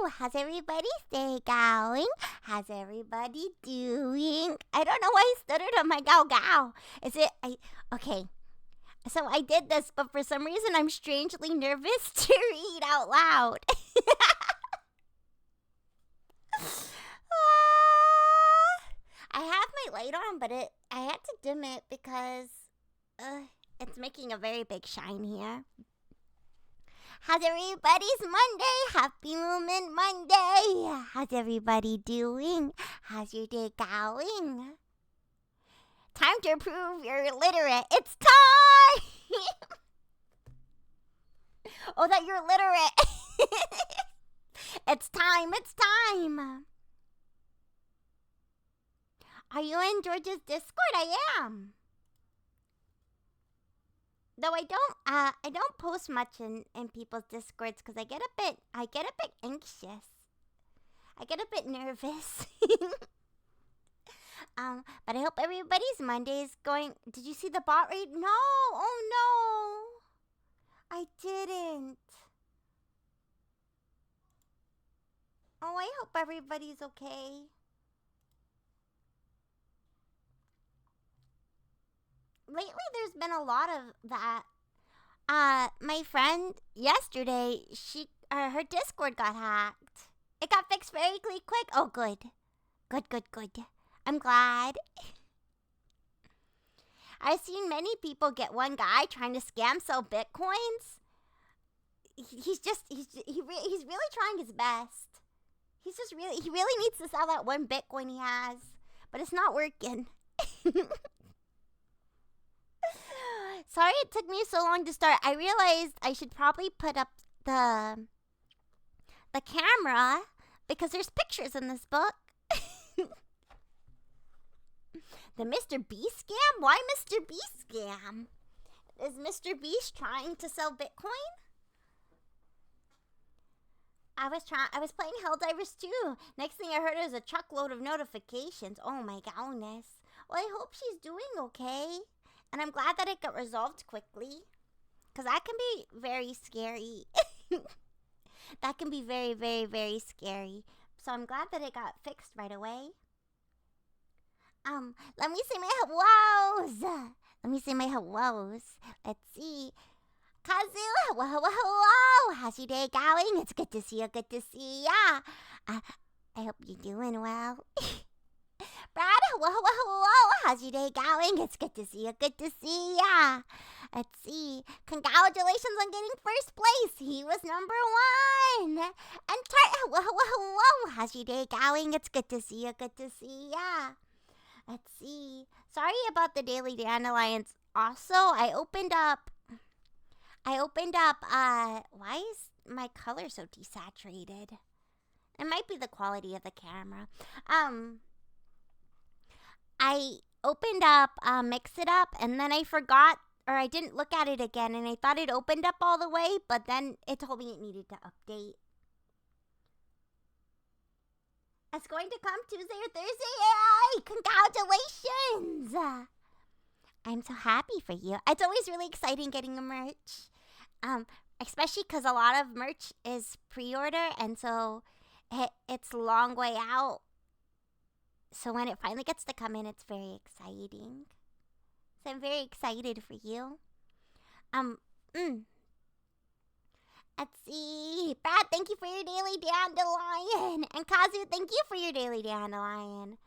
How's everybody's day going? How's everybody doing? I don't know why I stuttered on my gow. Okay. So I did this, but for some reason I'm strangely nervous to read out loud. I have my light on, but I had to dim it because it's making a very big shine here. How's everybody's Monday? Happy Moomin Monday. How's everybody doing? How's your day going? Time to prove you're illiterate. It's time! Oh, that you're literate. It's time. Are you in George's Discord? I am. Though I don't post much in people's Discords because I get a bit anxious. I get a bit nervous. But I hope everybody's Monday is going. Did you see the bot raid? No. Oh no. I didn't. Oh, I hope everybody's okay. Lately, there's been a lot of that. My friend yesterday, her Discord got hacked. It got fixed very quick. Oh, good. I'm glad. I've seen many people get one guy trying to sell bitcoins. He's really trying his best. He really needs to sell that one Bitcoin he has, but it's not working. Sorry it took me so long to start. I realized I should probably put up the camera because there's pictures in this book. The Mr. Beast scam? Why Mr. Beast scam? Is Mr. Beast trying to sell Bitcoin? I was playing Helldivers 2. Next thing I heard is a truckload of notifications. Oh my goodness. Well, I hope she's doing okay. And I'm glad that it got resolved quickly. Because that can be very scary. That can be very, very, very scary. So I'm glad that it got fixed right away. Let me say my hellos. Let's see. Kazu, hello. How's your day going? It's good to see ya. I hope you're doing well. Brad, hello. How's your day going? It's good to see ya. Let's see. Congratulations on getting first place. He was number 1. And Tart, hello. How's your day going? It's good to see ya. Let's see. Sorry about the Daily Dandelions. Also, I opened up, why is my color so desaturated? It might be the quality of the camera. I opened up Mix It Up, and then I forgot, or I didn't look at it again, and I thought it opened up all the way, but then it told me it needed to update. It's going to come Tuesday or Thursday. Yay! Congratulations! I'm so happy for you. It's always really exciting getting a merch. Especially because a lot of merch is pre-order, and so it's a long way out. So when it finally gets to come in, it's very exciting. So I'm very excited for you. Let's see. Brad, thank you for your daily dandelion. And Kazu, thank you for your daily dandelion.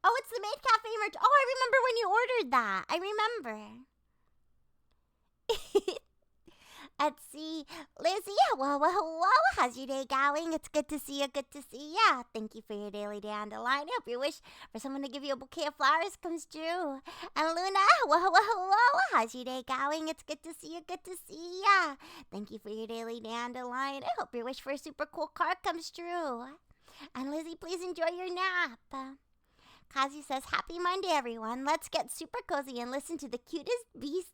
Oh, it's the Maid Cafe merch. Oh, I remember when you ordered that. I remember. Let's see. Lizzie, hello. How's your day going? It's good to see ya. Thank you for your daily dandelion. I hope your wish for someone to give you a bouquet of flowers comes true. And Luna, hello. How's your day going? It's good to see ya. Thank you for your daily dandelion. I hope your wish for a super cool car comes true. And Lizzie, please enjoy your nap. Kazu says, happy Monday, everyone. Let's get super cozy and listen to the cutest beast.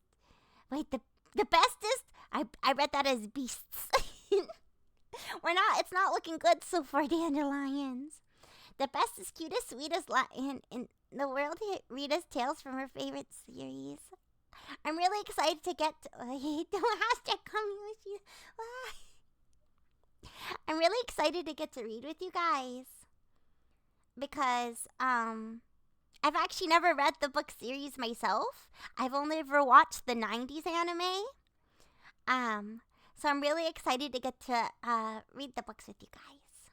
Wait, the bestest? I read that as beasts. It's not looking good so far, dandelions. The bestest, cutest, sweetest lion in the world read us tales from her favorite series. I'm really excited to get to the hashtag coming with you. I'm really excited to get to read with you guys because I've actually never read the book series myself. I've only ever watched the 90s anime. So I'm really excited to get to read the books with you guys.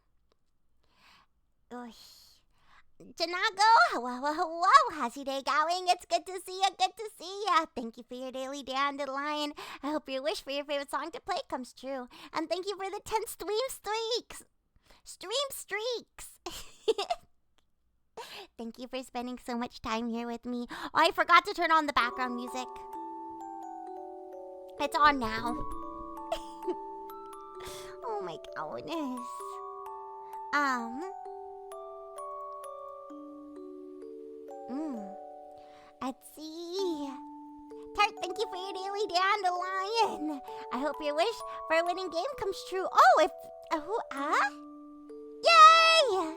Oy. Janago, hello, how's your day going? It's good to see ya. Thank you for your daily dandelion. I hope your wish for your favorite song to play comes true. And thank you for the 10 stream streaks. Thank you for spending so much time here with me. Oh, I forgot to turn on the background music. It's on now. Oh my goodness. Let's see. Tart, thank you for your daily dandelion. I hope your wish for a winning game comes true. Oh, Yay!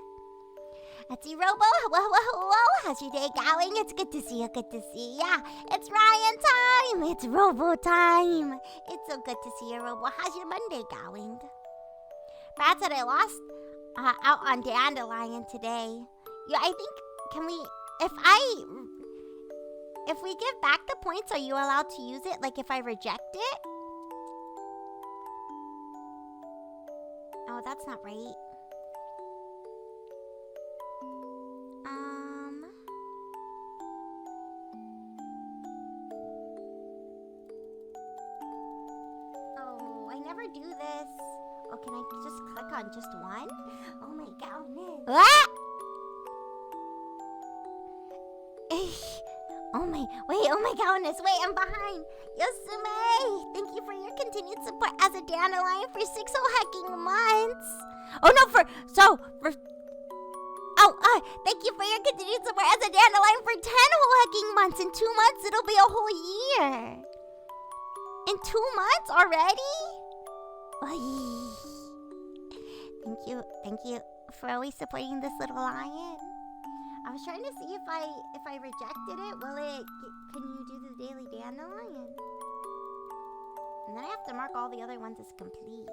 Let's see, Robo. Hello. How's your day going? It's good to see ya. It's Rion time. It's Robo time. It's so good to see you, Robo. How's your Monday going? Brad said I lost out on dandelion today. Yeah, I think, if we give back the points, are you allowed to use it? Like if I reject it? Oh, that's not right. Oh, I never do this. Oh, can I just click on just one? Oh my goodness. What? Oh my goodness, wait, I'm behind. Yosume, thank you for your continued support as a dandelion for 6 whole hecking months. Thank you for your continued support as a dandelion for 10 whole hecking months. In 2 months, it'll be a whole year. In 2 months already? Thank you for always supporting this little lion. I was trying to see if I rejected it, can you do the daily dandelion? And then I have to mark all the other ones as complete.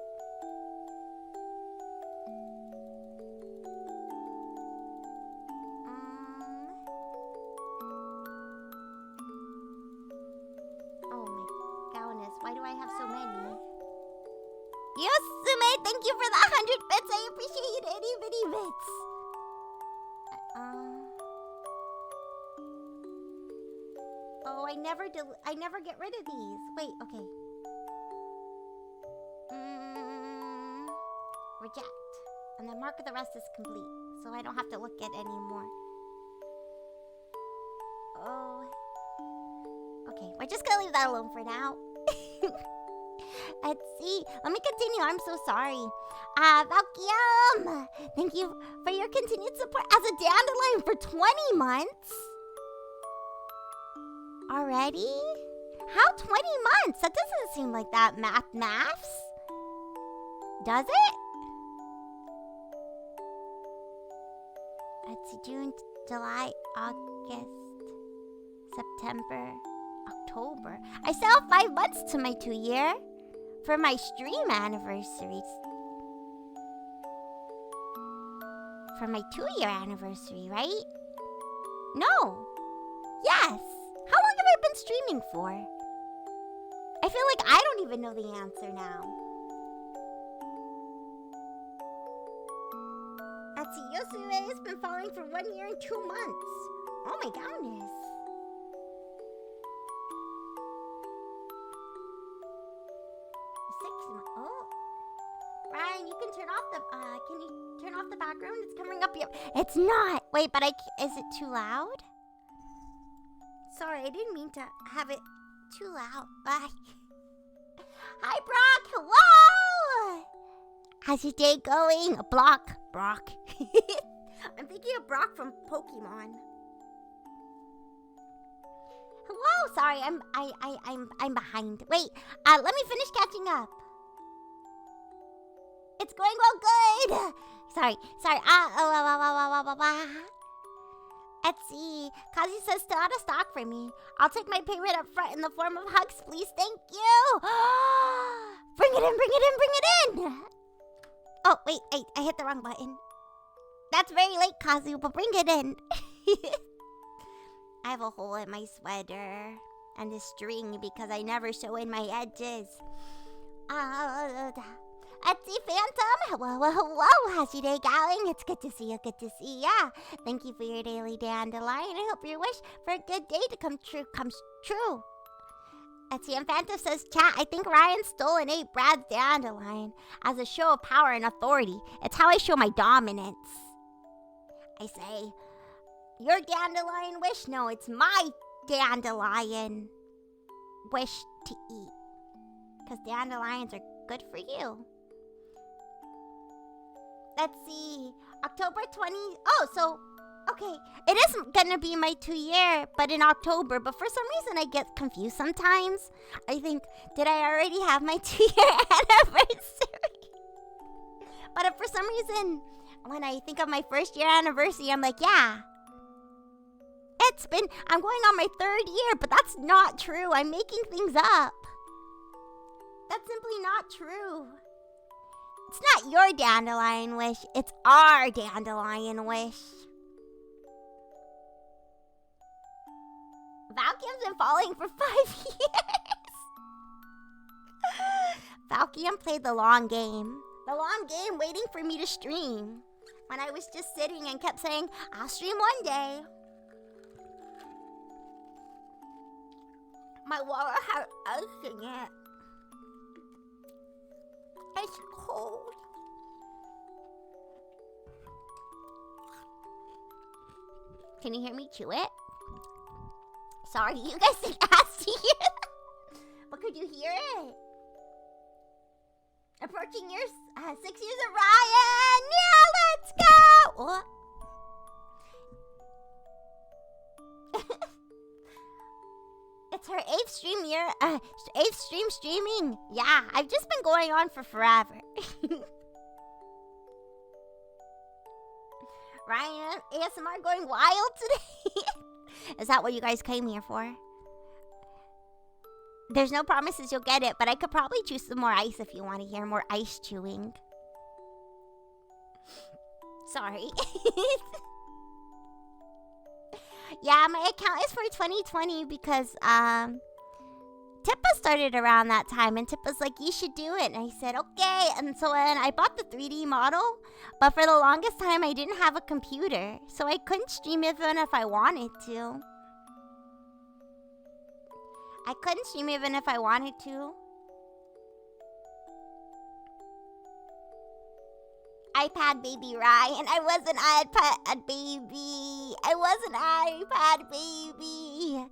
Oh my goodness, why do I have so many? Yosume, thank you for the 100 bits. I appreciate it. Itty bitty bits. Oh, I never get rid of these. Wait, okay. Reject. And then mark the rest as complete. So I don't have to look at anymore. Oh. Okay, we're just gonna leave that alone for now. Let's see. Let me continue. I'm so sorry. Valkyam, thank you for your continued support as a dandelion for 20 months. Already? How 20 months? That doesn't seem like that maths. Does it? Let's see. June, July, August, September, October. I still have 5 months to my 2-year. For my stream anniversaries. For my 2-year anniversary, right? No. Yes. How long have I been streaming for? I feel like I don't even know the answer now. Let's see. Yosue has been following for 1 year and 2 months. Oh my goodness. Oh, Ryan, you can turn off the. Can you turn off the background? It's coming up here. It's not. Wait, but is it too loud? Sorry, I didn't mean to have it too loud. Hi, Brock. Hello. How's your day going? Brock. I'm thinking of Brock from Pokemon. Hello. Sorry, I'm behind. Wait. Let me finish catching up. It's going well, good. Sorry. Let's see. Kazi says still out of stock for me. I'll take my payment up front in the form of hugs, please. Thank you. Bring it in. Oh, wait, I hit the wrong button. That's very late, Kazu, but bring it in. I have a hole in my sweater and a string because I never sew in my edges. Let's see, Phantom. Hello. How's your day going? It's good to see you. Thank you for your daily dandelion. I hope your wish for a good day to come true comes true. Let's see, and Phantom says, chat, I think Rion stole and ate Brad's dandelion as a show of power and authority. It's how I show my dominance. I say, your dandelion wish? No, it's my dandelion wish to eat. Because dandelions are good for you. Let's see. October 20. Oh, so, okay. It is going to be my 2-year, but in October. But for some reason, I get confused sometimes. I think, did I already have my 2-year anniversary? But if for some reason, when I think of my 1st-year anniversary, I'm like, yeah. I'm going on my 3rd year, but that's not true. I'm making things up. That's simply not true. It's not your dandelion wish. It's our dandelion wish. Valkyam's been falling for 5 years. Valkyam played the long game. The long game waiting for me to stream. When I was just sitting and kept saying, I'll stream one day. My water has ice in it. It's cold. Can you hear me chew it? Sorry, you guys didn't ask to hear that. But could you hear it? Approaching your 6 years of Rion. Yeah, let's go. What? It's her 8th stream year. 8th stream streaming. Yeah, I've just been going on for forever. Rion ASMR going wild today. Is that what you guys came here for? There's no promises you'll get it, but I could probably chew some more ice if you want to hear more ice chewing. Sorry. Yeah, my account is for 2020 because Tippa started around that time, and Tippa's like, you should do it. And I said, okay. And so then I bought the 3D model, but for the longest time I didn't have a computer, so I couldn't stream even if I wanted to. I couldn't stream even if I wanted to. iPad baby Rion. I was an iPad baby. I was an iPad baby.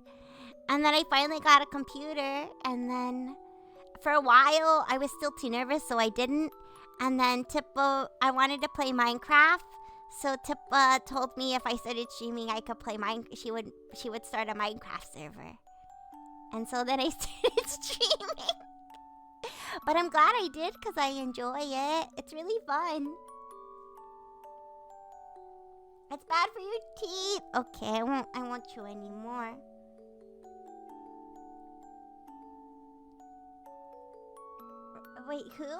And then I finally got a computer. And then for a while, I was still too nervous, so I didn't. And then Tippa, I wanted to play Minecraft. So Tippa told me if I started streaming, I could play she would start a Minecraft server. And so then I started streaming. But I'm glad I did because I enjoy it. It's really fun. It's bad for your teeth. Okay, I won't chew anymore. Wait, who?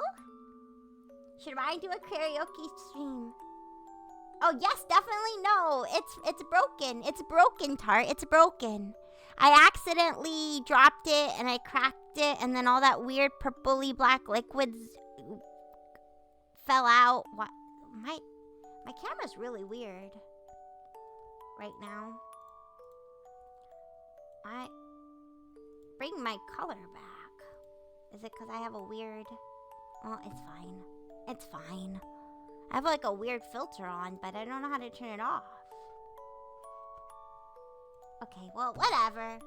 Should Rion do a karaoke stream? Oh yes, definitely no. It's broken. It's broken, Tart. It's broken. I accidentally dropped it and I cracked it, and then all that weird purpley black liquids fell out. What? My camera's really weird right now. I bring my color back. Is it because I have a weird? Oh, it's fine. It's fine. I have like a weird filter on, but I don't know how to turn it off. Okay, well, whatever.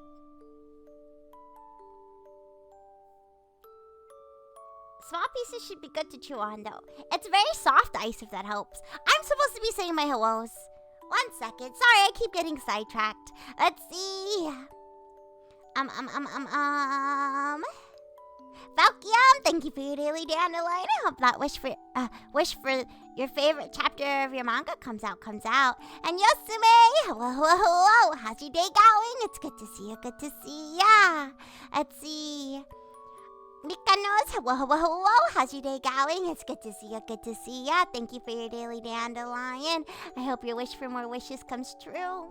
Small pieces should be good to chew on, though. It's very soft ice, if that helps. I'm supposed to be saying my hellos. 1 second. Sorry, I keep getting sidetracked. Let's see. Valkyam, thank you for your daily dandelion. I hope that wish for your favorite chapter of your manga comes out. And Yosume, hello. How's your day going? It's good to see you. Let's see. Mikanos, whoa, how's your day going? It's good to see ya, good to see ya. Thank you for your daily dandelion. I hope your wish for more wishes comes true.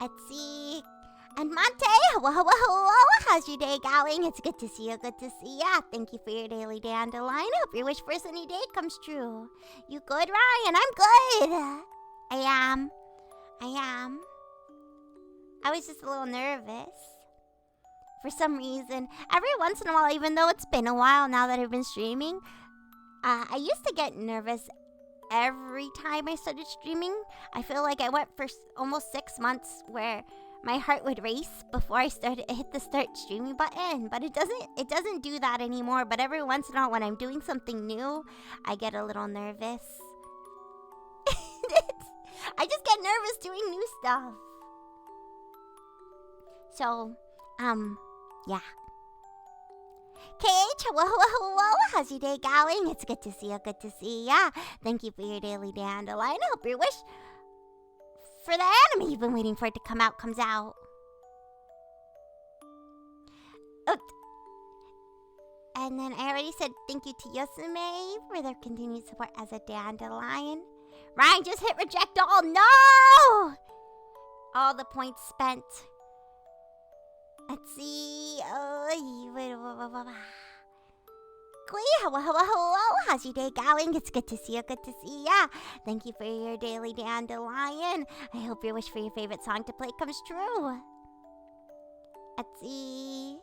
Let's see. And Monte, whoa, how's your day going? It's good to see ya, good to see ya. Thank you for your daily dandelion. I hope your wish for a sunny day comes true. You good, Ryan? I'm good. I am. I was just a little nervous. For some reason, every once in a while, even though it's been a while now that I've been streaming, I used to get nervous every time I started streaming. I feel like I went for almost 6 months where my heart would race before I hit the start streaming button. But it doesn't do that anymore. But every once in a while, when I'm doing something new, I get a little nervous. I just get nervous doing new stuff. So, yeah. KH, whoa, how's your day going? It's good to see ya, good to see ya. Thank you for your daily dandelion. I hope your wish for the anime you've been waiting for it to come out comes out. Oh. And then I already said thank you to Yosume for their continued support as a dandelion. Ryan just hit reject all. No! All the points spent. Let's see. Hello, how's your day going? It's good to see you, good to see ya. Thank you for your daily dandelion. I hope your wish for your favorite song to play comes true. Let's see.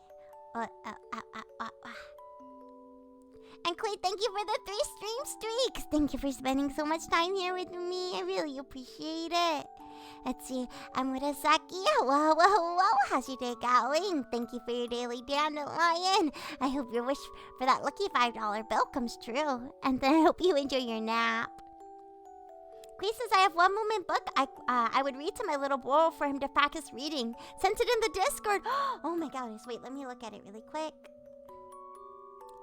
And Clay, thank you for the 3 stream streaks. Thank you for spending so much time here with me. I really appreciate it. Let's see. I'm Murasaki. Whoa, how's your day going? Thank you for your daily dandelion. I hope your wish for that lucky $5 bill comes true. And then I hope you enjoy your nap. Clay says I have one moomin book I would read to my little boy for him to practice reading. Sent it in the Discord. Oh my goodness. Wait, let me look at it really quick.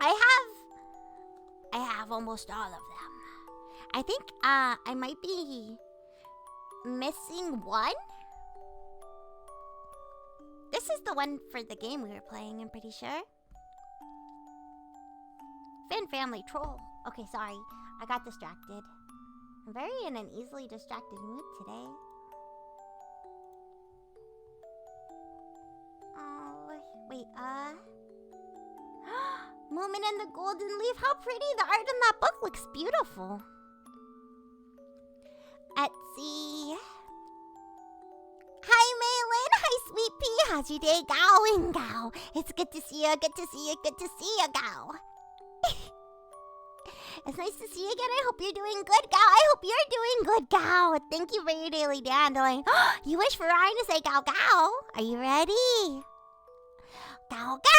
I have almost all of them. I think I might be missing one. This is the one for the game we were playing, I'm pretty sure. Finn Family Troll. Okay, sorry. I got distracted. I'm very in an easily distracted mood today. Oh, wait, Moomin and the Golden Leaf. How pretty. The art in that book looks beautiful. Let's see. Hi, Maylin. Hi, Sweet Pea. How's your day going, gal? It's good to see you. Good to see you. Good to see you, gal. It's nice to see you again. I hope you're doing good, gal. I hope you're doing good, gal. Thank you for your daily dandelion. You wish for Ryan to say gal, gal. Are you ready? Gal, gal.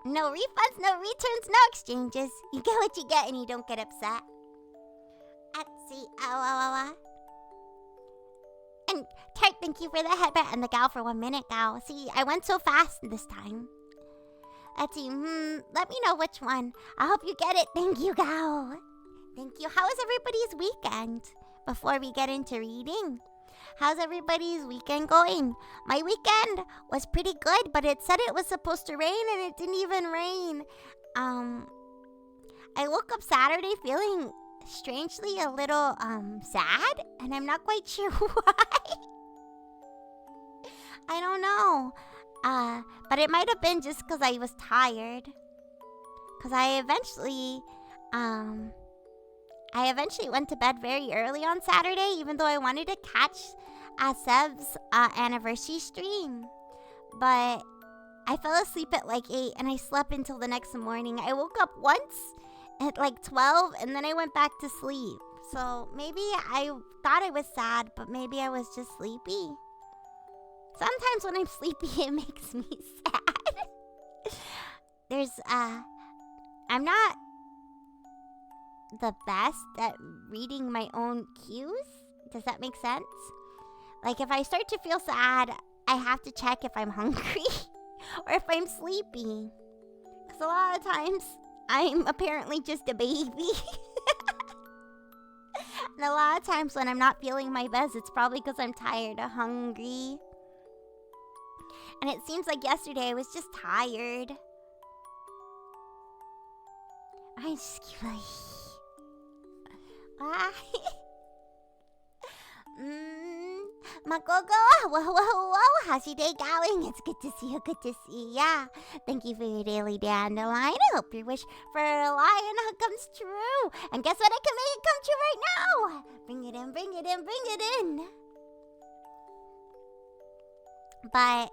No refunds, no returns, no exchanges. You get what you get and you don't get upset. Let's see. And Tart, thank you for the headband and the gal for 1 minute, gal. See, I went so fast this time. Let's see. Let me know which one. I hope you get it. Thank you, gal. Thank you. How was everybody's weekend? Before we get into reading, how's everybody's weekend going? My weekend was pretty good, but it said it was supposed to rain and it didn't even rain. I woke up Saturday feeling strangely a little sad, and I'm not quite sure why. I don't know. But it might have been just because I was tired. Because I eventually went to bed very early on Saturday, even though I wanted to catch Seb's anniversary stream. But I fell asleep at like 8 and I slept until the next morning. I woke up once at like 12 and then I went back to sleep. So maybe I thought I was sad, but maybe I was just sleepy. Sometimes when I'm sleepy, it makes me sad. I'm not the best at reading my own cues. Does that make sense? Like if I start to feel sad, I have to check if I'm hungry or if I'm sleepy. Because a lot of times, I'm apparently just a baby. And a lot of times when I'm not feeling my best, it's probably because I'm tired or hungry. And it seems like yesterday I was just tired. I just keep like... Magogo, whoa, how's your day going? It's good to see you, good to see ya. Thank you for your daily dandelion. I hope your wish for a lion comes true. And guess what? I can make it come true right now. Bring it in, bring it in, bring it in. But,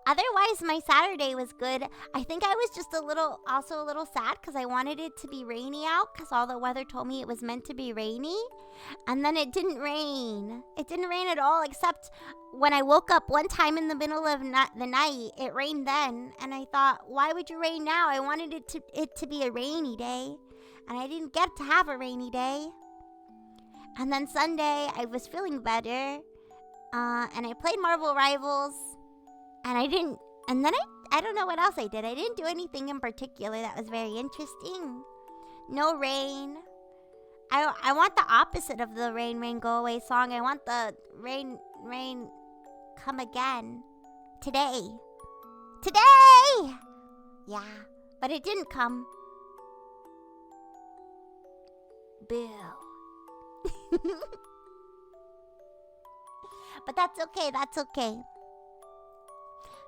otherwise, my Saturday was good. I think I was just also a little sad because I wanted it to be rainy out because all the weather told me it was meant to be rainy. And then it didn't rain. It didn't rain at all except when I woke up one time in the middle of the night. It rained then. And I thought, why would you rain now? I wanted it to be a rainy day. And I didn't get to have a rainy day. And then Sunday, I was feeling better. And I played Marvel Rivals. And then I don't know what else I did. I didn't do anything in particular that was very interesting. No rain. I want the opposite of the rain, go away song. I want the rain, come again. Today. Yeah, but it didn't come. Boo. But that's okay.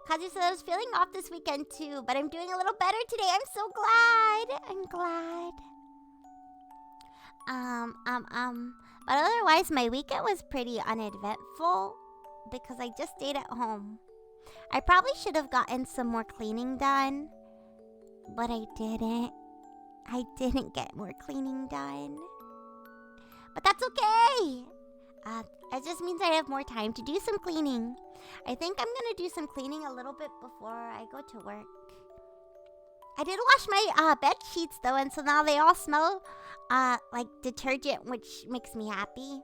Kazu said I was feeling off this weekend too, but I'm doing a little better today. I'm so glad. I'm glad. But otherwise, my weekend was pretty uneventful because I just stayed at home. I probably should have gotten some more cleaning done, but I didn't. I didn't get more cleaning done. But that's okay. It just means I have more time to do some cleaning. I think I'm gonna do some cleaning a little bit before I go to work. I did wash my bed sheets though, and so now they all smell like detergent, which makes me happy.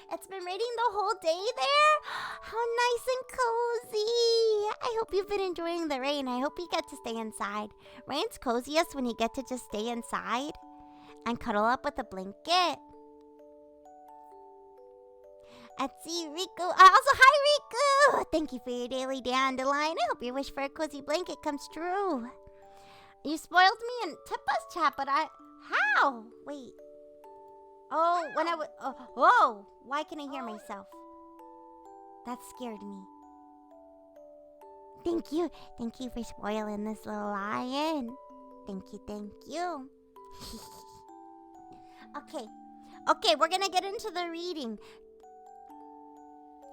It's been raining the whole day there. How nice and cozy. I hope you've been enjoying the rain. I hope you get to stay inside. Rain's coziest when you get to just stay inside and cuddle up with a blanket. Etsy, Riku. Also, hi, Riku. Thank you for your daily dandelion. I hope your wish for a cozy blanket comes true. You spoiled me in Tippa's chat, but how? Wait. Oh, when I was... Oh, whoa. Why can I hear myself? That scared me. Thank you. Thank you for spoiling this little lion. Thank you. Okay, we're gonna get into the reading.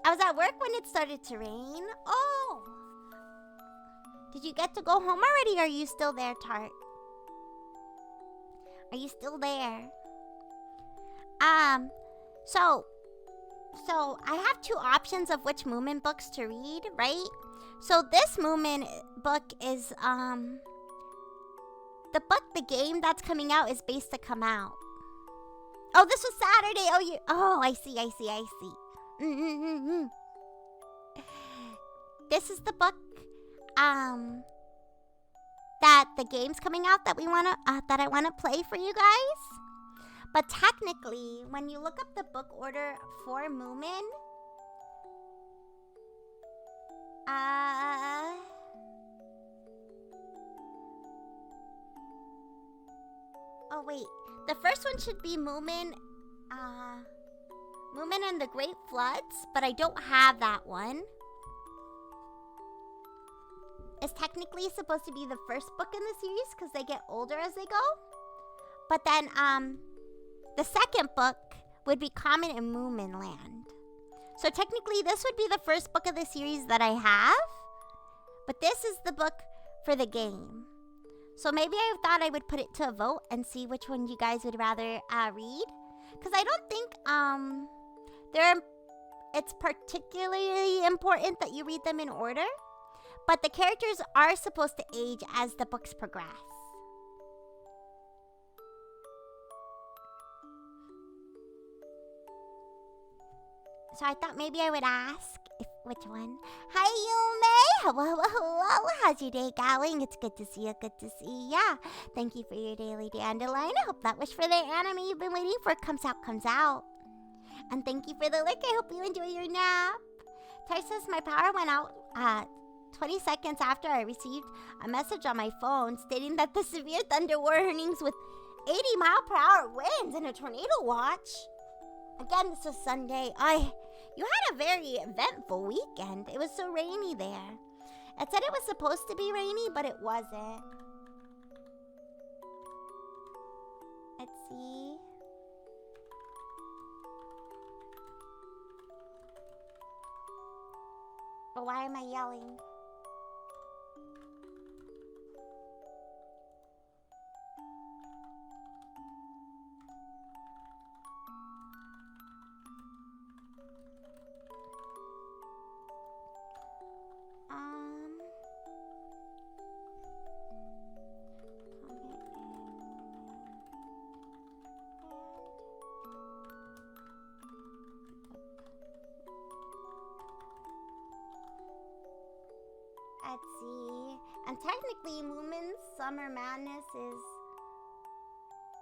I was at work when it started to rain. Oh! Did you get to go home already, or are you still there, Tart? Are you still there? So I have two options of which Moomin books to read, right? So this Moomin book is, the game that's coming out is based to come out. Oh, this was Saturday. Oh, I see. This is the book, that the game's coming out that I wanna play for you guys. But technically, when you look up the book order for Moomin, oh wait, the first one should be Moomin and the Great Floods, but I don't have that one. It's technically supposed to be the first book in the series because they get older as they go. But then, the second book would be Common in Moomin Land. So technically, this would be the first book of the series that I have. But this is the book for the game. So maybe I thought I would put it to a vote and see which one you guys would rather read. Because I don't think it's particularly important that you read them in order. But the characters are supposed to age as the books progress. So I thought maybe I would ask which one. Hi, Yume! Hello. How's your day going? It's good to see you. Good to see ya. Thank you for your daily dandelion. I hope that wish for the anime you've been waiting for comes out. And thank you for the lick. I hope you enjoy your nap. Ty says my power went out 20 seconds after I received a message on my phone stating that the severe thunder warnings with 80-mile-per-hour winds and a tornado watch. Again, this was Sunday. You had a very eventful weekend. It was so rainy there. It said it was supposed to be rainy, but it wasn't. Let's see. But why am I yelling? Let's see. And technically, Moomin's Summer Madness is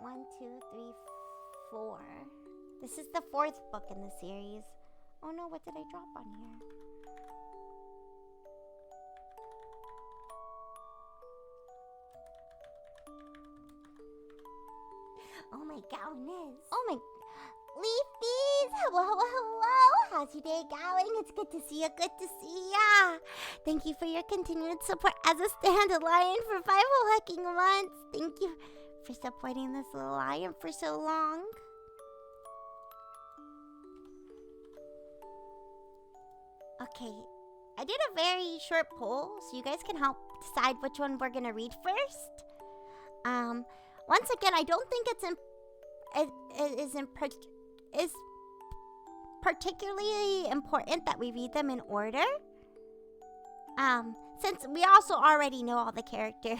1, 2, 3, 4. This is the 4th book in the series. Oh no, what did I drop on here? Oh my goodness. Oh my... Leafies! Hello, hello, hello! How's your day going? It's good to see you, good to see ya! Thank you for your continued support as a stand-a-lion for 5 whole hecking months. Thank you for supporting this little lion for so long. Okay, I did a very short poll, so you guys can help decide which one we're gonna read first. Once again, I don't think is particularly important that we read them in order. Since we also already know all the characters.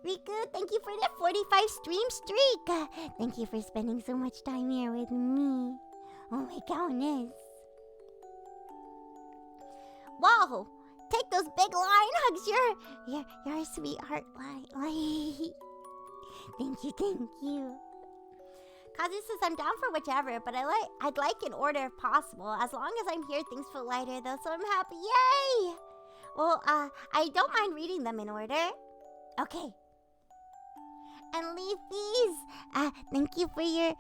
Riku, thank you for the 45 stream streak. Thank you for spending so much time here with me. Oh my goodness. Whoa! Take those big lion hugs. You're a sweetheart. Thank you, thank you. Kazu says I'm down for whichever, but I'd like in order if possible. As long as I'm here, things feel lighter though, so I'm happy. Yay! Well, I don't mind reading them in order. Okay. And Leafies, thank you for your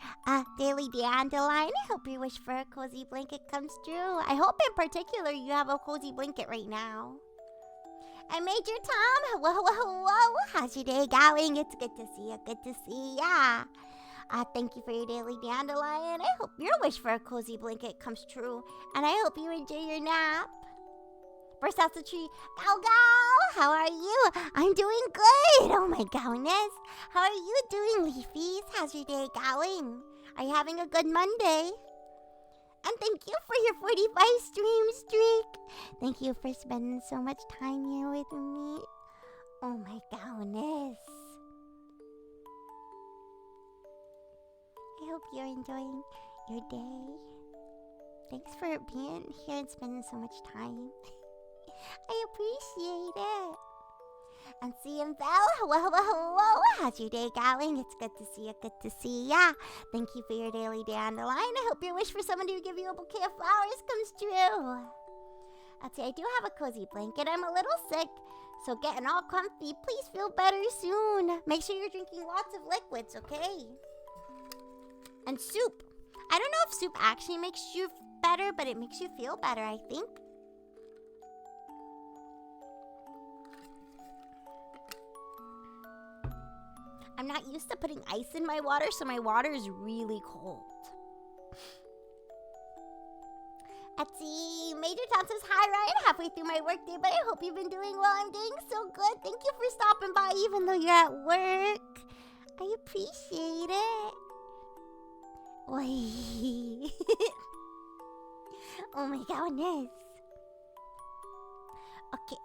daily dandelion. I hope your wish for a cozy blanket comes true. I hope in particular you have a cozy blanket right now. And Major Tom, hello. How's your day going? It's good to see you, good to see ya. Thank you for your daily dandelion. I hope your wish for a cozy blanket comes true. And I hope you enjoy your nap. Burst out the tree. Gal, how are you? I'm doing good. Oh my goodness. How are you doing, Leafies? How's your day going? Are you having a good Monday? And thank you for your 45 stream streak. Thank you for spending so much time here with me. Oh my goodness. I hope you're enjoying your day. Thanks for being here and spending so much time. I appreciate it. And CM Bell, hello. How's your day going? It's good to see you, good to see ya. Thank you for your daily dandelion. I hope your wish for someone to give you a bouquet of flowers comes true. I'll say I do have a cozy blanket. I'm a little sick, so getting all comfy. Please feel better soon. Make sure you're drinking lots of liquids, okay? And soup. I don't know if soup actually makes you better, but it makes you feel better, I think. I'm not used to putting ice in my water, so my water is really cold. Etsy, Major Tom says, hi Ryan, halfway through my workday, but I hope you've been doing well. I'm doing so good. Thank you for stopping by even though you're at work. I appreciate it. Wait. Oh my goodness. Okay.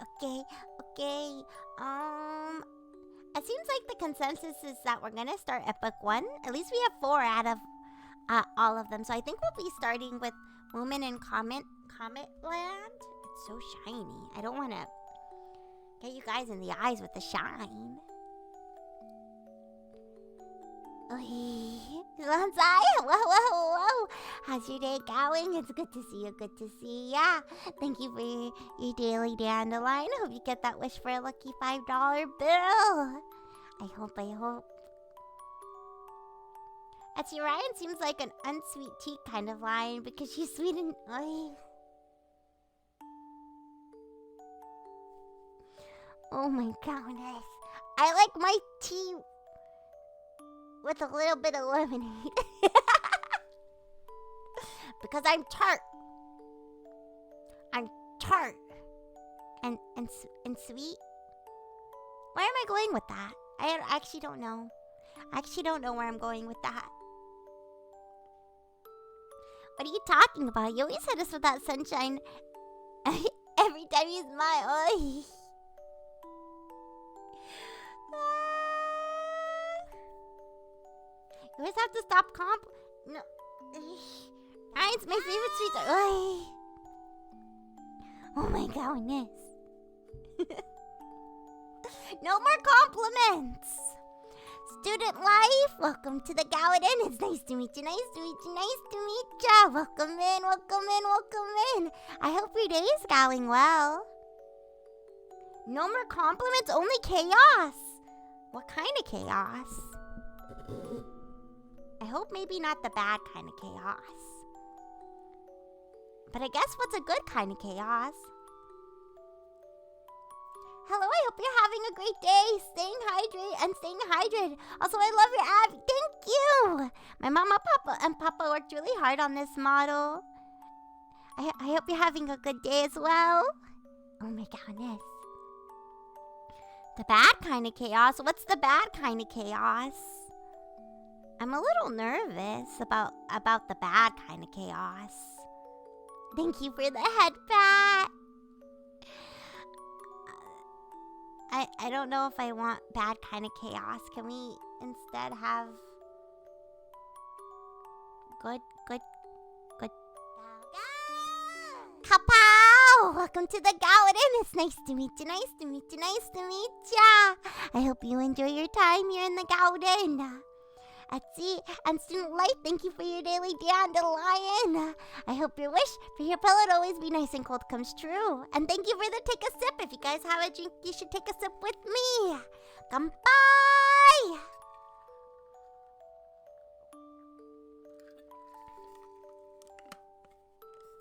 It seems like the consensus is that we're gonna start Epic 1. At least we have 4 out of all of them. So I think we'll be starting with Moomin and Cometland. It's so shiny. I don't want to get you guys in the eyes with the shine. Bonsai, whoa. How's your day going? It's good to see you, good to see ya. Thank you for your daily dandelion. I hope you get that wish for a lucky $5 bill. I hope. Actually, Rion seems like an unsweet tea kind of lion because she's sweet and... Oh my goodness. I like my tea with a little bit of lemonade. Because I'm tart. I'm tart. And sweet. Where am I going with that? I actually don't know. I actually don't know where I'm going with that. What are you talking about? You always hit us with that sunshine every time you smile. You always have to stop No. Ryan's my favorite sweet. Oh my goodness. No more compliments. Student life, welcome to the Gowden. It's nice to meet you. Welcome in. I hope your day is going well. No more compliments, only chaos. What kind of chaos? I hope maybe not the bad kind of chaos. But I guess what's a good kind of chaos? Hello, I hope you're having a great day. Staying hydrated. Also, I love your app. Thank you. My mama, Papa worked really hard on this model. I hope you're having a good day as well. Oh my goodness. The bad kind of chaos? What's the bad kind of chaos? I'm a little nervous about the bad kind of chaos. Thank you for the head pat. I don't know if I want bad kind of chaos. Can we instead have good? Kapow! Welcome to the Gowden. It's nice to meet you. I hope you enjoy your time here in the Gowden. Etsy and Student Life, thank you for your daily dandelion. I hope your wish for your pillow to always be nice and cold comes true. And thank you for the take a sip. If you guys have a drink, you should take a sip with me. Kanpai!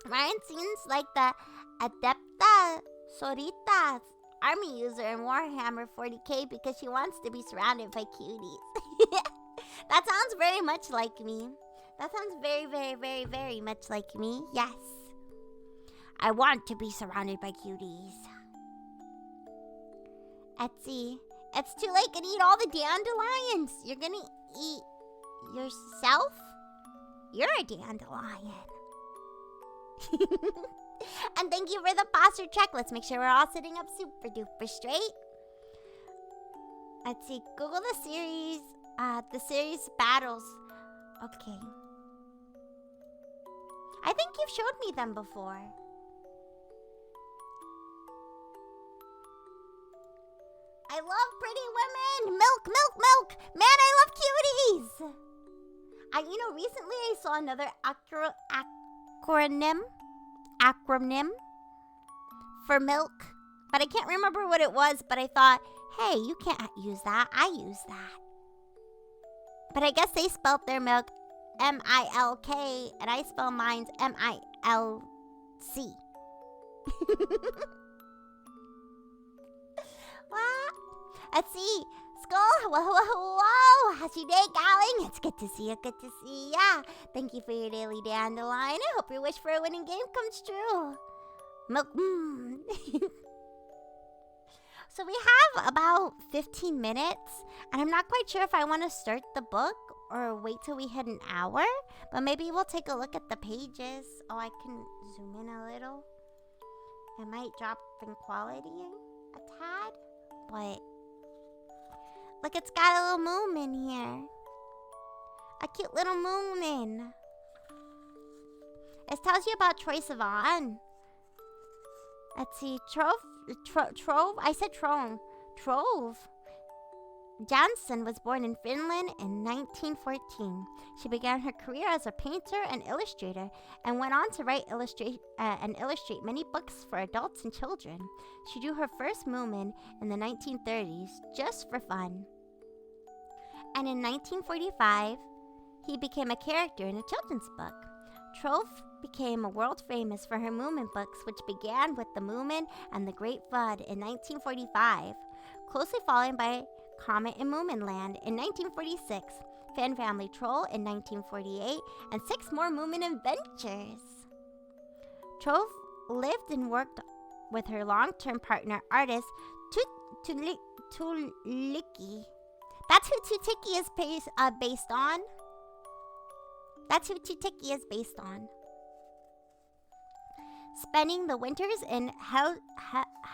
Ryan seems like the Adepta Sorita's army user in Warhammer 40k because she wants to be surrounded by cuties. That sounds very much like me. That sounds very much like me. Yes. I want to be surrounded by cuties. Etsy. It's too late to eat all the dandelions. You're gonna eat yourself? You're a dandelion. And thank you for the posture check. Let's make sure we're all sitting up super duper straight. Let's see. Google the series battles. Okay. I think you've showed me them before. I love pretty women. Milk. Man, I love cuties. Recently I saw another acronym for milk, but I can't remember what it was, but I thought, hey, you can't use that. I use that. But I guess they spelled their milk M-I-L-K, and I spell mine's M-I-L-C. What? Let's see. Skull, whoa. How's your day going? It's good to see ya. Thank you for your daily dandelion. I hope your wish for a winning game comes true. Milk, So we have about 15 minutes, and I'm not quite sure if I want to start the book or wait till we hit an hour, but maybe we'll take a look at the pages. Oh, I can zoom in a little. It might drop in quality a tad, but look, it's got a little moomin here. A cute little moomin. It tells you about Troye Sivan. Let's see, Trove. I said Trove. Jansson was born in Finland in 1914. She began her career as a painter and illustrator and went on to write and illustrate many books for adults and children. She drew her first moomin in the 1930s just for fun. And in 1945, he became a character in a children's book. Trove became world famous for her moomin books, which began with The Moomin and the Great Flood in 1945, closely followed by Comet in Moomin Land in 1946, Fan Family Troll in 1948, and 6 more Moomin adventures. Trove lived and worked with her long-term partner, artist Tuliki. That's who Tutiki is based on. That's who Tutiki is based on. Spending the winters in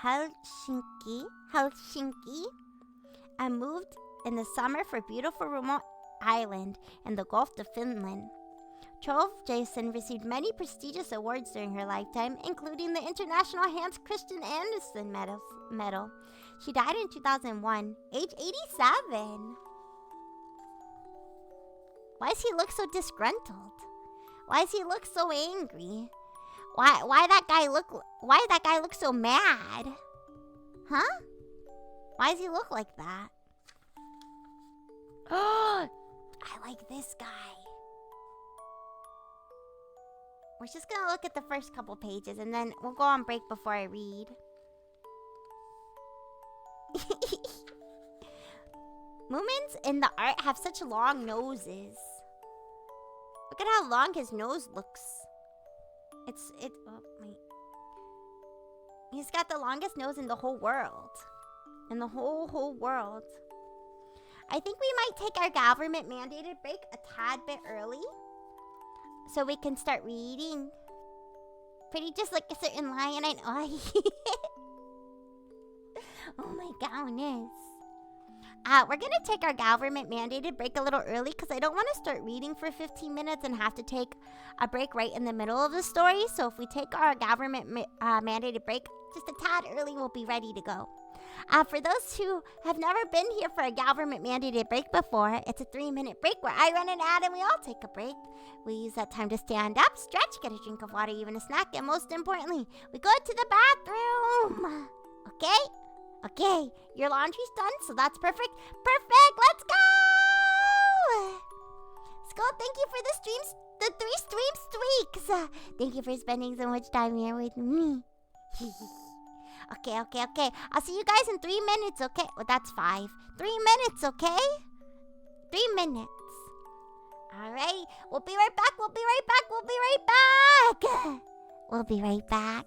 Helsinki, and moved in the summer for beautiful remote island in the Gulf of Finland. Trove Jason received many prestigious awards during her lifetime, including the International Hans Christian Andersen Medal. She died in 2001, age 87. Why does he look so disgruntled? Why does he look so angry? Why that guy look so mad? Huh? Why does he look like that? Oh, I like this guy. We're just gonna look at the first couple pages and then we'll go on break before I read. Moomins in the art have such long noses. Look at how long his nose looks. He's got the longest nose in the whole world. In the whole world. I think we might take our government mandated break a tad bit early, so we can start reading. Pretty just like a certain lion I know. Oh my goodness. We're gonna take our government mandated break a little early because I don't want to start reading for 15 minutes and have to take a break right in the middle of the story. So if we take our government mandated break just a tad early, we'll be ready to go. For those who have never been here for a government mandated break before, it's a 3-minute break where I run an ad and we all take a break. We use that time to stand up, stretch, get a drink of water, even a snack, and most importantly, we go to the bathroom. Okay, your laundry's done, so that's perfect. Let's go! Thank you for the 3 streaks. Thank you for spending so much time here with me. Okay. I'll see you guys in 3 minutes, okay? Well, that's 5. 3 minutes, okay? 3 minutes. All right. We'll be right back. We'll be right back.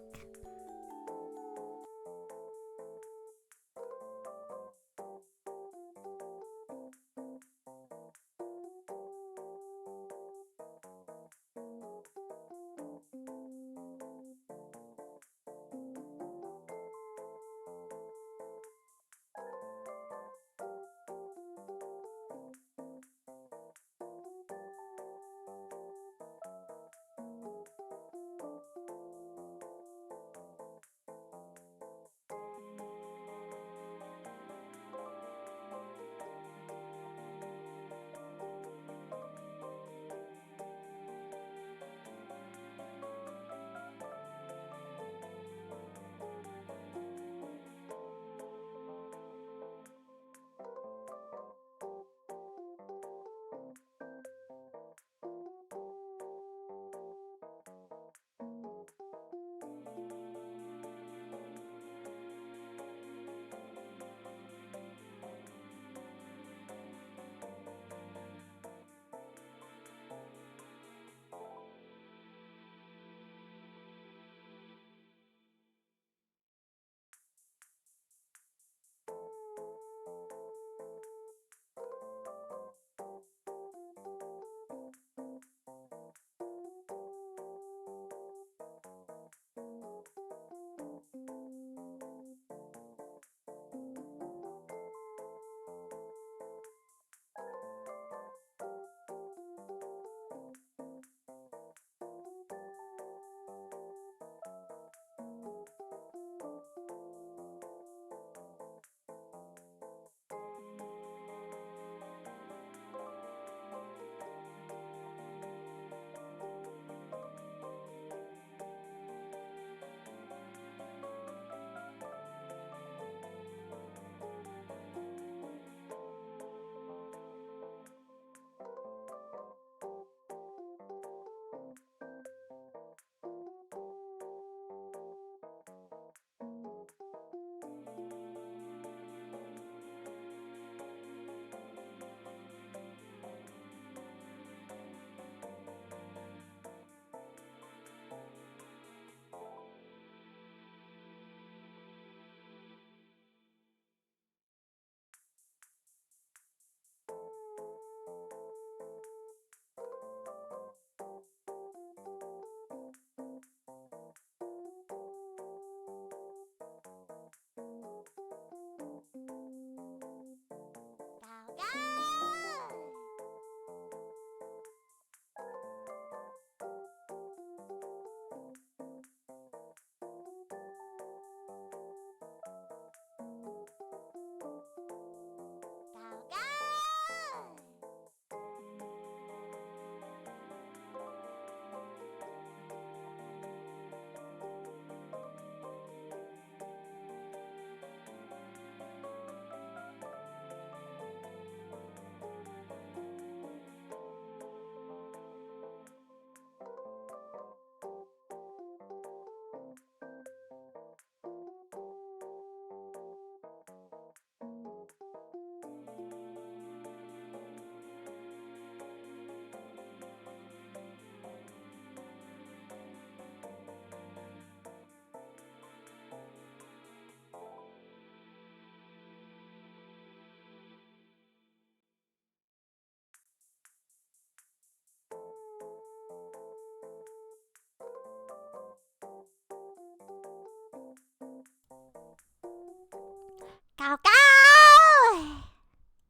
Cow, cow!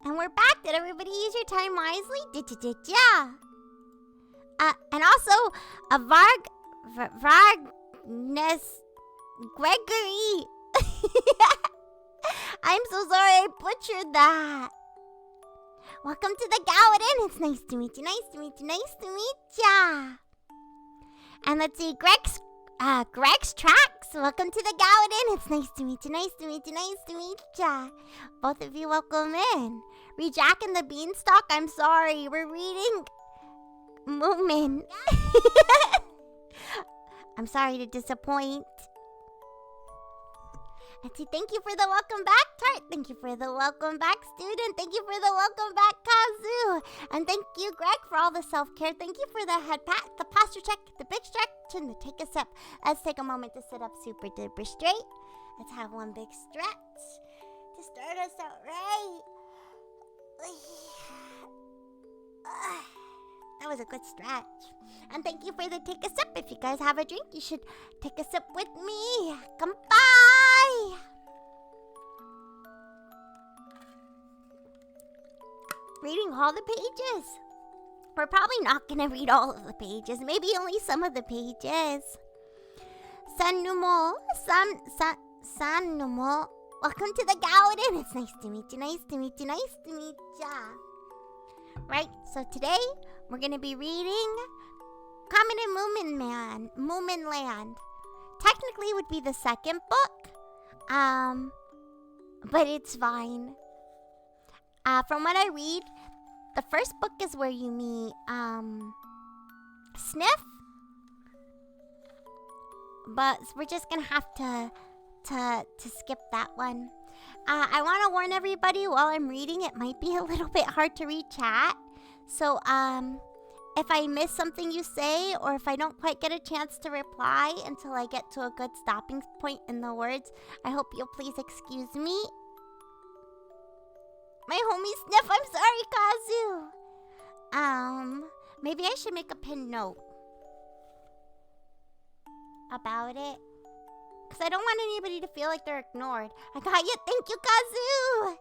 And we're back. Did everybody use your time wisely? Yeah. And also, a Vargness Gregory. I'm so sorry I butchered that. Welcome to the Gawain. It's nice to meet you. Nice to meet you. Nice to meet ya. And let's see, Greg's Tracks. Welcome to the Gawain. It's nice to meet you. Nice to meet you. Nice to meet ya. Both of you, welcome in. Read Jack and the Beanstalk. I'm sorry. We're reading Moomin. I'm sorry to disappoint. Let's see, thank you for the welcome back, Tart. Thank you for the welcome back, Student. Thank you for the welcome back, Kazu. And thank you, Greg, for all the self-care. Thank you for the head pat, the posture check, the big stretch, and the take a sip. Let's take a moment to sit up super duper straight. Let's have one big stretch to start us out right. That was a good stretch. And thank you for the take a sip. If you guys have a drink, you should take a sip with me. Kanpai! Reading all the pages. We're probably not going to read all of the pages. Maybe only some of the pages. Sanumo. Sanumo. Welcome to the Gawain. It's nice to meet you. Nice to meet you. Nice to meet ya. Right, so today we're going to be reading Common Moomin Land. Technically it would be the second book, but it's fine. From what I read, the first book is where you meet Sniff, but we're just going to have to skip that one. I want to warn everybody while I'm reading, it might be a little bit hard to read chat. So, if I miss something you say, or if I don't quite get a chance to reply until I get to a good stopping point in the words, I hope you'll please excuse me. My homie Sniff, I'm sorry, Kazu. Maybe I should make a pin note about it. Because I don't want anybody to feel like they're ignored. I got you. Thank you, Kazu.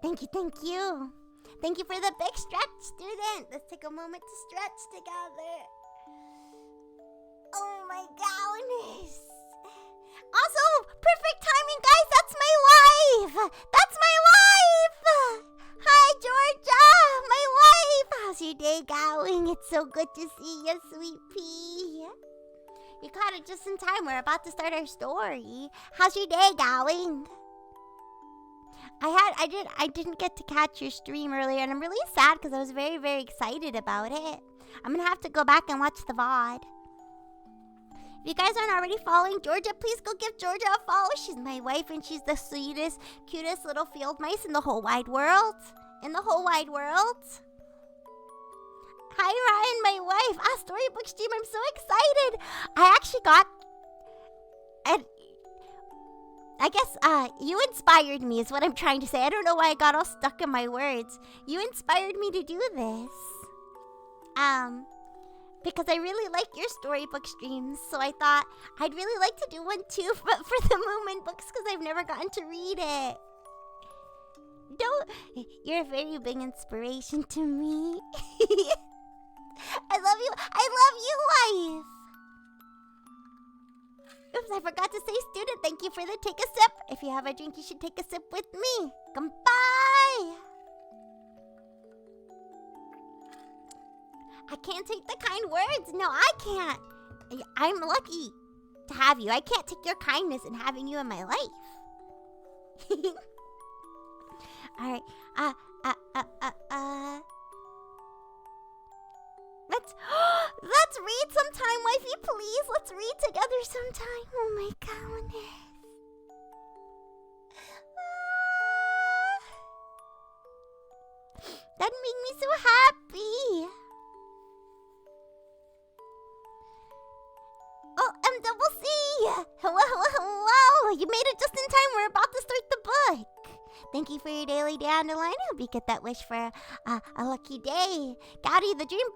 Thank you, thank you. Thank you for the big stretch, Student. Let's take a moment to stretch together. Oh my goodness. Also, perfect timing, guys. That's my wife. That's my wife. Hi, Georgia. My wife. How's your day going? It's so good to see you, sweet pea. You caught it just in time. We're about to start our story. How's your day going? I didn't get to catch your stream earlier, and I'm really sad because I was very, very excited about it. I'm gonna have to go back and watch the VOD. If you guys aren't already following Georgia, please go give Georgia a follow. She's my wife, and she's the sweetest, cutest little field mice in the whole wide world. In the whole wide world. Hi, Ryan, my wife. Storybook stream. I'm so excited. I actually got... I guess you inspired me is what I'm trying to say. I don't know why I got all stuck in my words. You inspired me to do this. Because I really like your storybook streams. So I thought I'd really like to do one too, but for the Moomin books because I've never gotten to read it. You're a very big inspiration to me. I love you. I love you, wife. Oops, I forgot to say, Student, thank you for the take a sip. If you have a drink, you should take a sip with me. Goodbye. I can't take the kind words. No, I can't. I'm lucky to have you. I can't take your kindness and having you in my life. All right. Let's read sometime, wifey, please. Let's read together sometime. Oh my goodness. That made me so happy. Oh, MCC. Wow. You made it just in time. We're about to start the book. Thank you for your daily dandelion. I hope you get that wish for a lucky day. Gowdy, the Gym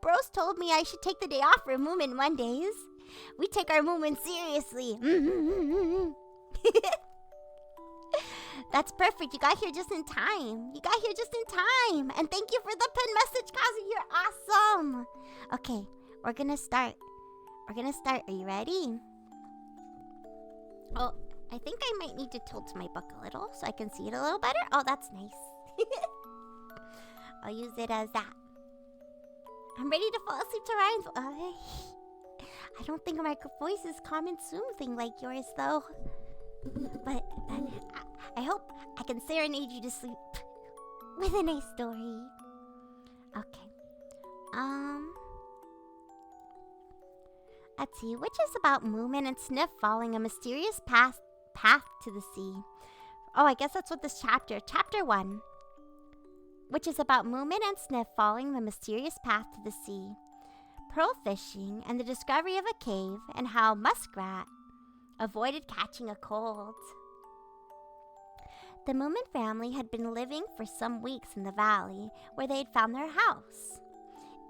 Bros told me I should take the day off for Moomin Mondays. We take our Moomin seriously. That's perfect. You got here just in time. And thank you for the pin message, Kazi. You're awesome. Okay, we're gonna start. Are you ready? Oh, I think I might need to tilt my book a little so I can see it a little better. Oh, that's nice. I'll use it as that. I'm ready to fall asleep to Ryan's. I don't think my voice is calm and soothing like yours, though. But I hope I can serenade you to sleep with a nice story. Okay. Let's see. Which is about Moomin and Sniff following a mysterious path to the sea. Oh, I guess that's what this Chapter 1. Which is about Moomin and Sniff following the mysterious path to the sea, pearl fishing, and the discovery of a cave, and how Muskrat avoided catching a cold. The Moomin family had been living for some weeks in the valley where they had found their house.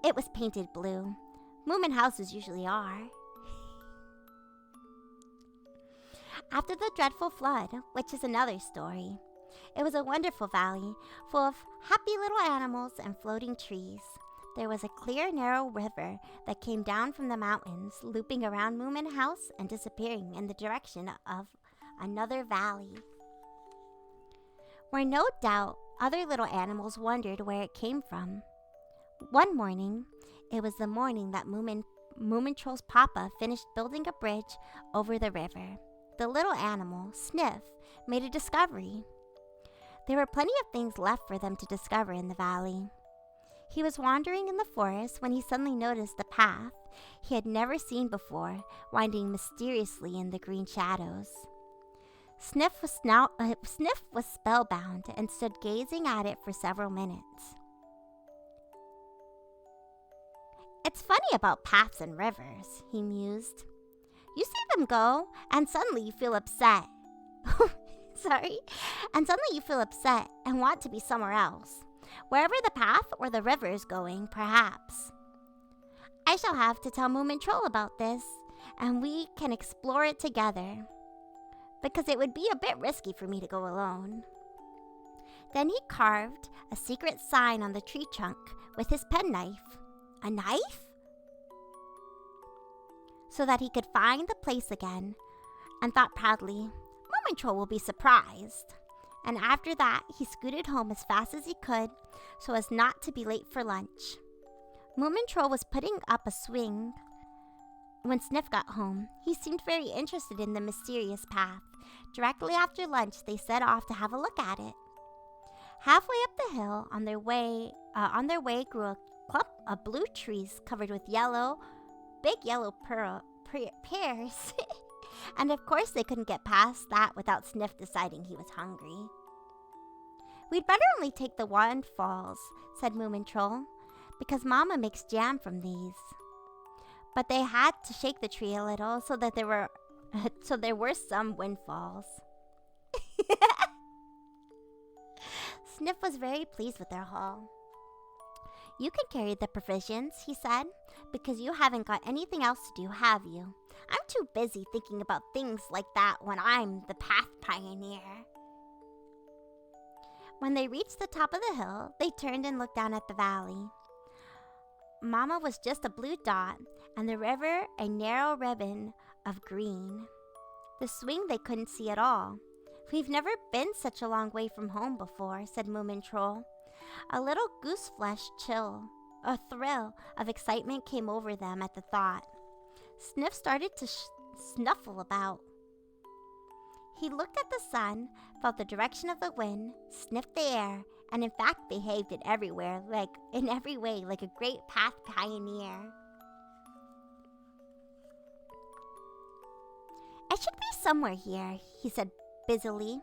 It was painted blue. Moomin houses usually are. After the dreadful flood, which is another story, it was a wonderful valley full of happy little animals and floating trees. There was a clear, narrow river that came down from the mountains, looping around Moomin House and disappearing in the direction of another valley, where no doubt other little animals wondered where it came from. One morning, it was the morning that Moomin Troll's papa finished building a bridge over the river. The little animal, Sniff, made a discovery. There were plenty of things left for them to discover in the valley. He was wandering in the forest when he suddenly noticed a path he had never seen before, winding mysteriously in the green shadows. Sniff was spellbound and stood gazing at it for several minutes. It's funny about paths and rivers, he mused. You see them go, and suddenly you feel upset. And suddenly you feel upset and want to be somewhere else. Wherever the path or the river is going, perhaps. I shall have to tell Moomin Troll about this, and we can explore it together, because it would be a bit risky for me to go alone. Then he carved a secret sign on the tree trunk with his penknife. A knife? So that he could find the place again, and thought proudly, Moomin Troll will be surprised. And after that, he scooted home as fast as he could so as not to be late for lunch. Moomin Troll was putting up a swing when Sniff got home. He seemed very interested in the mysterious path. Directly after lunch, they set off to have a look at it. Halfway up the hill, on their way grew a clump of blue trees covered with big yellow pears. And of course they couldn't get past that without Sniff deciding he was hungry. We'd better only take the windfalls, said Moomin Troll, because Mama makes jam from these. But they had to shake the tree a little so there were some windfalls. Sniff was very pleased with their haul. You can carry the provisions, he said, because you haven't got anything else to do, have you? I'm too busy thinking about things like that when I'm the path pioneer. When they reached the top of the hill, they turned and looked down at the valley. Mama was just a blue dot, and the river a narrow ribbon of green. The swing they couldn't see at all. We've never been such a long way from home before, said Moomin Troll. A little goose-flesh thrill of excitement came over them at the thought. Sniff started to snuffle about. He looked at the sun, felt the direction of the wind, sniffed the air, and in fact behaved in every way like a great path pioneer. It should be somewhere here, he said busily.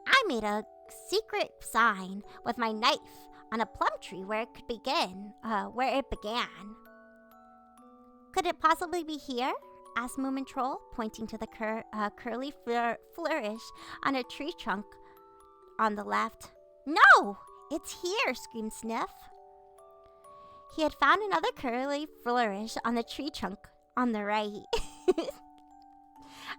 I made a secret sign with my knife on a plum tree where it began. Could it possibly be here? Asked Moomin Troll, pointing to the curly flourish on a tree trunk on the left. No! It's here, screamed Sniff. He had found another curly flourish on the tree trunk on the right.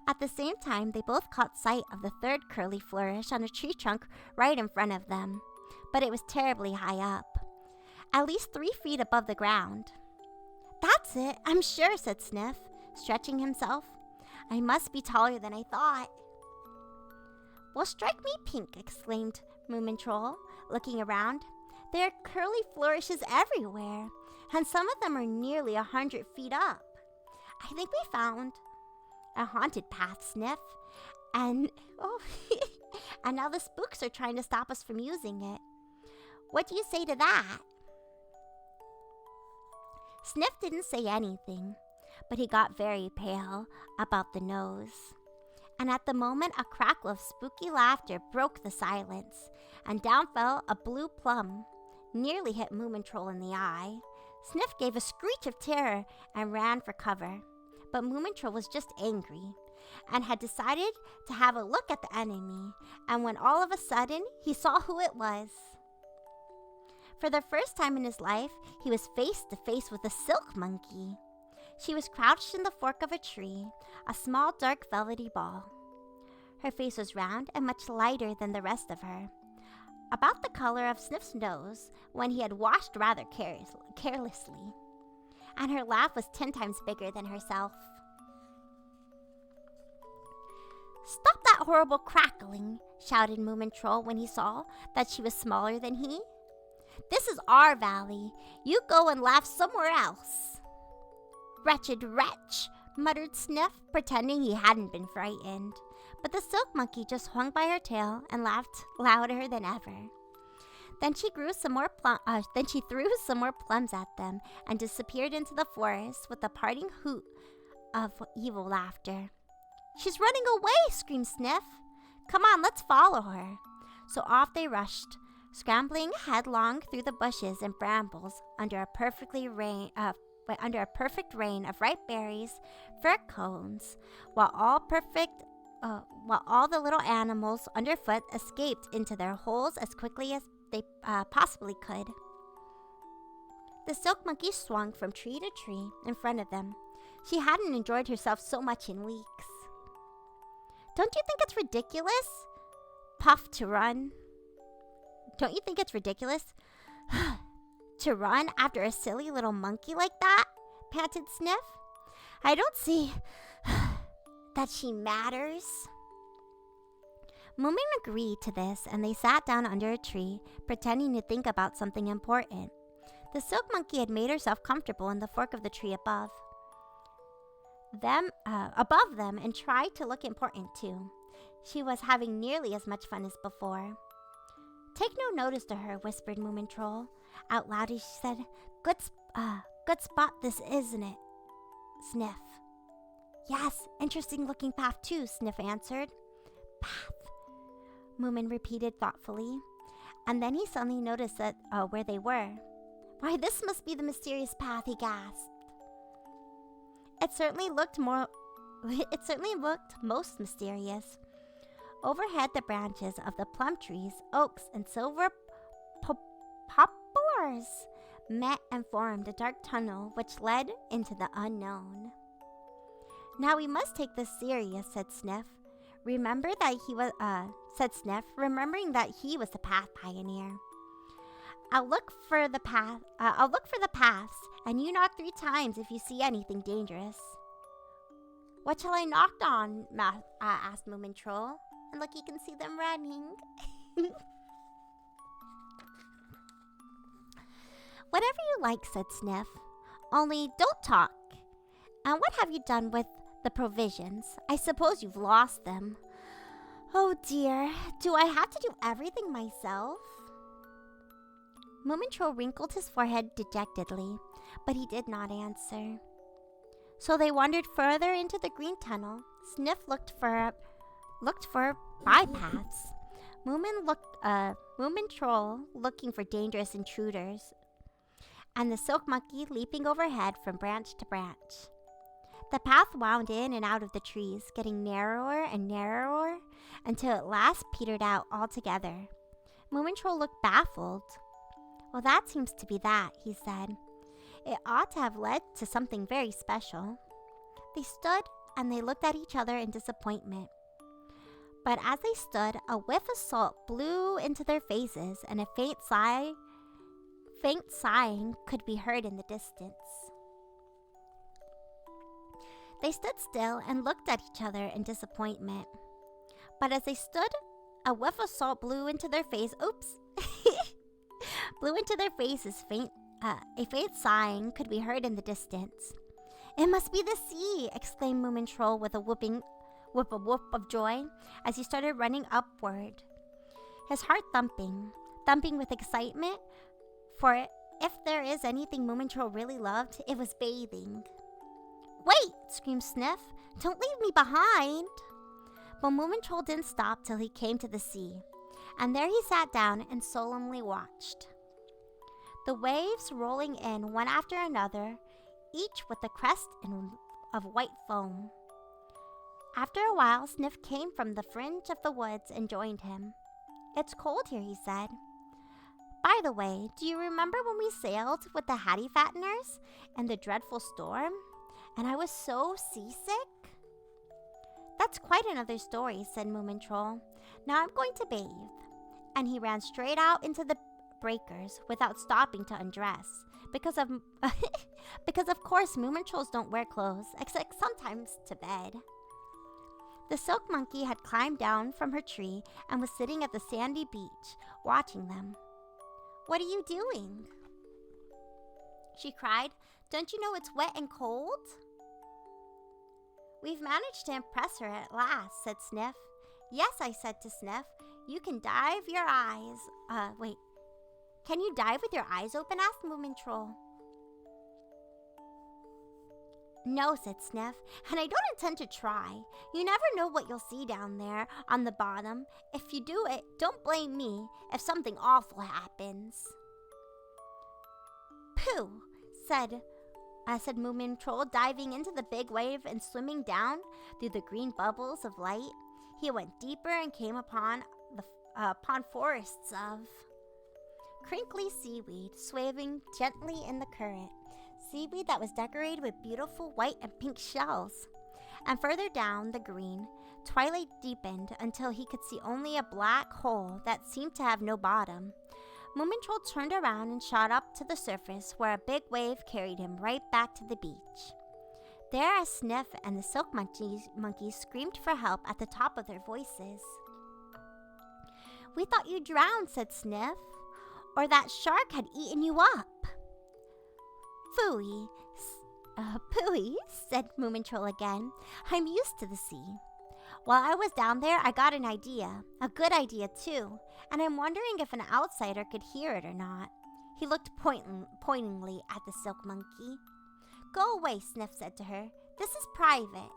At the same time, they both caught sight of the third curly flourish on a tree trunk right in front of them. But it was terribly high up, at least 3 feet above the ground. "That's it, I'm sure," said Sniff, stretching himself. "I must be taller than I thought." "Well, strike me pink," exclaimed Moomin Troll, looking around. "There are curly flourishes everywhere, and some of them are nearly 100 feet up. I think we found a haunted path, Sniff, and and now the spooks are trying to stop us from using it. What do you say to that?" Sniff didn't say anything, but he got very pale about the nose. And at the moment, a crackle of spooky laughter broke the silence, and down fell a blue plum, nearly hit Moomin Troll in the eye. Sniff gave a screech of terror and ran for cover. But Moomin Troll was just angry and had decided to have a look at the enemy, and when all of a sudden he saw who it was. For the first time in his life, he was face to face with a silk monkey. She was crouched in the fork of a tree, a small dark velvety ball. Her face was round and much lighter than the rest of her, about the color of Sniff's nose when he had washed rather carelessly. And her laugh was 10 times bigger than herself. "Stop that horrible crackling," shouted Moomin Troll when he saw that she was smaller than he. "This is our valley. You go and laugh somewhere else." "Wretched wretch," muttered Sniff, pretending he hadn't been frightened. But the silk monkey just hung by her tail and laughed louder than ever. Then she threw some more plums at them and disappeared into the forest with a parting hoot of evil laughter. "She's running away," screamed Sniff. "Come on, let's follow her." So off they rushed, scrambling headlong through the bushes and brambles under a perfect rain of ripe berries, fir cones, while all the little animals underfoot escaped into their holes as quickly as they possibly could. The silk monkey swung from tree to tree in front of them. She hadn't enjoyed herself so much in weeks. "Don't you think it's ridiculous?" Puff to run. "Don't you think it's ridiculous to run after a silly little monkey like that?" panted Sniff. "I don't see that she matters." Moomin agreed to this, and they sat down under a tree, pretending to think about something important. The silk monkey had made herself comfortable in the fork of the tree above them, and tried to look important too. She was having nearly as much fun as before. "Take no notice to her," whispered Moomin Troll. Out loud she said, Good spot this, isn't it?" Sniff. "Yes, interesting looking path too," Sniff answered. "Path," Moomin repeated thoughtfully, and then he suddenly noticed that where they were. "Why, this must be the mysterious path," he gasped. It certainly looked most mysterious. Overhead, the branches of the plum trees, oaks, and silver poplars met and formed a dark tunnel which led into the unknown. "Now we must take this serious," said Sniff. Remembering that he was the path pioneer. I'll look for the paths, and you knock 3 times if you see anything dangerous." "What shall I knock on?" asked Moomin Troll. And look, you can see them running. "Whatever you like," said Sniff. "Only don't talk. And what have you done with the provisions? I suppose you've lost them." "Oh dear, do I have to do everything myself?" Moomin Troll wrinkled his forehead dejectedly, but he did not answer. So they wandered further into the green tunnel. Sniff looked for bypaths. Moomin Troll looking for dangerous intruders, and the silk monkey leaping overhead from branch to branch. The path wound in and out of the trees, getting narrower and narrower until at last petered out altogether. Moomin Troll looked baffled. "Well, that seems to be that," he said. "It ought to have led to something very special." They stood and they looked at each other in disappointment. But as they stood, a whiff of salt blew into their faces, and a faint sighing could be heard in the distance. They stood still and looked at each other in disappointment. But as they stood, a whiff of salt blew into their face. Blew into their faces. A faint sighing could be heard in the distance. "It must be the sea!" exclaimed Moomin Troll with a whoop of joy as he started running upward, his heart thumping with excitement, for if there is anything Moomin Troll really loved, it was bathing. "Wait!" screamed Sniff. "Don't leave me behind!" But Moomin Troll didn't stop till he came to the sea, and there he sat down and solemnly watched. The waves rolling in one after another, each with a crest of white foam. After a while, Sniff came from the fringe of the woods and joined him. "It's cold here," he said. "By the way, do you remember when we sailed with the Hattie Fatteners in the dreadful storm? And I was so seasick?" "That's quite another story," said Moomin Troll. "Now I'm going to bathe." And he ran straight out into the breakers without stopping to undress, because of course Moomin Trolls don't wear clothes, except sometimes to bed. The silk monkey had climbed down from her tree and was sitting at the sandy beach, watching them. "What are you doing?" she cried. "Don't you know it's wet and cold?" "We've managed to impress her at last," said Sniff. "Yes," I said to Sniff, "you can dive your eyes." Can you dive with your eyes open?" asked Moomin Troll. "No," said Sniff, "and I don't intend to try. You never know what you'll see down there on the bottom. If you do it, don't blame me if something awful happens." "Pooh," said Moomin Troll, diving into the big wave and swimming down through the green bubbles of light. He went deeper and came upon forests of crinkly seaweed swaying gently in the current, seaweed that was decorated with beautiful white and pink shells. And further down the green, twilight deepened until he could see only a black hole that seemed to have no bottom. Moomin Troll turned around and shot up to the surface, where a big wave carried him right back to the beach. There, Sniff and the silk monkeys screamed for help at the top of their voices. "We thought you drowned," said Sniff, "or that shark had eaten you up." "Phooey," said Moomin Troll again. "I'm used to the sea. While I was down there, I got an idea, a good idea too, and I'm wondering if an outsider could hear it or not." He looked pointingly at the silk monkey. "Go away," Sniff said to her. "This is private."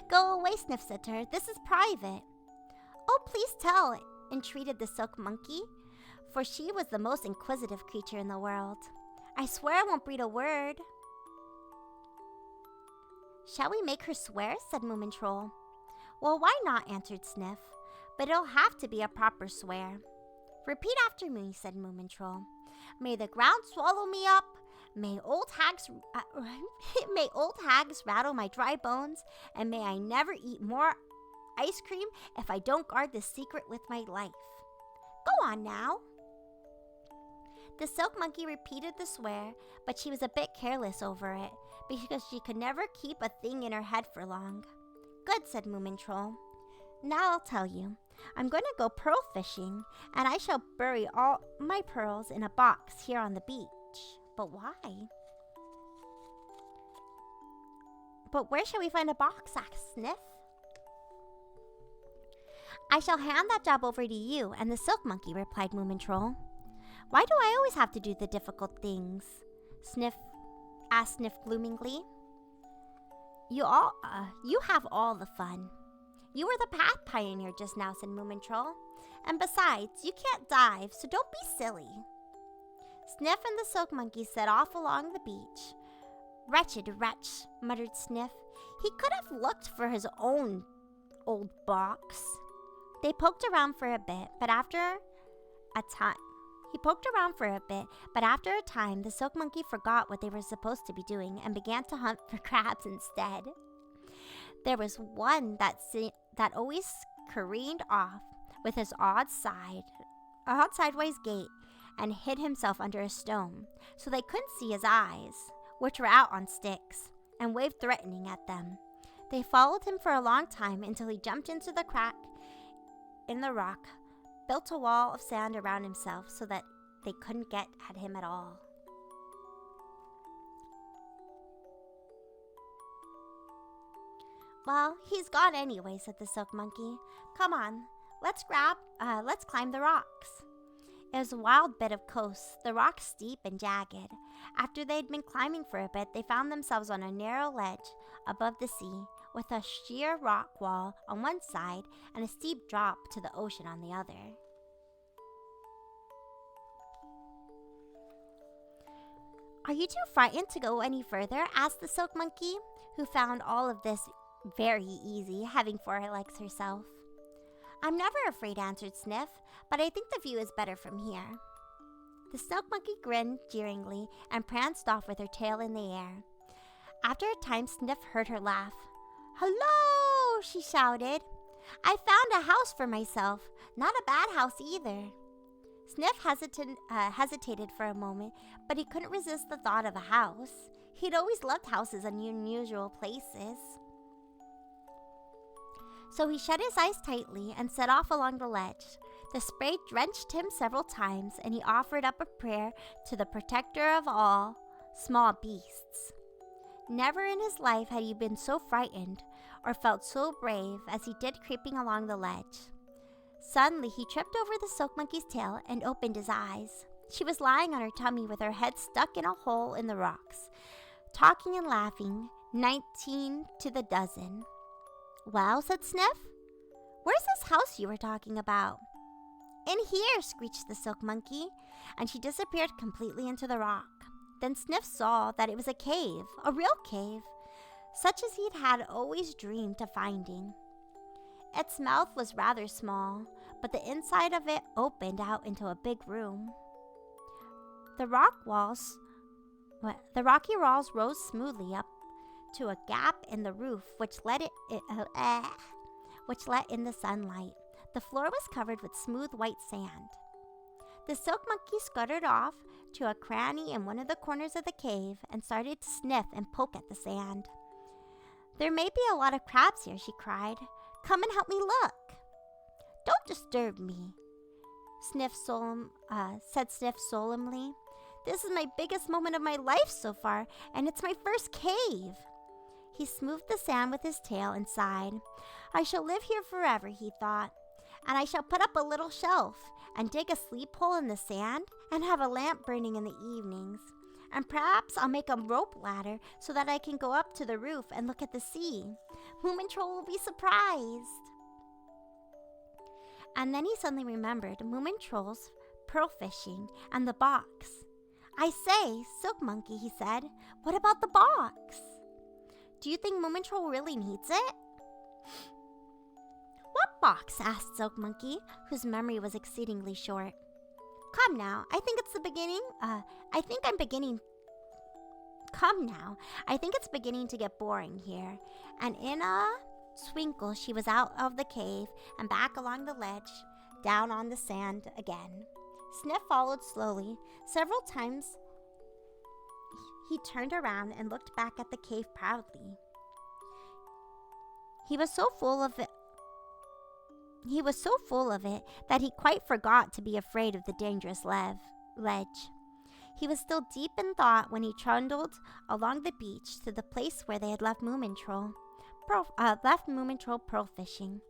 "Go away," Sniff said to her. "This is private." "Oh, please tell," entreated the silk monkey, for she was the most inquisitive creature in the world. "I swear I won't breathe a word." "Shall we make her swear?" said Moomin Troll. "Well, why not?" answered Sniff. "But it'll have to be a proper swear." "Repeat after me," said Moomin Troll. "May the ground swallow me up. May old hags rattle my dry bones, and may I never eat more ice cream if I don't guard this secret with my life." "Go on now." The silk monkey repeated the swear, but she was a bit careless over it, because she could never keep a thing in her head for long. "Good," said Moomin Troll. "Now I'll tell you. I'm going to go pearl fishing, and I shall bury all my pearls in a box here on the beach." "But why?" "But where shall we find a box?" asked Sniff. "I shall hand that job over to you and the silk monkey," replied Moomin Troll. "Why do I always have to do the difficult things?" asked Sniff gloomingly. You have all the fun. You were the path pioneer just now," said Moomin Troll. "And besides, you can't dive, so don't be silly." Sniff and the silk monkey set off along the beach. "Wretched wretch," muttered Sniff. "He could have looked for his own old box." They poked around for a bit, but after a time, He poked around for a bit, but after a time, the silk monkey forgot what they were supposed to be doing and began to hunt for crabs instead. There was one that always careened off with his odd sideways gait and hid himself under a stone so they couldn't see his eyes, which were out on sticks, and waved threatening at them. They followed him for a long time until he jumped into the crack in the rock, built a wall of sand around himself so that they couldn't get at him at all. Well, he's gone anyway, said the silk monkey. Come on, let's climb the rocks. It was a wild bit of coast, the rocks steep and jagged. After they'd been climbing for a bit, they found themselves on a narrow ledge above the sea, with a sheer rock wall on one side and a steep drop to the ocean on the other. Are you too frightened to go any further? Asked the silk monkey, who found all of this very easy, having 4 legs herself. I'm never afraid, answered Sniff, but I think the view is better from here. The silk monkey grinned jeeringly and pranced off with her tail in the air. After a time, Sniff heard her laugh. Hello, she shouted. I found a house for myself. Not a bad house either. Sniff hesitated for a moment, but he couldn't resist the thought of a house. He'd always loved houses and unusual places. So he shut his eyes tightly and set off along the ledge. The spray drenched him several times, and he offered up a prayer to the protector of all small beasts. Never in his life had he been so frightened or felt so brave as he did creeping along the ledge. Suddenly, he tripped over the silk monkey's tail and opened his eyes. She was lying on her tummy with her head stuck in a hole in the rocks, talking and laughing, 19 to the dozen. Well, said Sniff, where's this house you were talking about? In here, screeched the silk monkey, and she disappeared completely into the rock. Then Sniff saw that it was a cave, a real cave, such as he'd had always dreamed of finding. Its mouth was rather small, but the inside of it opened out into a big room. The rocky walls rose smoothly up to a gap in the roof, which let in the sunlight. The floor was covered with smooth white sand. The silk monkey scuttered off to a cranny in one of the corners of the cave and started to sniff and poke at the sand. There may be a lot of crabs here, she cried. Come and help me look. Don't disturb me, said Sniff solemnly. This is my biggest moment of my life so far, and it's my first cave. He smoothed the sand with his tail and sighed. I shall live here forever, he thought, and I shall put up a little shelf and dig a sleep hole in the sand and have a lamp burning in the evenings. And perhaps I'll make a rope ladder so that I can go up to the roof and look at the sea. Moomin Troll will be surprised. And then he suddenly remembered Moomin Troll's pearl fishing and the box. I say, Silk Monkey, he said, what about the box? Do you think Moomin Troll really needs it? What box? Asked Silk Monkey, whose memory was exceedingly short. Come now, I think it's beginning to get boring here. And in a twinkle, she was out of the cave and back along the ledge, down on the sand again. Sniff followed slowly. Several times he turned around and looked back at the cave proudly. He was so full of it that he quite forgot to be afraid of the dangerous ledge. He was still deep in thought when he trundled along the beach to the place where they had left Moomin Troll pearl fishing.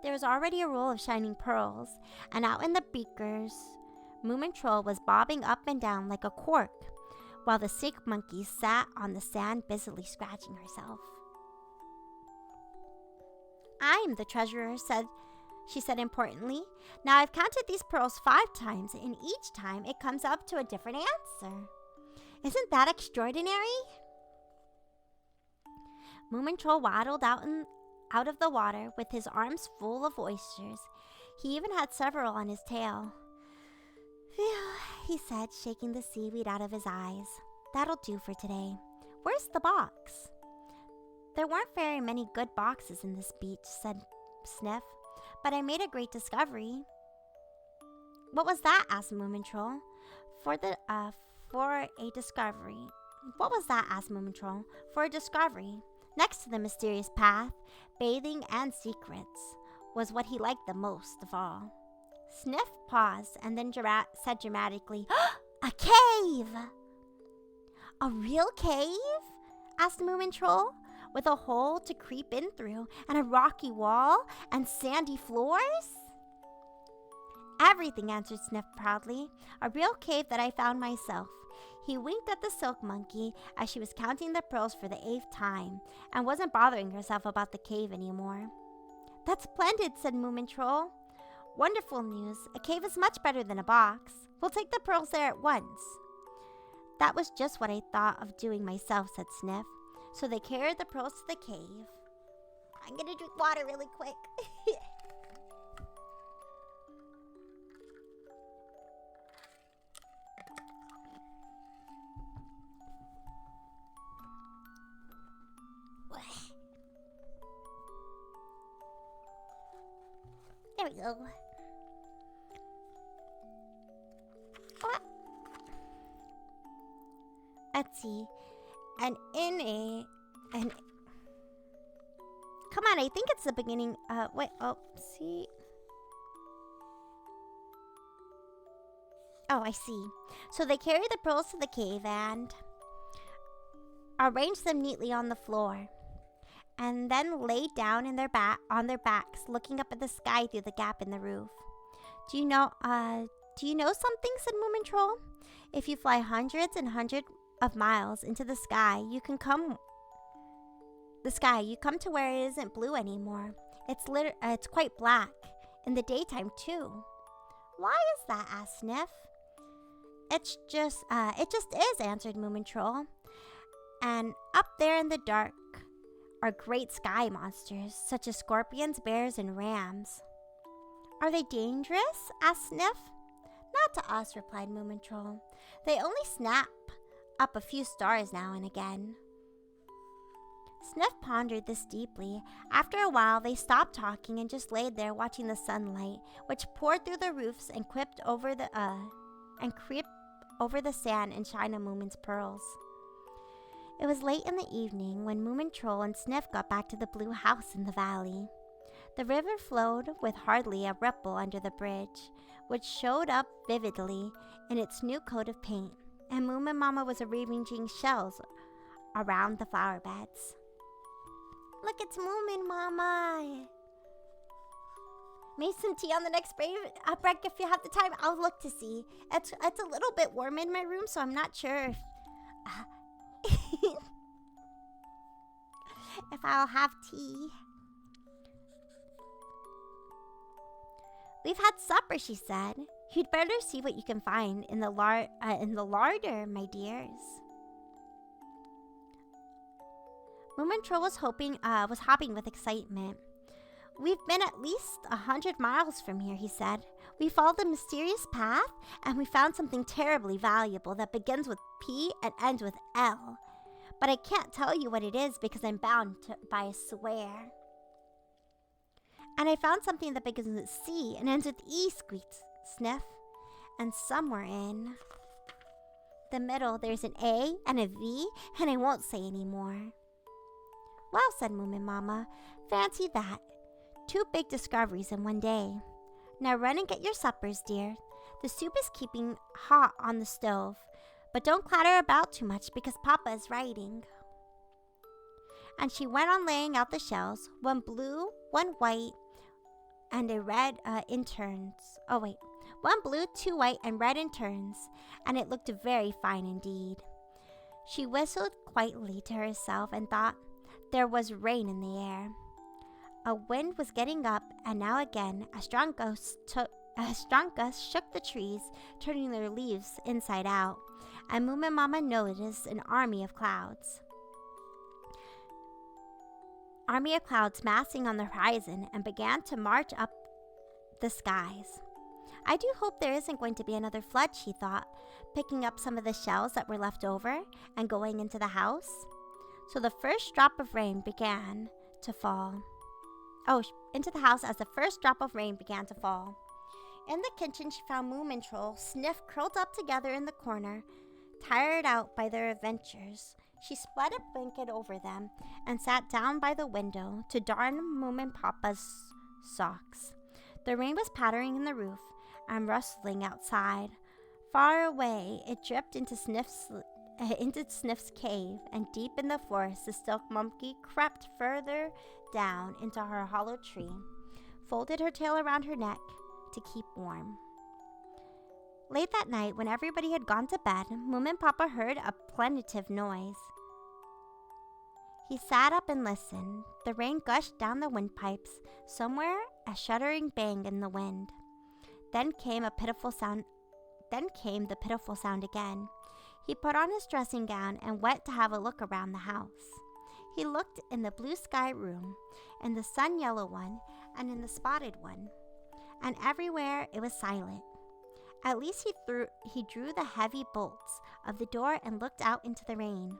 There was already a roll of shining pearls, and out in the beakers, Moomin Troll was bobbing up and down like a cork, while the Silk Monkey sat on the sand busily scratching herself. I'm the treasurer, she said importantly. Now I've counted these pearls 5 times, and each time it comes up to a different answer. Isn't that extraordinary? Moomin Troll waddled out of the water with his arms full of oysters. He even had several on his tail. Phew, he said, shaking the seaweed out of his eyes. That'll do for today. Where's the box? There weren't very many good boxes in this beach, said Sniff, but I made a great discovery. What was that? Asked Moomin Troll. For a discovery. What was that? Asked Moomin Troll. For a discovery. Next to the mysterious path, bathing and secrets was what he liked the most of all. Sniff paused and then said dramatically, A cave! A real cave? Asked Moomin Troll. With a hole to creep in through, and a rocky wall, and sandy floors? Everything, answered Sniff proudly. A real cave that I found myself. He winked at the silk monkey as she was counting the pearls for the 8th time, and wasn't bothering herself about the cave anymore. That's splendid, said Moomin Troll. Wonderful news. A cave is much better than a box. We'll take the pearls there at once. That was just what I thought of doing myself, said Sniff. So they carried the pearls to the cave. I'm gonna drink water really quick. There we go. Let's see. Come on, I think it's the beginning. See. Oh, I see. So they carry the pearls to the cave and arrange them neatly on the floor, and then lay down on their backs, looking up at the sky through the gap in the roof. Do you know something? Said Moomin Troll. If you fly hundreds and hundreds of miles into the sky, you come to where it isn't blue anymore. It's quite black in the daytime too. Why is that? Asked Sniff. It just is, answered Moomin Troll. And up there in the dark are great sky monsters, such as scorpions, bears, and rams. Are they dangerous? Asked Sniff. Not to us, replied Moomin Troll. They only snap up a few stars now and again. Sniff pondered this deeply. After a while, they stopped talking and just laid there watching the sunlight, which poured through the roofs and crept over the sand and shine on Moomin's pearls. It was late in the evening when Moomin Troll and Sniff got back to the blue house in the valley. The river flowed with hardly a ripple under the bridge, which showed up vividly in its new coat of paint, and Moomin Mama was arranging shells around the flower beds. Look, it's Moomin Mama! Make some tea on the next break if you have the time. I'll look to see. It's a little bit warm in my room, so I'm not sure if I'll have tea. We've had supper, she said. You'd better see what you can find in the larder, my dears. Moomin Troll was hopping with excitement. We've been at least 100 miles from here, he said. We followed the mysterious path, and we found something terribly valuable that begins with P and ends with L. But I can't tell you what it is because I'm bound by a swear. And I found something that begins with C and ends with E, squeaked Sniff. And somewhere in the middle, there's an A and a V, and I won't say any more. Well, said Moomin Mama, fancy that. 2 big discoveries in one day. Now run and get your suppers, dear. The soup is keeping hot on the stove, but don't clatter about too much because Papa is writing. And she went on laying out the shells, 1 blue, 1 white, and a red in turns. 1 blue, 2 white, and red in turns, and it looked very fine indeed. She whistled quietly to herself and thought there was rain in the air. A wind was getting up, and now again a strong gust shook the trees, turning their leaves inside out, and Moomin Mama noticed an army of clouds massing on the horizon and began to march up the skies. I do hope there isn't going to be another flood, she thought, picking up some of the shells that were left over and going into the house. So the first drop of rain began to fall. Into the house as the first drop of rain began to fall. In the kitchen, she found Moomin Troll, Sniff, curled up together in the corner, tired out by their adventures. She spread a blanket over them and sat down by the window to darn Moomin Papa's socks. The rain was pattering in the roof and rustling outside. Far away, it dripped into Sniff's cave, and deep in the forest, the silk monkey crept further down into her hollow tree, folded her tail around her neck to keep warm. Late that night, when everybody had gone to bed, Moomin Papa heard a plaintive noise. He sat up and listened. The rain gushed down the windpipes, somewhere a shuddering bang in the wind. Then came the pitiful sound again. He put on his dressing gown and went to have a look around the house. He looked in the blue sky room, in the sun yellow one, and in the spotted one, and everywhere it was silent. At least he drew the heavy bolts of the door and looked out into the rain.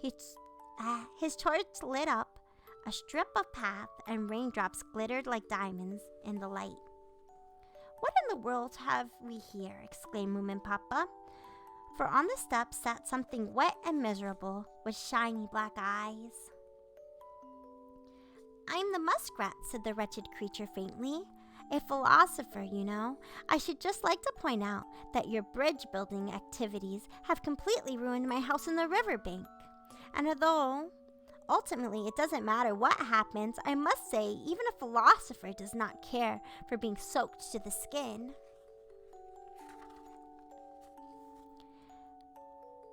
His torch lit up a strip of path, and raindrops glittered like diamonds in the light. "What in the world have we here?" exclaimed Moomin Papa. For on the steps sat something wet and miserable with shiny black eyes. "I'm the muskrat," said the wretched creature faintly. "A philosopher, you know. I should just like to point out that your bridge-building activities have completely ruined my house in the riverbank. And although ultimately it doesn't matter what happens, I must say even a philosopher does not care for being soaked to the skin."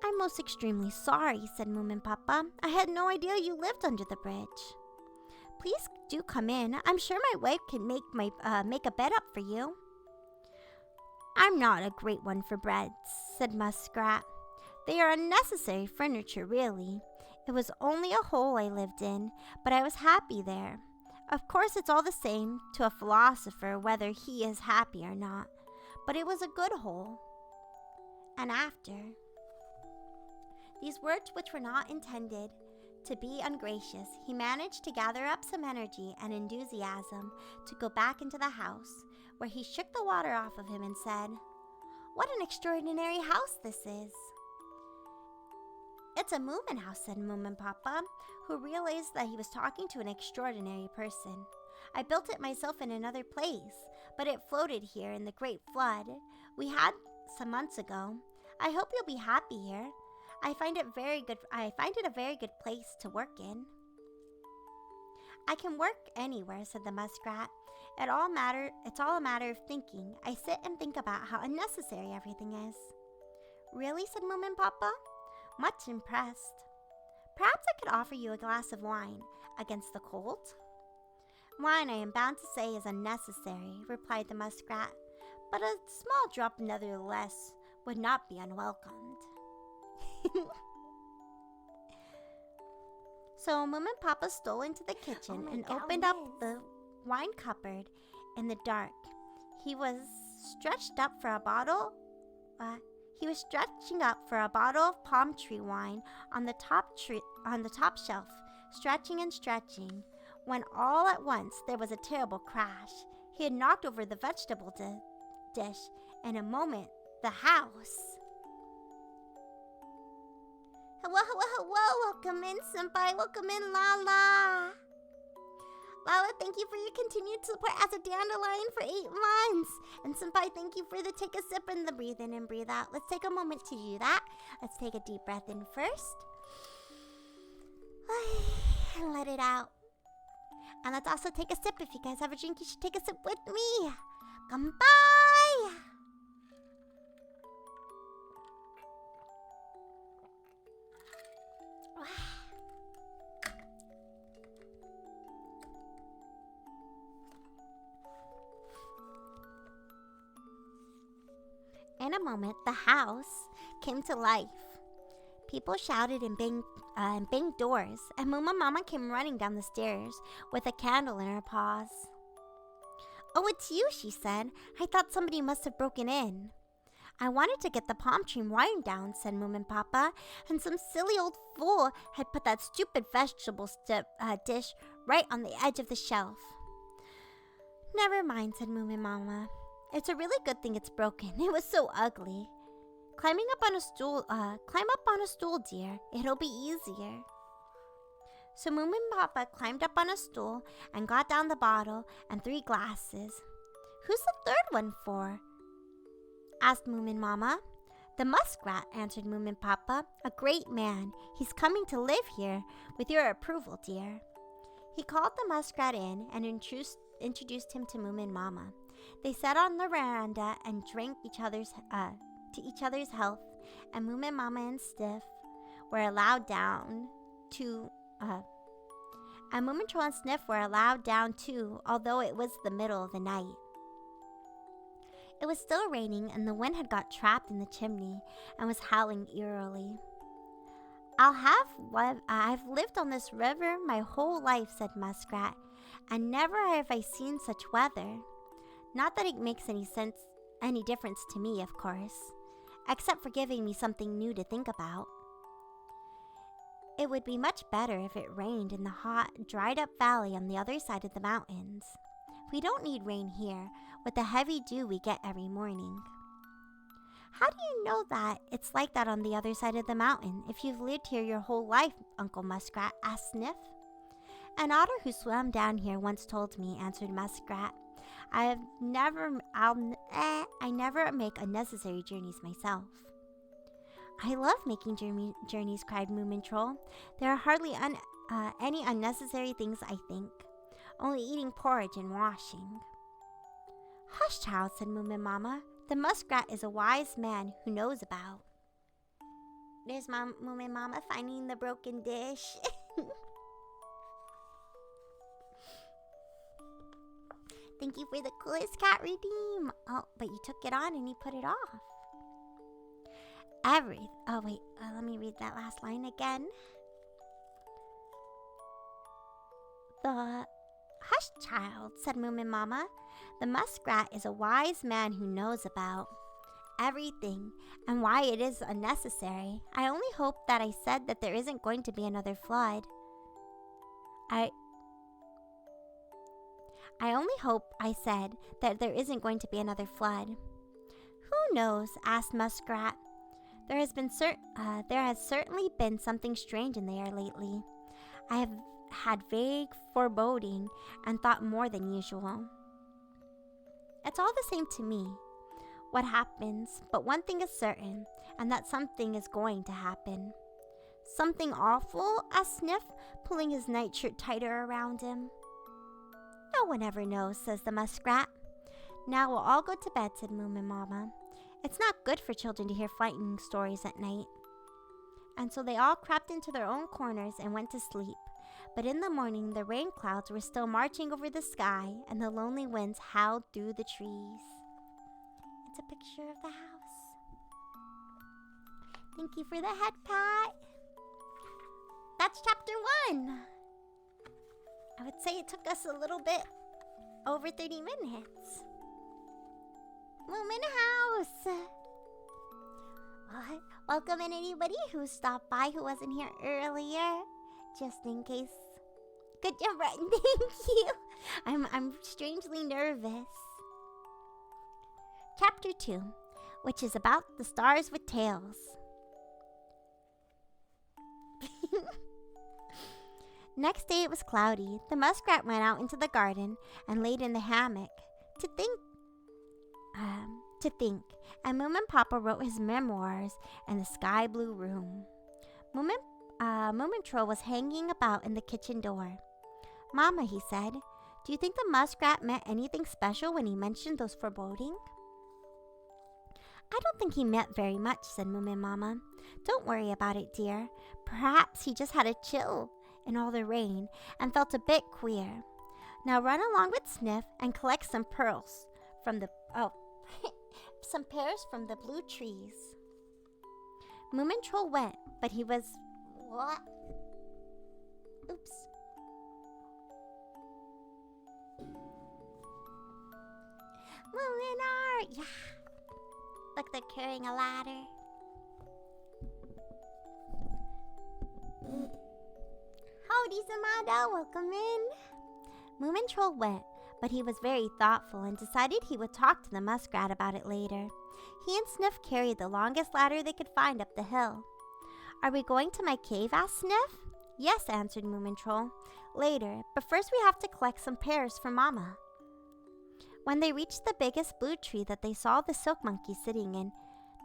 "I'm most extremely sorry," said Moomin Papa. "I had no idea you lived under the bridge." "Please do come in. I'm sure my wife can make a bed up for you." "I'm not a great one for beds," said Muskrat. "They are unnecessary furniture, really. It was only a hole I lived in, but I was happy there. Of course, it's all the same to a philosopher whether he is happy or not, but it was a good hole." And after these words, which were not intended to be ungracious, he managed to gather up some energy and enthusiasm to go back into the house, where he shook the water off of him and said, "What an extraordinary house this is." "It's a Moomin house," said Moomin Papa, who realized that he was talking to an extraordinary person. "I built it myself in another place, but it floated here in the great flood we had some months ago. I hope you'll be happy here. I find it a very good place to work in." "I can work anywhere," said the muskrat. It's all a matter of thinking. I sit and think about how unnecessary everything is." "Really?" said Moomin Papa, much impressed. "Perhaps I could offer you a glass of wine against the cold?" "Wine, I am bound to say, is unnecessary," replied the muskrat, "but a small drop nevertheless would not be unwelcomed." So Moomin Papa stole into the kitchen and opened up the wine cupboard in the dark. He was stretching up for a bottle of palm tree wine on the top shelf, stretching and stretching, when all at once there was a terrible crash. He had knocked over the vegetable dish. In a moment, the house. "Hello, hello, hello! Welcome in, Senpai! Welcome in, Lala! Lala, thank you for your continued support as a dandelion for 8 months! And Senpai, thank you for the take a sip and the breathe in and breathe out. Let's take a moment to do that. Let's take a deep breath in first. And let it out. And let's also take a sip. If you guys have a drink, you should take a sip with me. Kanpai! In a moment, the house came to life. People shouted and banged doors, and Mama came running down the stairs with a candle in her paws. Oh, it's you, she said. I thought somebody must have broken in. I wanted to get the palm tree wine down, said Moomin Papa, and some silly old fool had put that stupid vegetable dish right on the edge of the shelf. Never mind, said Moomin Mama. It's a really good thing it's broken. It was so ugly. Climb up on a stool, dear. It'll be easier. So Moomin Papa climbed up on a stool and got down the bottle and 3 glasses. Who's the third one for? Asked Moomin Mama. The muskrat, answered Moomin Papa. A great man. He's coming to live here, with your approval, dear. He called the muskrat in and introduced him to Moomin Mama. They sat on the veranda and drank to each other's health, and Moomin Mama and Sniff were allowed down to and Moomin Troll and Sniff were allowed down too, although it was the middle of the night. It was still raining, and the wind had got trapped in the chimney and was howling eerily. I've lived on this river my whole life, said Muskrat, and never have I seen such weather. Not that it makes any difference to me, of course, except for giving me something new to think about. It would be much better if it rained in the hot, dried-up valley on the other side of the mountains. We don't need rain here, with the heavy dew we get every morning. How do you know that it's like that on the other side of the mountain if you've lived here your whole life, Uncle Muskrat? Asked Sniff. An otter who swam down here once told me, answered Muskrat. I never make unnecessary journeys myself. I love making journeys, cried Moomin Troll. There are hardly any unnecessary things, I think. Only eating porridge and washing. Hush, child, said Moomin Mama. The muskrat is a wise man who knows about. There's Moomin Mama finding the broken dish. Thank you for the coolest cat redeem. Oh, but you took it on and you put it off. Let me read that last line again. Hush, child, said Moomin Mama. The muskrat is a wise man who knows about everything and why it is unnecessary. I only hope that I said that there isn't going to be another flood. I only hope I said that there isn't going to be another flood. Who knows? Asked Muskrat. There has certainly been something strange in the air lately. I have had vague foreboding and thought more than usual. It's all the same to me, what happens, but one thing is certain, and that something is going to happen. Something awful? Asked Sniff, pulling his nightshirt tighter around him. No one ever knows, says the muskrat. Now we'll all go to bed, said Moomin Mama. It's not good for children to hear frightening stories at night. And so they all crept into their own corners and went to sleep. But in the morning, the rain clouds were still marching over the sky, and the lonely winds howled through the trees. It's a picture of the house. Thank you for the head pat. That's chapter 1. I would say it took us a little bit over 30 minutes. Moomin House. Welcome in anybody who stopped by who wasn't here earlier. Just in case. Good job, Bretton. Thank you. I'm strangely nervous. Chapter 2, which is about the stars with tails. Next day it was cloudy. The muskrat went out into the garden and laid in the hammock to think. And Moomin Papa wrote his memoirs in the sky blue room. Moomin Troll was hanging about in the kitchen door. Mama, he said, do you think the muskrat meant anything special when he mentioned those foreboding? I don't think he meant very much, said Moomin Mama. Don't worry about it, dear. Perhaps he just had a chill in all the rain and felt a bit queer. Now run along with Sniff and collect some pearls from the some pears from the blue trees. Moomin Troll went, but he was what? Oops. Yeah. Look, they're carrying a ladder. Howdy, Samada. Welcome in. Moomin Troll went, but he was very thoughtful and decided he would talk to the muskrat about it later. He and Sniff carried the longest ladder they could find up the hill. Are we going to my cave? Asked Sniff. Yes, answered Moomin Troll. Later, but first we have to collect some pears for Mama. When they reached the biggest blue tree that they saw the silk monkey sitting in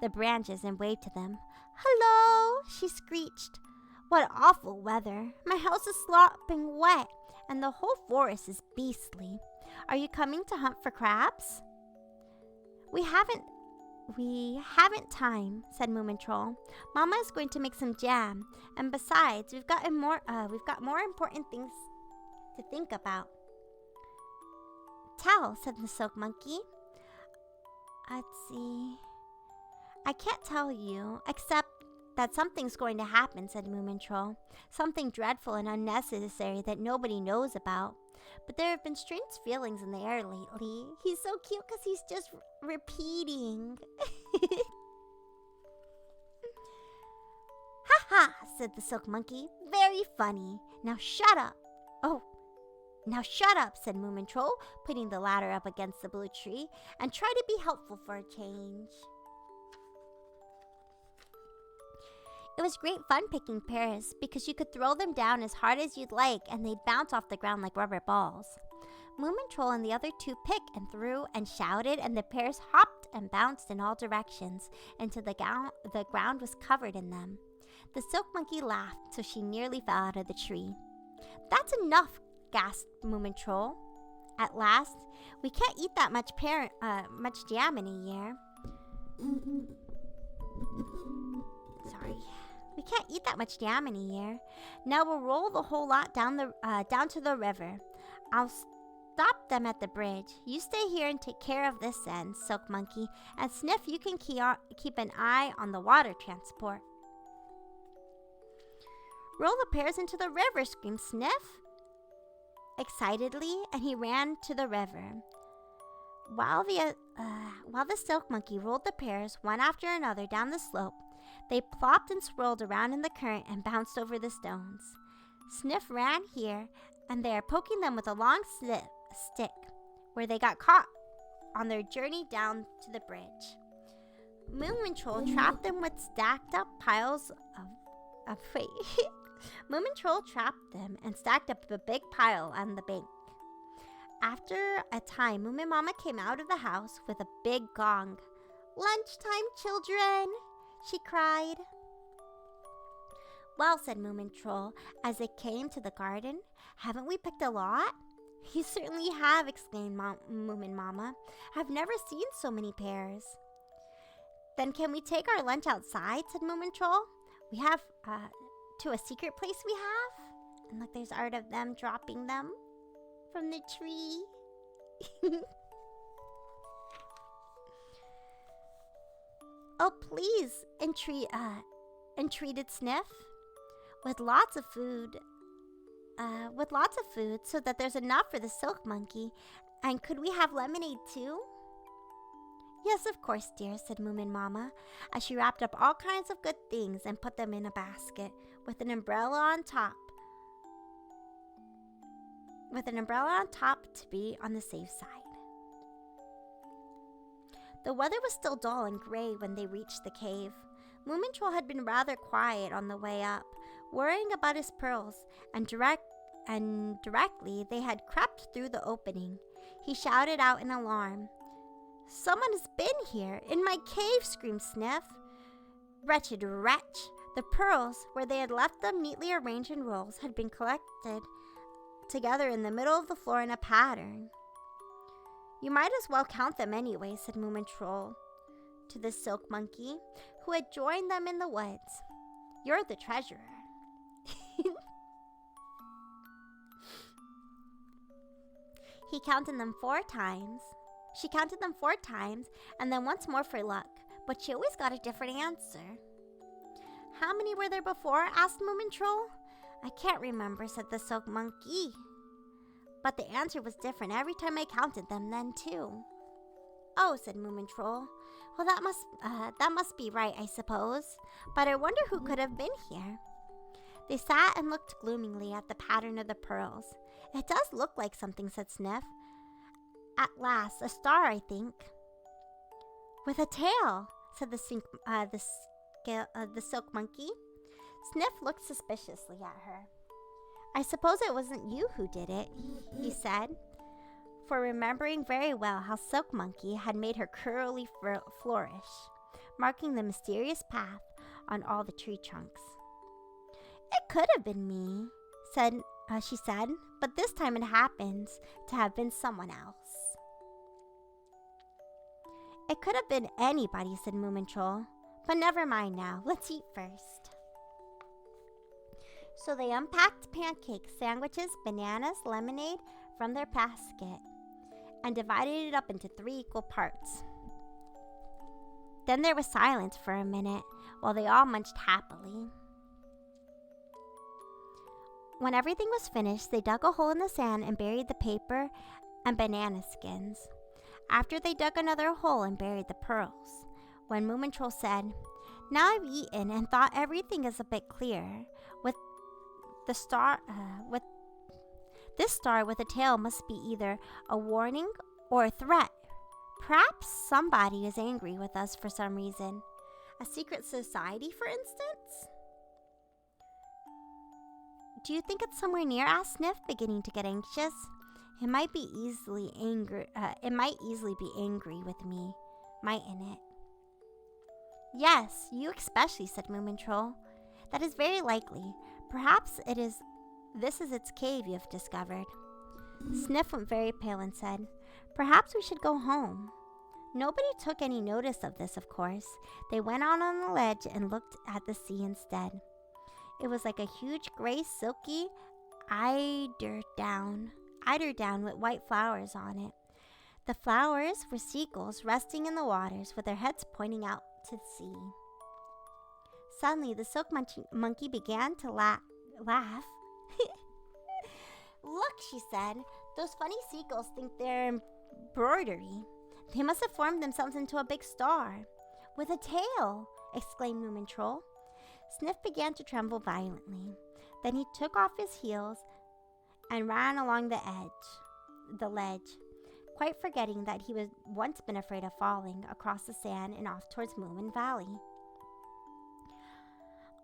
the branches and waved to them. Hello, she screeched. What awful weather. My house is slopping wet, and the whole forest is beastly. Are you coming to hunt for crabs? We haven't time, said Moomin Troll. Mama is going to make some jam, and besides, we've got more important things to think about. Tell, said the silk monkey. Let's see. I can't tell you, except that something's going to happen, said Moomin Troll. Something dreadful and unnecessary that nobody knows about. But there have been strange feelings in the air lately. He's so cute because he's just repeating. Ha ha, said the silk monkey. Very funny. Now shut up. Oh, now shut up, said Moomin Troll, putting the ladder up against the blue tree, and try to be helpful for a change. It was great fun picking pears because you could throw them down as hard as you'd like and they'd bounce off the ground like rubber balls. Moomin Troll and the other two picked and threw and shouted, and the pears hopped and bounced in all directions until the ground was covered in them. The silk monkey laughed so she nearly fell out of the tree. That's enough, gasped Moomin Troll. At last, we can't eat that much jam in a year. Sorry. We can't eat that much jam in a year. Now we'll roll the whole lot down to the river. I'll stop them at the bridge. You stay here and take care of this end, Silk Monkey. And Sniff, you can keep an eye on the water transport. Roll the pears into the river, screamed Sniff excitedly, and he ran to the river. While the Silk Monkey rolled the pears one after another down the slope, they plopped and swirled around in the current and bounced over the stones. Sniff ran here and there, poking them with a long stick, where they got caught on their journey down to the bridge. Moomin Troll trapped them with stacked up piles of wait. Moomin Troll trapped them and stacked up a big pile on the bank. After a time, Moomin Mama came out of the house with a big gong. Lunchtime, children, she cried. Well, said Moomin Troll as they came to the garden, haven't we picked a lot? You certainly have, exclaimed Moomin Mama. I've never seen so many pears. Then can we take our lunch outside, said Moomin Troll. We have, to a secret place we have. And look, there's art of them dropping them from the tree. Oh, please, entreated Sniff. With lots of food, so that there's enough for the Silk Monkey. And could we have lemonade too? Yes, of course, dear, said Moomin Mama, as she wrapped up all kinds of good things and put them in a basket with an umbrella on top. To be on the safe side. The weather was still dull and gray when they reached the cave. Moomin Troll had been rather quiet on the way up, worrying about his pearls, and directly they had crept through the opening. He shouted out in alarm. Someone has been here, in my cave, screamed Sniff. Wretched wretch! The pearls, where they had left them neatly arranged in rolls, had been collected together in the middle of the floor in a pattern. You might as well count them anyway, said Moomin Troll to the Silk Monkey, who had joined them in the woods. You're the treasurer. He counted them 4 times. She counted them 4 times, and then once more for luck, but she always got a different answer. How many were there before? Asked Moomin Troll. I can't remember, said the Silk Monkey. But the answer was different every time I counted them then, too. Oh, said Moomin Troll. Well, that must be right, I suppose. But I wonder who could have been here. They sat and looked gloomingly at the pattern of the pearls. It does look like something, said Sniff. At last, a star, I think. With a tail, said the silk monkey. Sniff looked suspiciously at her. I suppose it wasn't you who did it, he said, for remembering very well how Silk Monkey had made her curly flourish, marking the mysterious path on all the tree trunks. It could have been me, she said, but this time it happens to have been someone else. It could have been anybody, said Moomin Troll, but never mind now. Let's eat first. So they unpacked pancakes, sandwiches, bananas, lemonade from their basket and divided it up into 3 equal parts. Then there was silence for a minute while they all munched happily. When everything was finished, they dug a hole in the sand and buried the paper and banana skins. After they dug another hole and buried the pearls. When Moomin Troll said, "Now I've eaten and thought everything is a bit clearer. This star with a tail must be either a warning or a threat. Perhaps somebody is angry with us for some reason. A secret society, for instance?" "Do you think it's somewhere near?" asked Sniff, beginning to get anxious. It might easily be angry with me, mightn't it?" "Yes, you especially," said Moomin Troll. "That is very likely. Perhaps this is its cave you have discovered." Sniff went very pale and said, "Perhaps we should go home." Nobody took any notice of this, of course. They went out on the ledge and looked at the sea instead. It was like a huge gray silky eiderdown with white flowers on it. The flowers were seagulls resting in the waters with their heads pointing out to sea. Suddenly, the silk monkey began to laugh. "Look," she said, "those funny seagulls think they're embroidery. They must have formed themselves into a big star." "With a tail!" exclaimed Moomin Troll. Sniff began to tremble violently. Then he took off his heels and ran along the ledge, quite forgetting that he had once been afraid of falling across the sand and off towards Moomin Valley.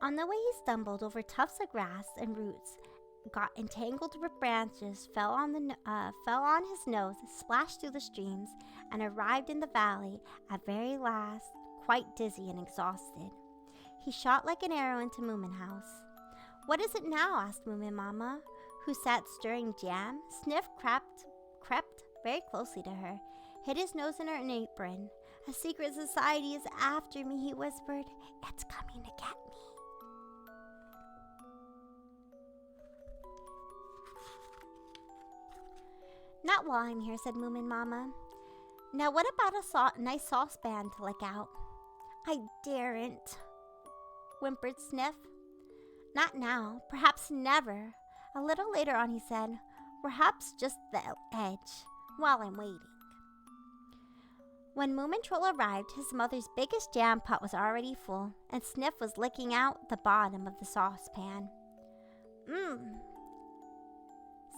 On the way he stumbled over tufts of grass and roots, got entangled with branches, fell on his nose, splashed through the streams, and arrived in the valley at very last, quite dizzy and exhausted. He shot like an arrow into Moomin House. "What is it now?" asked Moomin Mama, who sat stirring jam. Sniff crept very closely to her, hid his nose in her apron. "A secret society is after me," he whispered. "It's coming to get me." "Not while I'm here," said Moomin Mama. "Now what about a nice saucepan to lick out?" "I daren't," whimpered Sniff. "Not now, perhaps never." A little later on he said, "Perhaps just the edge, while I'm waiting." When Moomin Troll arrived, his mother's biggest jam pot was already full, and Sniff was licking out the bottom of the saucepan.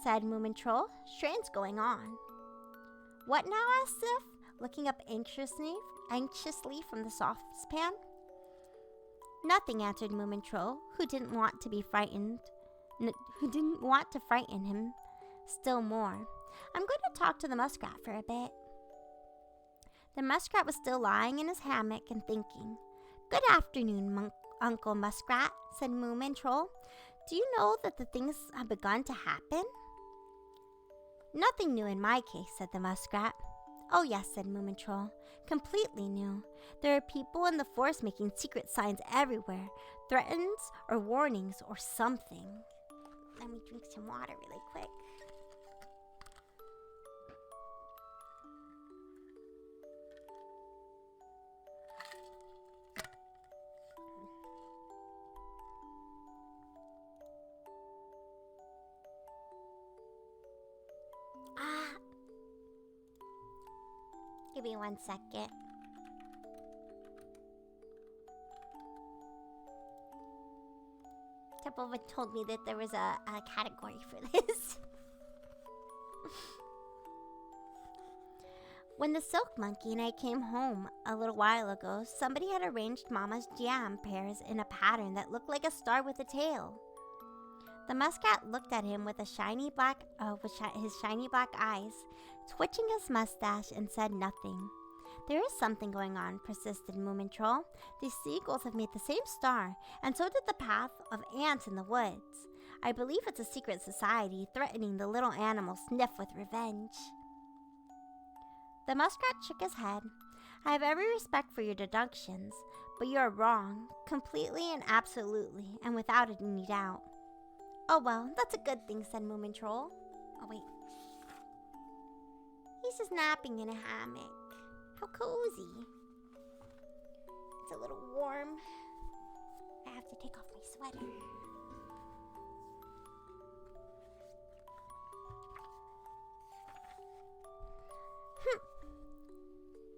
Said Moomin Troll. "Strain's going on." "What now?" asked Sniff, looking up anxiously from the saucepan. "Nothing," answered Moomin Troll, who didn't want to frighten him still more. "I'm going to talk to the muskrat for a bit." The muskrat was still lying in his hammock and thinking. "Good afternoon, Uncle Muskrat," said Moomin Troll. "Do you know that the things have begun to happen?" "Nothing new in my case," said the muskrat. "Oh yes," said Moomin Troll. "Completely new. There are people in the forest making secret signs everywhere, threats or warnings or something." Let me drink some water really quick. Give me 1 second. Temple told me that there was a category for this. When the silk monkey and I came home a little while ago, somebody had arranged Mama's jam pears in a pattern that looked like a star with a tail. The muskrat looked at him with his shiny black eyes, twitching his mustache, and said nothing. There is something going on, persisted Moomin Troll. These seagulls have made the same star, and so did the path of ants in the woods. I believe it's a secret society threatening the little animal Sniff with revenge. The muskrat shook his head. I have every respect for your deductions, but you are wrong, completely and absolutely, and without any doubt. Oh well, that's a good thing, said Moomin Troll. Oh wait. He's just napping in a hammock. How cozy. It's a little warm. I have to take off my sweater.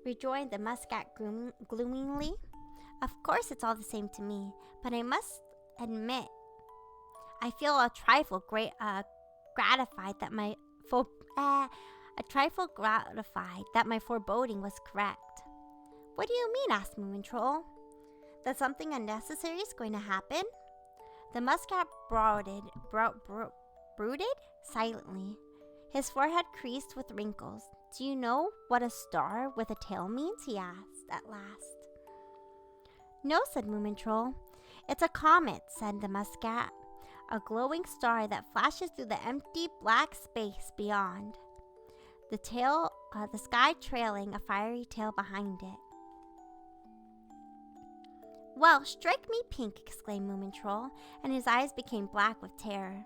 Rejoined the muskrat gloomingly. Of course it's all the same to me, but I must admit, I feel a trifle gratified that my foreboding was correct. What do you mean? Asked Moomin Troll. That something unnecessary is going to happen? The muskrat brooded silently. His forehead creased with wrinkles. Do you know what a star with a tail means? He asked at last. No, said Moomin Troll. It's a comet, said the muskrat. A glowing star that flashes through the empty black space beyond. The sky trailing a fiery tail behind it. Well, strike me pink, exclaimed Moomin Troll, and his eyes became black with terror.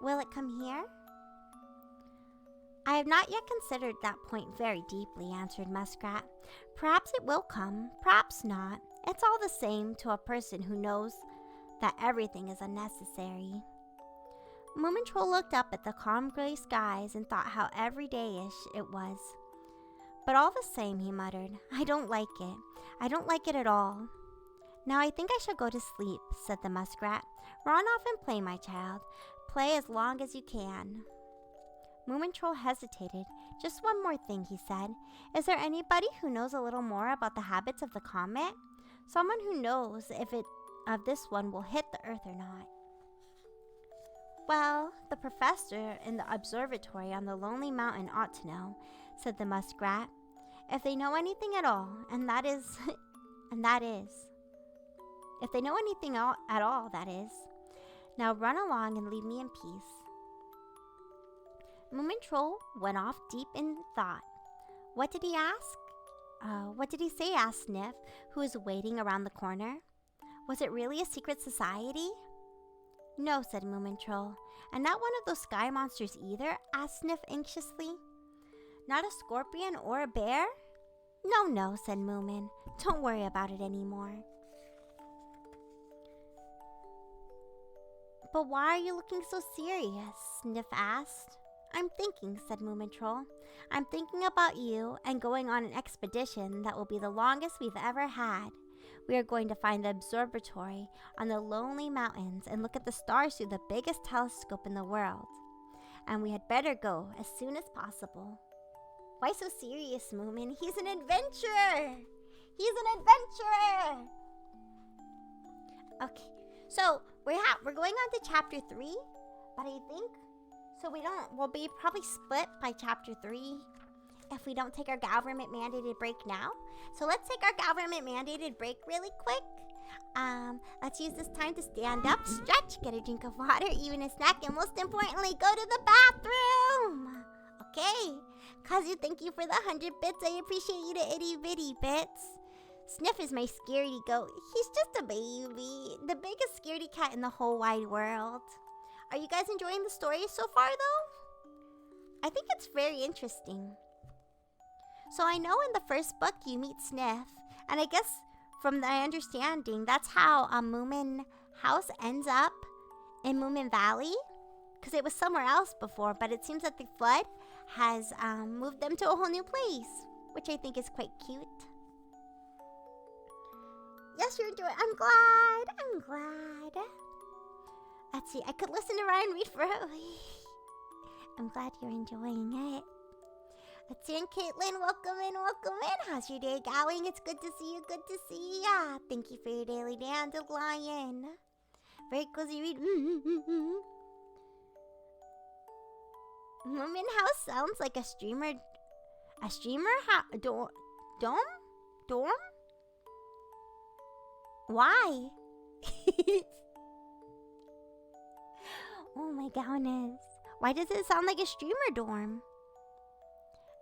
Will it come here? I have not yet considered that point very deeply, answered Muskrat. Perhaps it will come, perhaps not. It's all the same to a person who knows that everything is unnecessary. Moomin Troll looked up at the calm gray skies and thought how everyday-ish it was. But all the same, he muttered, I don't like it. I don't like it at all. Now I think I shall go to sleep, said the muskrat. Run off and play, my child. Play as long as you can. Moomin Troll hesitated. Just one more thing, he said. Is there anybody who knows a little more about the habits of the comet? Someone who knows if this one will hit the earth or not. Well, the professor in the observatory on the lonely mountain ought to know, said the muskrat. If they know anything at all, and that is. If they know anything at all, that is. Now run along and leave me in peace. Moomin Troll went off deep in thought. What did he ask? What did he say? Asked Sniff, who was waiting around the corner. Was it really a secret society? No, said Moomin Troll. And not one of those sky monsters either? Asked Sniff anxiously. Not a scorpion or a bear? No, said Moomin. Don't worry about it anymore. But why are you looking so serious? Sniff asked. I'm thinking, said Moomin Troll. I'm thinking about you and going on an expedition that will be the longest we've ever had. We are going to find the observatory on the lonely mountains and look at the stars through the biggest telescope in the world. And we had better go as soon as possible. Why so serious, Moomin? He's an adventurer! He's an adventurer! Okay, so we're going on to chapter 3, but I think we'll be probably split by chapter 3 if we don't take our government mandated break now. So let's take our government mandated break really quick. Let's use this time to stand up, stretch, get a drink of water, even a snack, and most importantly, go to the bathroom. Okay, Kazu, thank you for the 100 bits. I appreciate you the itty bitty bits. Sniff is my scaredy goat. He's just a baby, the biggest scaredy cat in the whole wide world. Are you guys enjoying the story so far, though? I think it's very interesting. So I know in the first book you meet Sniff, and I guess from my understanding, that's how Moomin House ends up in Moomin Valley, because it was somewhere else before, but it seems that the flood has moved them to a whole new place. which I think is quite cute. Yes, you're enjoying. I'm glad. Let's see. I could listen to Rion read for. I'm glad you're enjoying it. Let's see, and Caitlin, welcome in. How's your day going? It's good to see you. Thank you for your daily dandelion. Very cozy read. Moomin house sounds like a streamer. A streamer house? Dorm? Why? Oh my goodness. Why does it sound like a streamer dorm?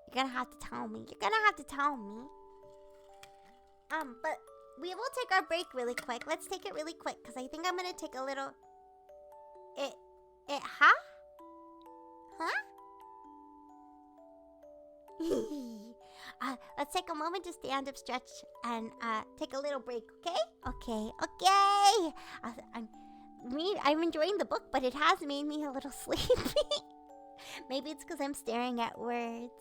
You're gonna have to tell me. But we will take our break really quick. Let's take it really quick, because I think I'm gonna take a little... Huh? Let's take a moment to stand up, stretch, and take a little break, okay? Okay. I'm enjoying the book, but it has made me a little sleepy. Maybe it's because I'm staring at words.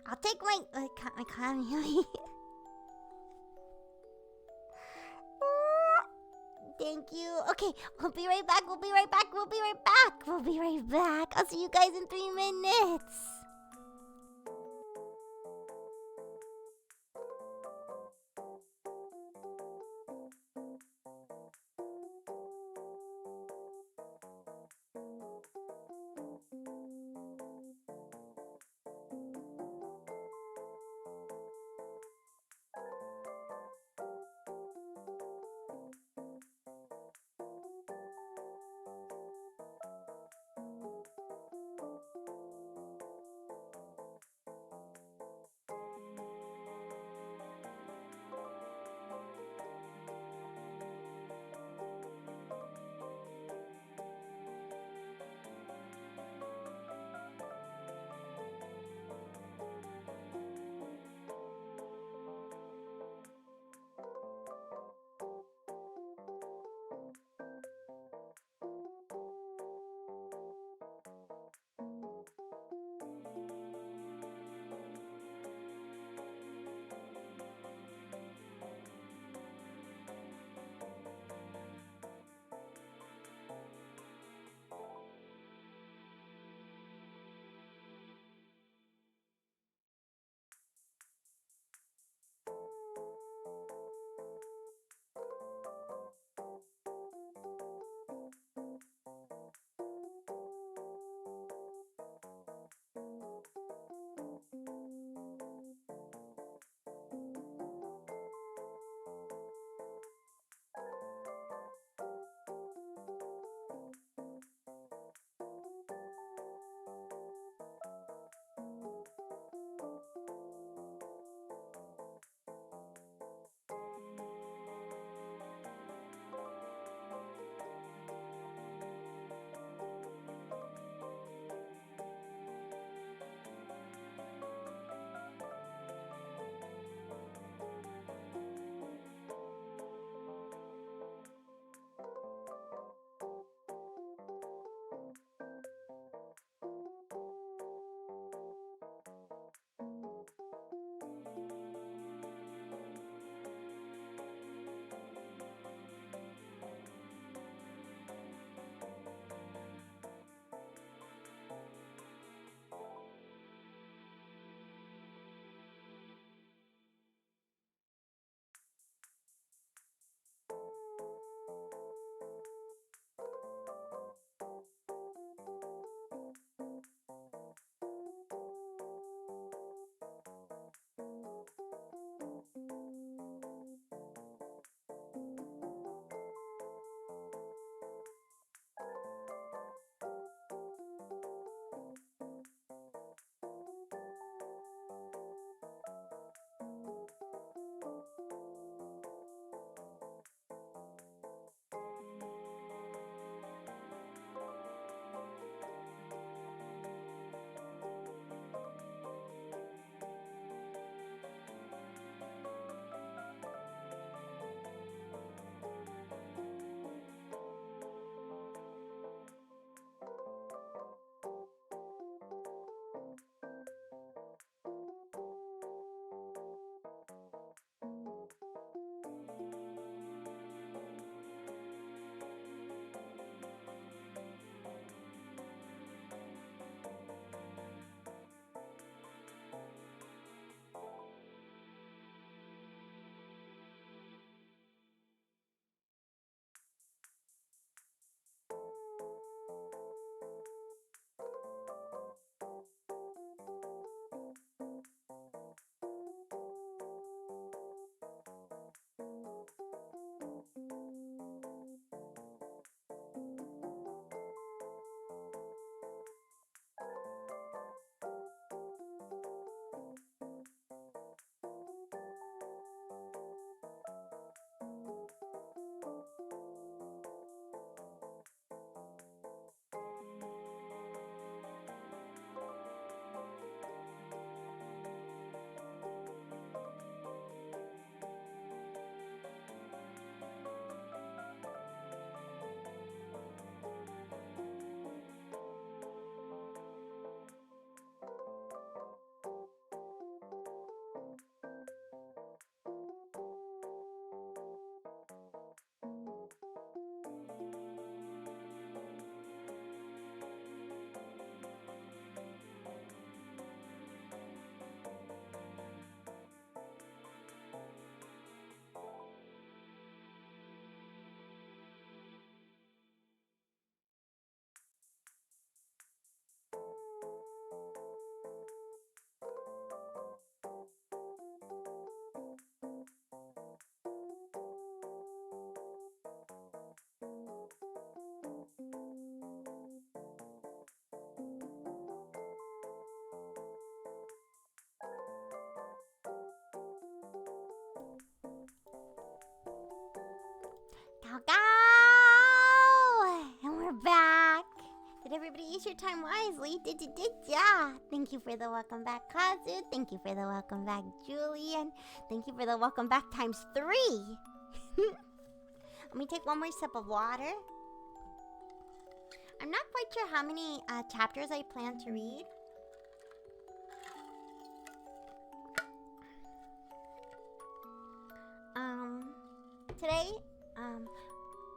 I'll take my commune. Thank you. Okay, we'll be right back. I'll see you guys in 3 minutes. Use your time wisely. Yeah. Thank you for the welcome back, Kazu. Thank you for the welcome back, Julian. Thank you for the welcome back times 3. Let me take one more sip of water. I'm not quite sure how many chapters I plan to read. Today,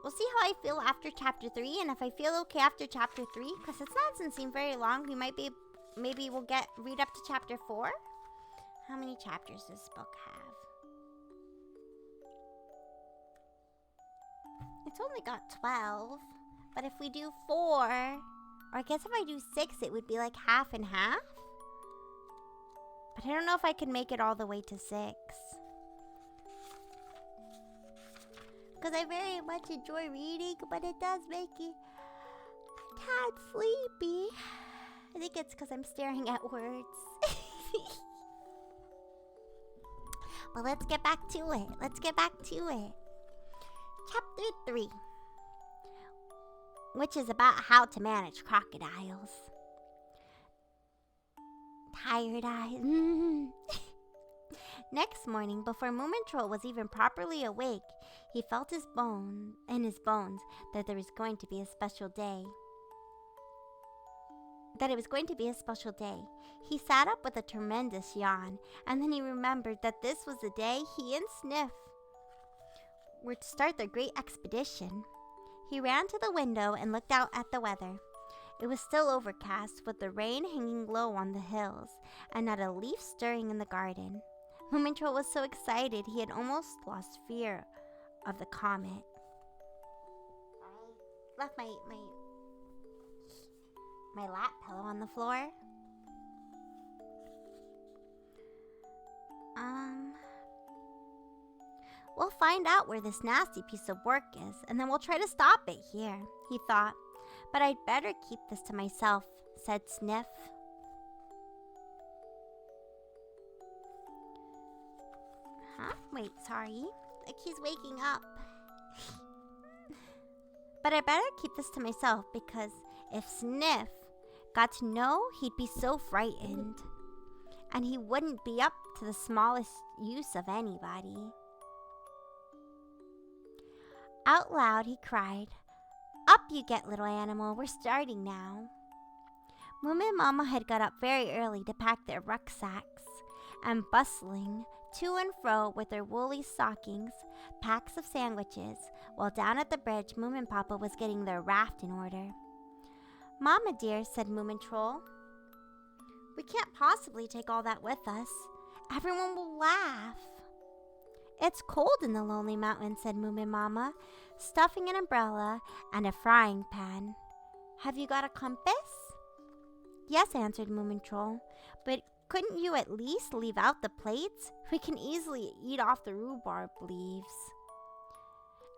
we'll see how I feel after chapter 3, and if I feel okay after chapter 3, because it doesn't seem very long, maybe we'll read up to chapter 4. How many chapters does this book have? It's only got 12, but if we do 4, or I guess if I do 6, it would be like half and half. But I don't know if I can make it all the way to 6. Because I very much enjoy reading, but it does make me a tad sleepy. I think it's because I'm staring at words. Well, let's get back to it. Chapter 3, which is about how to manage crocodiles. Tired eyes. Next morning, before Moomin Troll was even properly awake, he felt in his bones that there was going to be a special day. He sat up with a tremendous yawn, and then he remembered that this was the day he and Sniff were to start their great expedition. He ran to the window and looked out at the weather. It was still overcast, with the rain hanging low on the hills, and not a leaf stirring in the garden. Moomin Troll was so excited he had almost lost fear of the comet. I left my lap pillow on the floor. We'll find out where this nasty piece of work is, and then we'll try to stop it here, he thought. But I'd better keep this to myself, said Sniff. Huh? Wait, sorry. Like he's waking up. But I better keep this to myself, because if Sniff got to know, he'd be so frightened. And he wouldn't be up to the smallest use of anybody. Out loud, he cried, "Up you get, little animal. We're starting now." Moomin Mama had got up very early to pack their rucksacks, and bustling to and fro with their woolly stockings, packs of sandwiches, while down at the bridge, Moomin Papa was getting their raft in order. "Mama dear," said Moomin Troll, "we can't possibly take all that with us. Everyone will laugh." "It's cold in the lonely mountain," said Moomin Mama, stuffing an umbrella and a frying pan. "Have you got a compass?" "Yes," answered Moomin Troll, "but couldn't you at least leave out the plates? We can easily eat off the rhubarb leaves."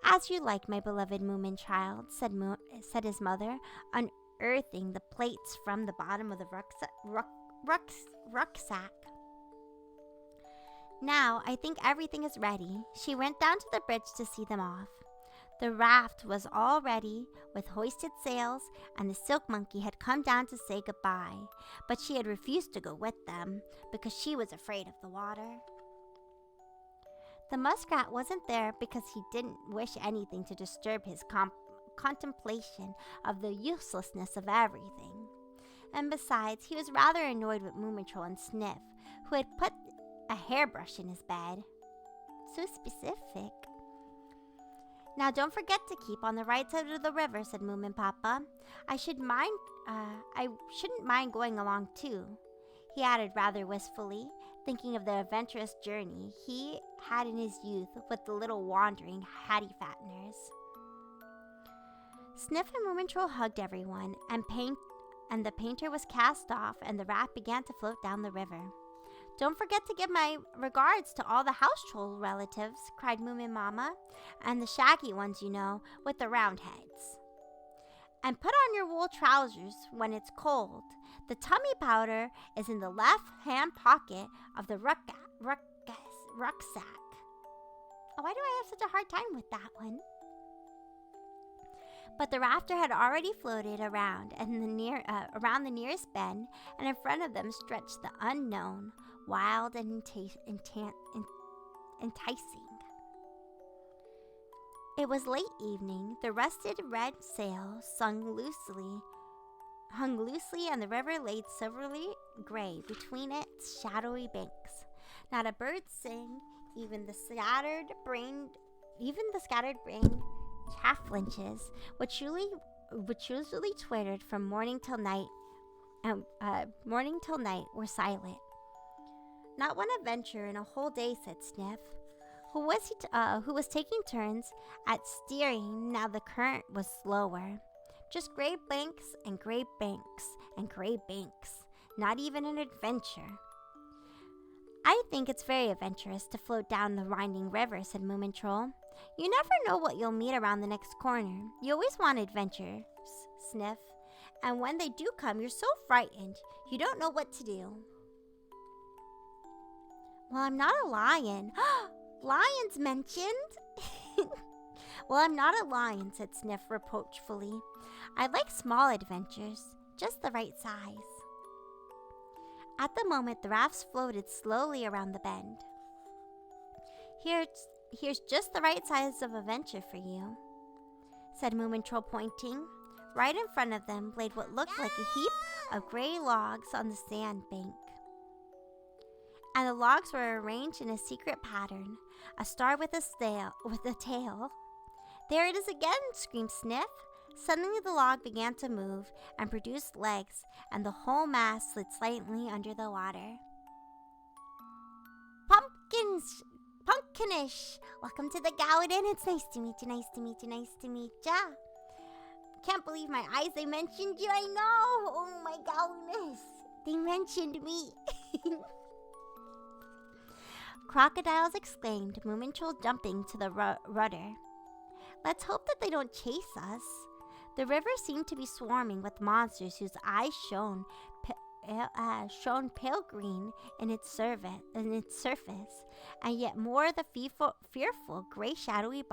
"As you like, my beloved Moomin child," said his mother, unearthing the plates from the bottom of the rucksack. "Now, I think everything is ready." She went down to the bridge to see them off. The raft was all ready, with hoisted sails, and the silk monkey had come down to say goodbye, but she had refused to go with them because she was afraid of the water. The muskrat wasn't there because he didn't wish anything to disturb his contemplation of the uselessness of everything. And besides, he was rather annoyed with Moomin Troll and Sniff, who had put a hairbrush in his bed. So specific. "Now don't forget to keep on the right side of the river," said Moomin Papa. I shouldn't mind going along too," he added rather wistfully, thinking of the adventurous journey he had in his youth with the little wandering Hattie Fatteners. Sniff and Moomin Troll hugged everyone, and the painter was cast off, and the raft began to float down the river. "Don't forget to give my regards to all the house troll relatives," cried Moomin Mama, "and the shaggy ones, you know, with the round heads. And put on your wool trousers when it's cold. The tummy powder is in the left-hand pocket of the rucksack." Oh, why do I have such a hard time with that one? But the rafter had already floated around around the nearest bend, and in front of them stretched the unknown, wild and enticing. It was late evening. The rusted red sail hung loosely, and the river laid silvery gray between its shadowy banks. Not a bird sang, even the scattered-brained chaffinches, which usually twittered from morning till night, were silent. Not one adventure in a whole day, said Sniff, who was taking turns at steering now the current was slower. Just gray banks and gray banks and gray banks. Not even an adventure. I think it's very adventurous to float down the winding river, said Moomin Troll. You never know what you'll meet around the next corner. You always want adventures, Sniff. And when they do come, you're so frightened, you don't know what to do. Well, I'm not a lion. Lions mentioned? Well, I'm not a lion, said Sniff reproachfully. I like small adventures, just the right size. At the moment, the rafts floated slowly around the bend. Here's just the right size of adventure for you, said Moomin Troll, pointing. Right in front of them laid what looked like a heap of gray logs on the sand bank. And the logs were arranged in a secret pattern, a star with a tail. There it is again, screamed Sniff. Suddenly the log began to move and produced legs, and the whole mass slid slightly under the water. Pumpkinish! Welcome to the Gowden. It's nice to meet you, nice to meet you, nice to meet ya. Can't believe my eyes, they mentioned you, I know! Oh my goodness! They mentioned me! Crocodiles, exclaimed Moomin Troll, jumping to the rudder. Let's hope that they don't chase us. The river seemed to be swarming with monsters whose eyes shone pale green in its surface, and yet more the fearful gray shadowy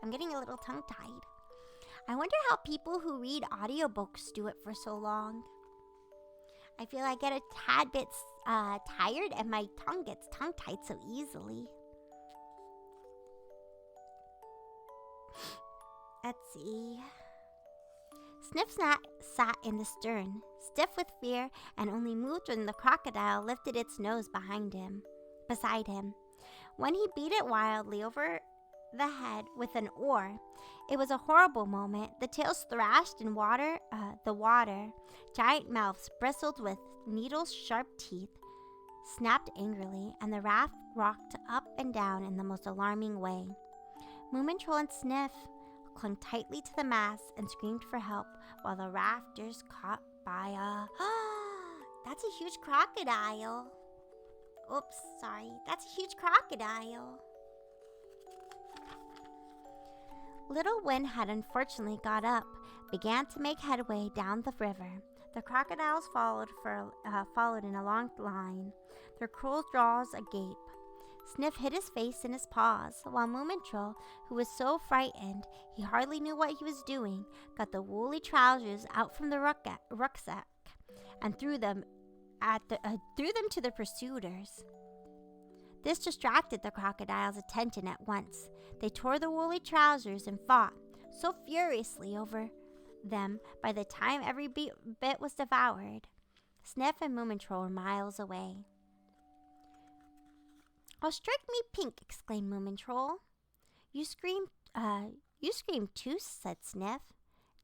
I'm getting a little tongue-tied. I wonder how people who read audiobooks do it for so long. I feel I get a tad bit tired, and my tongue gets tongue-tied so easily. Let's see. Sniff sat in the stern, stiff with fear, and only moved when the crocodile lifted its nose beside him. When he beat it wildly over the head with an oar, it was a horrible moment. The tails thrashed in the water. Giant mouths bristled with needle-sharp teeth snapped angrily, and the raft rocked up and down in the most alarming way. Moomin Troll and Sniff clung tightly to the mast and screamed for help while the rafters caught by That's a huge crocodile. Oops, sorry. That's a huge crocodile. Little Wind had unfortunately got up, began to make headway down the river. The crocodiles followed in a long line, their cruel jaws agape. Sniff hid his face in his paws, while Moomin Troll, who was so frightened he hardly knew what he was doing, got the woolly trousers out from the rucksack and threw them to the pursuers. This distracted the crocodile's attention at once. They tore the woolly trousers and fought so furiously over them by the time every bit was devoured. Sniff and Moomin Troll were miles away. "Oh, strike me pink!" exclaimed Moomin Troll. You screamed too," said Sniff.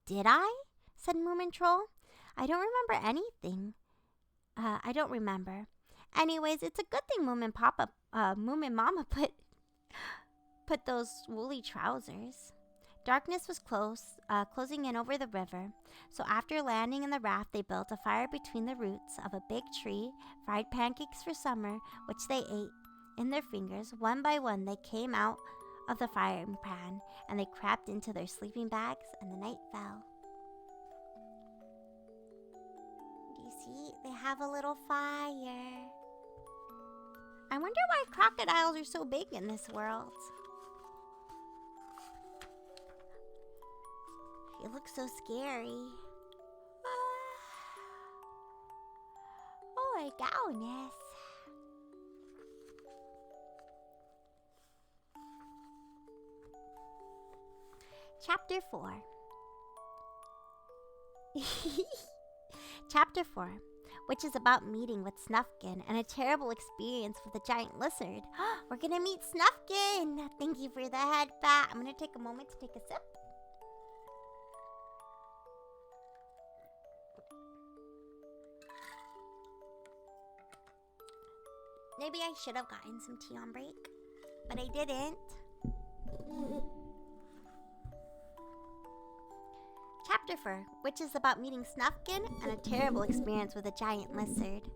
"Did I?" said Moomin Troll. "I don't remember anything. I don't remember. Anyways, it's a good thing Moomin Mama put those woolly trousers." Darkness was closing in over the river, so after landing in the raft, they built a fire between the roots of a big tree, fried pancakes for summer, which they ate in their fingers. One by one, they came out of the frying pan, and they crept into their sleeping bags, and the night fell. You see, they have a little fire. I wonder why crocodiles are so big in this world. It looks so scary. Oh my goodness. Chapter 4. Chapter 4, which is about meeting with Snufkin and a terrible experience with a giant lizard. We're gonna meet Snufkin! Thank you for the head pat. I'm gonna take a moment to take a sip. Maybe I should have gotten some tea on break, but I didn't. Chapter 4, which is about meeting Snufkin and a terrible experience with a giant lizard.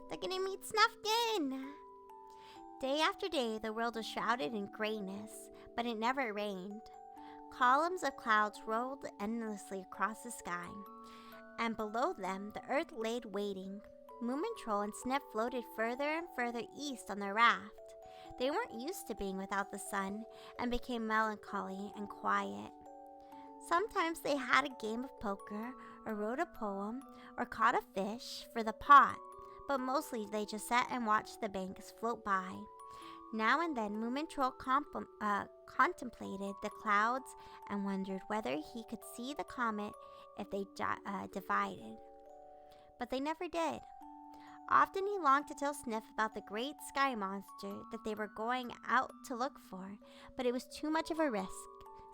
They're gonna meet Snufkin! Day after day, the world was shrouded in grayness, but it never rained. Columns of clouds rolled endlessly across the sky, and below them, the earth lay waiting. Moomin Troll and Sniff floated further and further east on their raft. They weren't used to being without the sun and became melancholy and quiet. Sometimes they had a game of poker, or wrote a poem, or caught a fish for the pot, but mostly they just sat and watched the banks float by. Now and then, Moomin Troll contemplated the clouds and wondered whether he could see the comet if they divided. But they never did. Often he longed to tell Sniff about the great sky monster that they were going out to look for, but it was too much of a risk.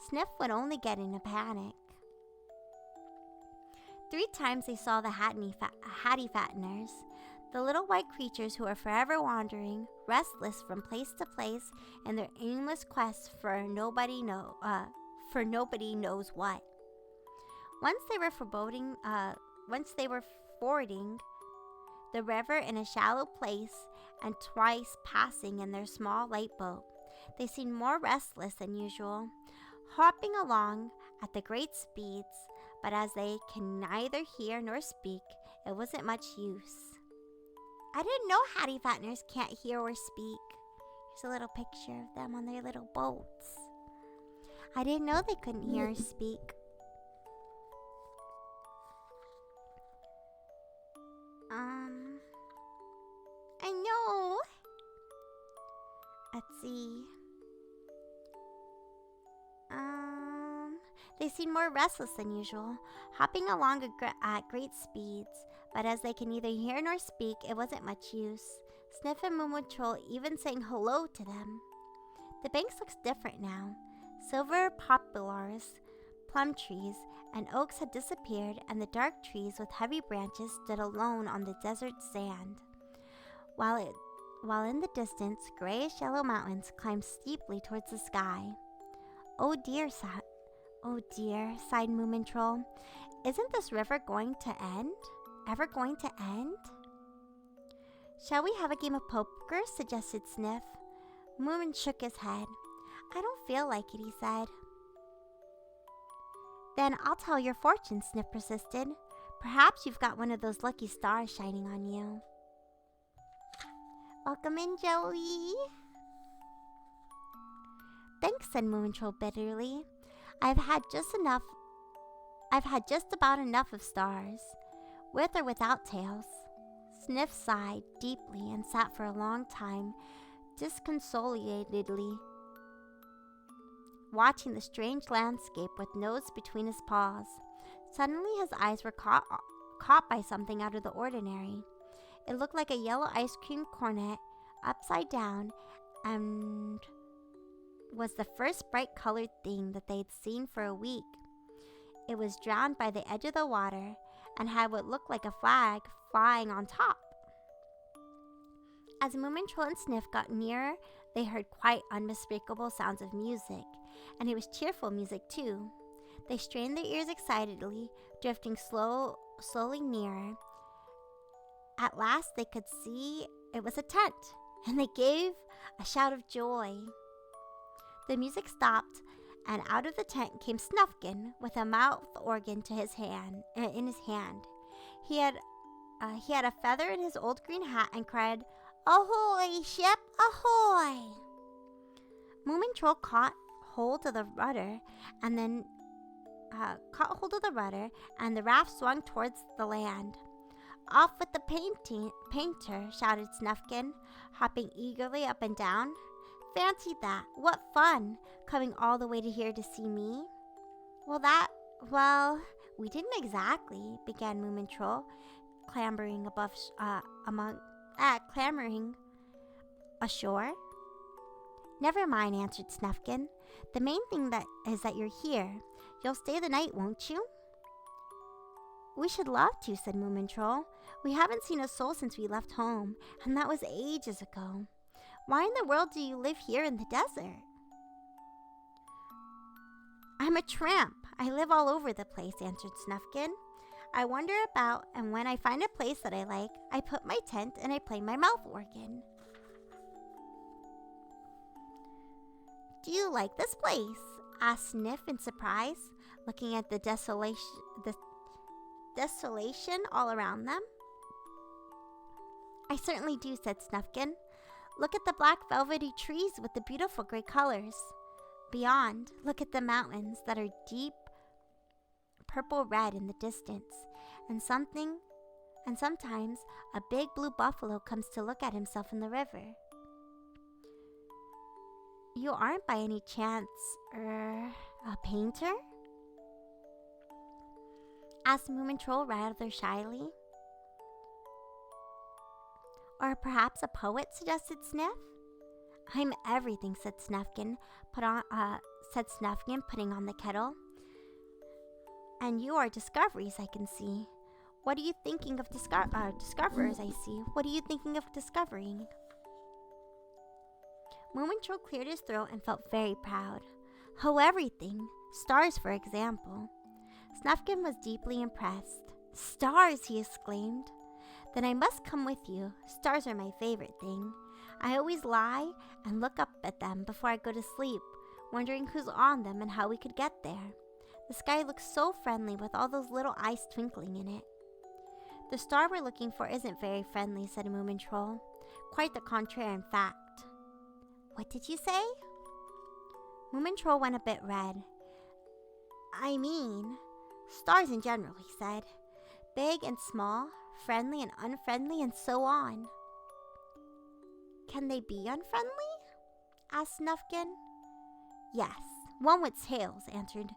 Sniff would only get in a panic. 3 times they saw the Hattie Fatteners, the little white creatures who are forever wandering, restless from place to place in their aimless quest for nobody knows what. Once they were fording the river in a shallow place, and twice passing in their small light boat, they seemed more restless than usual, hopping along at the great speeds, but as they can neither hear nor speak, it wasn't much use. I didn't know Hattie Fatteners can't hear or speak. Here's a little picture of them on their little boats. I didn't know they couldn't hear or speak. I know. Let's see. They seemed more restless than usual, hopping along at great speeds, but as they can neither hear nor speak, it wasn't much use. Sniff and Moomin Troll even saying hello to them. The banks looks different now. Silver poplars, plum trees, and oaks had disappeared, and the dark trees with heavy branches stood alone on the desert sand. While in the distance, grayish-yellow mountains climbed steeply towards the sky. Oh dear, sighed Moomin Troll. Isn't this river going to end? Ever going to end? Shall we have a game of poker? Suggested Sniff. Moomin shook his head. I don't feel like it, he said. Then I'll tell your fortune, Sniff persisted. Perhaps you've got one of those lucky stars shining on you. Welcome in, Joey. Thanks, said Moomin Troll bitterly. I've had just about enough of stars, with or without tails. Sniff sighed deeply and sat for a long time, disconsolatedly, watching the strange landscape with nose between his paws. Suddenly his eyes were caught by something out of the ordinary. It looked like a yellow ice cream cornet upside down, and was the first bright-colored thing that they'd seen for a week. It was drowned by the edge of the water and had what looked like a flag flying on top. As Moomin Troll and Sniff got nearer, they heard quite unmistakable sounds of music, and it was cheerful music too. They strained their ears excitedly, drifting slowly nearer. At last they could see it was a tent, and they gave a shout of joy. The music stopped, and out of the tent came Snufkin with a mouth organ in his hand. He had a feather in his old green hat and cried, "Ahoy, ship, ahoy!" Moomin Troll caught hold of the rudder and then caught hold of the rudder, and the raft swung towards the land. Off with the painter, shouted Snufkin, hopping eagerly up and down. Fancy that. What fun, coming all the way to here to see me. Well, we didn't exactly, began Moomin Troll, clambering clambering ashore. Never mind, answered Snufkin. The main thing is that you're here. You'll stay the night, won't you? We should love to, said Moomin Troll. We haven't seen a soul since we left home, and that was ages ago. Why in the world do you live here in the desert? I'm a tramp. I live all over the place, answered Snufkin. I wander about, and when I find a place that I like, I put my tent and I play my mouth organ. Do you like this place? Asked Sniff in surprise, looking at the desolation all around them. I certainly do, said Snufkin. Look at the black velvety trees with the beautiful gray colors. Beyond, look at the mountains that are deep purple red in the distance, and sometimes a big blue buffalo comes to look at himself in the river. You aren't by any chance, a painter? Asked Moomin Troll rather shyly. Or perhaps a poet, suggested Sniff. I'm everything, said Snufkin, putting on the kettle. And you are discoveries, I can see. What are you thinking of discoverers, I see? What are you thinking of discovering? Moomin Troll cleared his throat and felt very proud. Oh, everything. Stars, for example. Snufkin was deeply impressed. Stars, he exclaimed. Then I must come with you. Stars are my favorite thing. I always lie and look up at them before I go to sleep, wondering who's on them and how we could get there. The sky looks so friendly with all those little eyes twinkling in it. The star we're looking for isn't very friendly, said Moomin Troll. Quite the contrary, in fact. What did you say? Moomin Troll went a bit red. I mean, stars in general, he said. Big and small, friendly and unfriendly, and so on. Can they be unfriendly? Asked Snufkin. Yes, one with tails, answered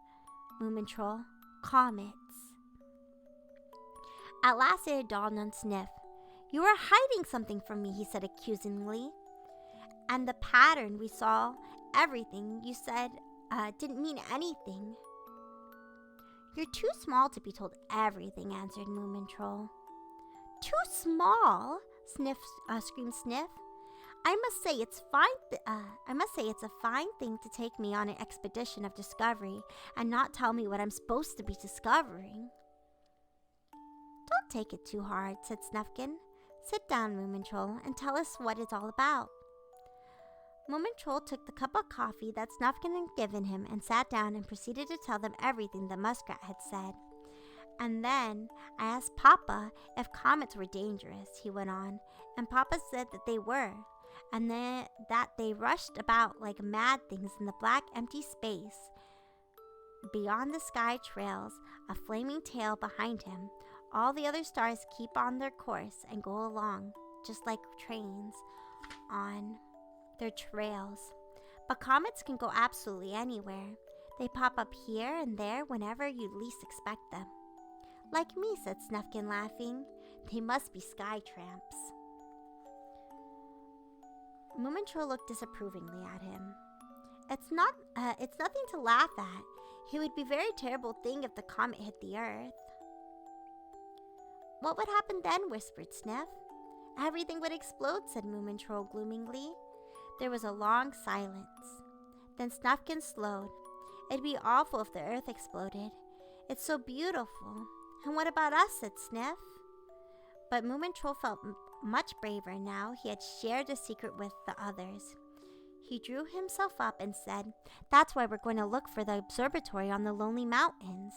Moomin Troll. Comets. At last it had dawned on Sniff. You are hiding something from me, he said accusingly. And the pattern we saw, everything you said, didn't mean anything. You're too small to be told everything, answered Moomin Troll. Too small? Screamed Sniff. I must say it's a fine thing to take me on an expedition of discovery and not tell me what I'm supposed to be discovering. Don't take it too hard, said Snufkin. Sit down, Moomin Troll, and tell us what it's all about. Moomin Troll took the cup of coffee that Snufkin had given him and sat down and proceeded to tell them everything the muskrat had said. And then I asked Papa if comets were dangerous, he went on, and Papa said that they were, and that they rushed about like mad things in the black empty space. Beyond the sky trails a flaming tail behind him. All the other stars keep on their course and go along, just like trains, on their trails. But comets can go absolutely anywhere. They pop up here and there whenever you least expect them. Like me, said Snufkin, laughing. They must be sky tramps. Moomin Troll looked disapprovingly at him. It's nothing to laugh at. It would be a very terrible thing if the comet hit the earth. What would happen then? Whispered Sniff. Everything would explode, said Moomin Troll gloomingly. There was a long silence. Then Snufkin slowed. It'd be awful if the earth exploded. It's so beautiful. And what about us? Said Sniff. But Moomin Troll felt much braver now he had shared the secret with the others. He drew himself up and said, That's why we're going to look for the observatory on the Lonely Mountains.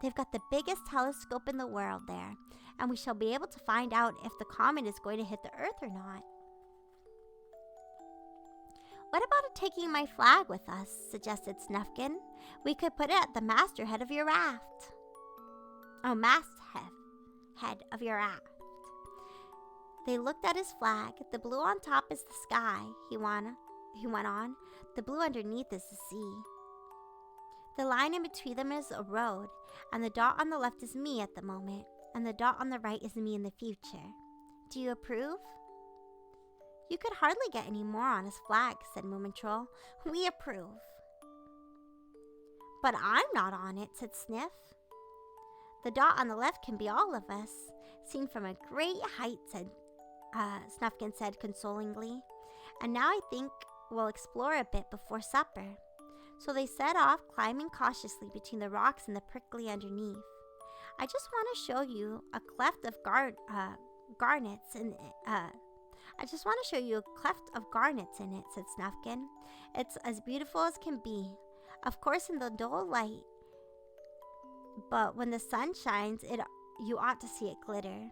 They've got the biggest telescope in the world there, and we shall be able to find out if the comet is going to hit the earth or not. What about taking my flag with us? Suggested Snufkin. We could put it at the masthead of your raft. Oh, masthead of your raft. They looked at his flag. The blue on top is the sky, he went on. The blue underneath is the sea. The line in between them is a road, and the dot on the left is me at the moment, and the dot on the right is me in the future. Do you approve? You could hardly get any more on his flag, said Moomin Troll. We approve. But I'm not on it, said Sniff. The dot on the left can be all of us, seen from a great height, Snufkin said consolingly. And now I think we'll explore a bit before supper. So they set off, climbing cautiously between the rocks and the prickly underneath. I just want to show you a cleft of garnets in it, said Snufkin. It's as beautiful as can be. Of course, in the dull light, but when the sun shines, you ought to see it glitter.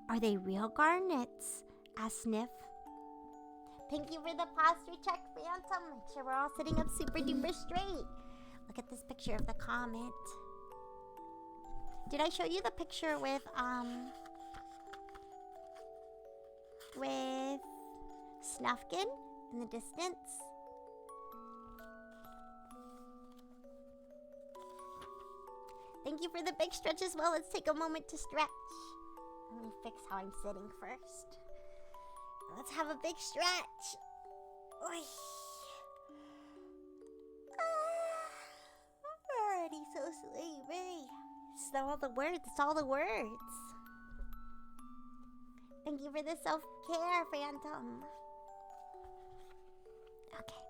Are they real garnets? Asked Sniff. Thank you for the posture check, Phantom. Make sure we're all sitting up super duper straight. Look at this picture of the comet. Did I show you the picture with Snufkin in the distance? Thank you for the big stretch as well. Let's take a moment to stretch. Let me fix how I'm sitting first. Let's have a big stretch. Oy. I'm already so sleepy. It's all the words. It's all the words. Thank you for the self-care, Phantom. Okay.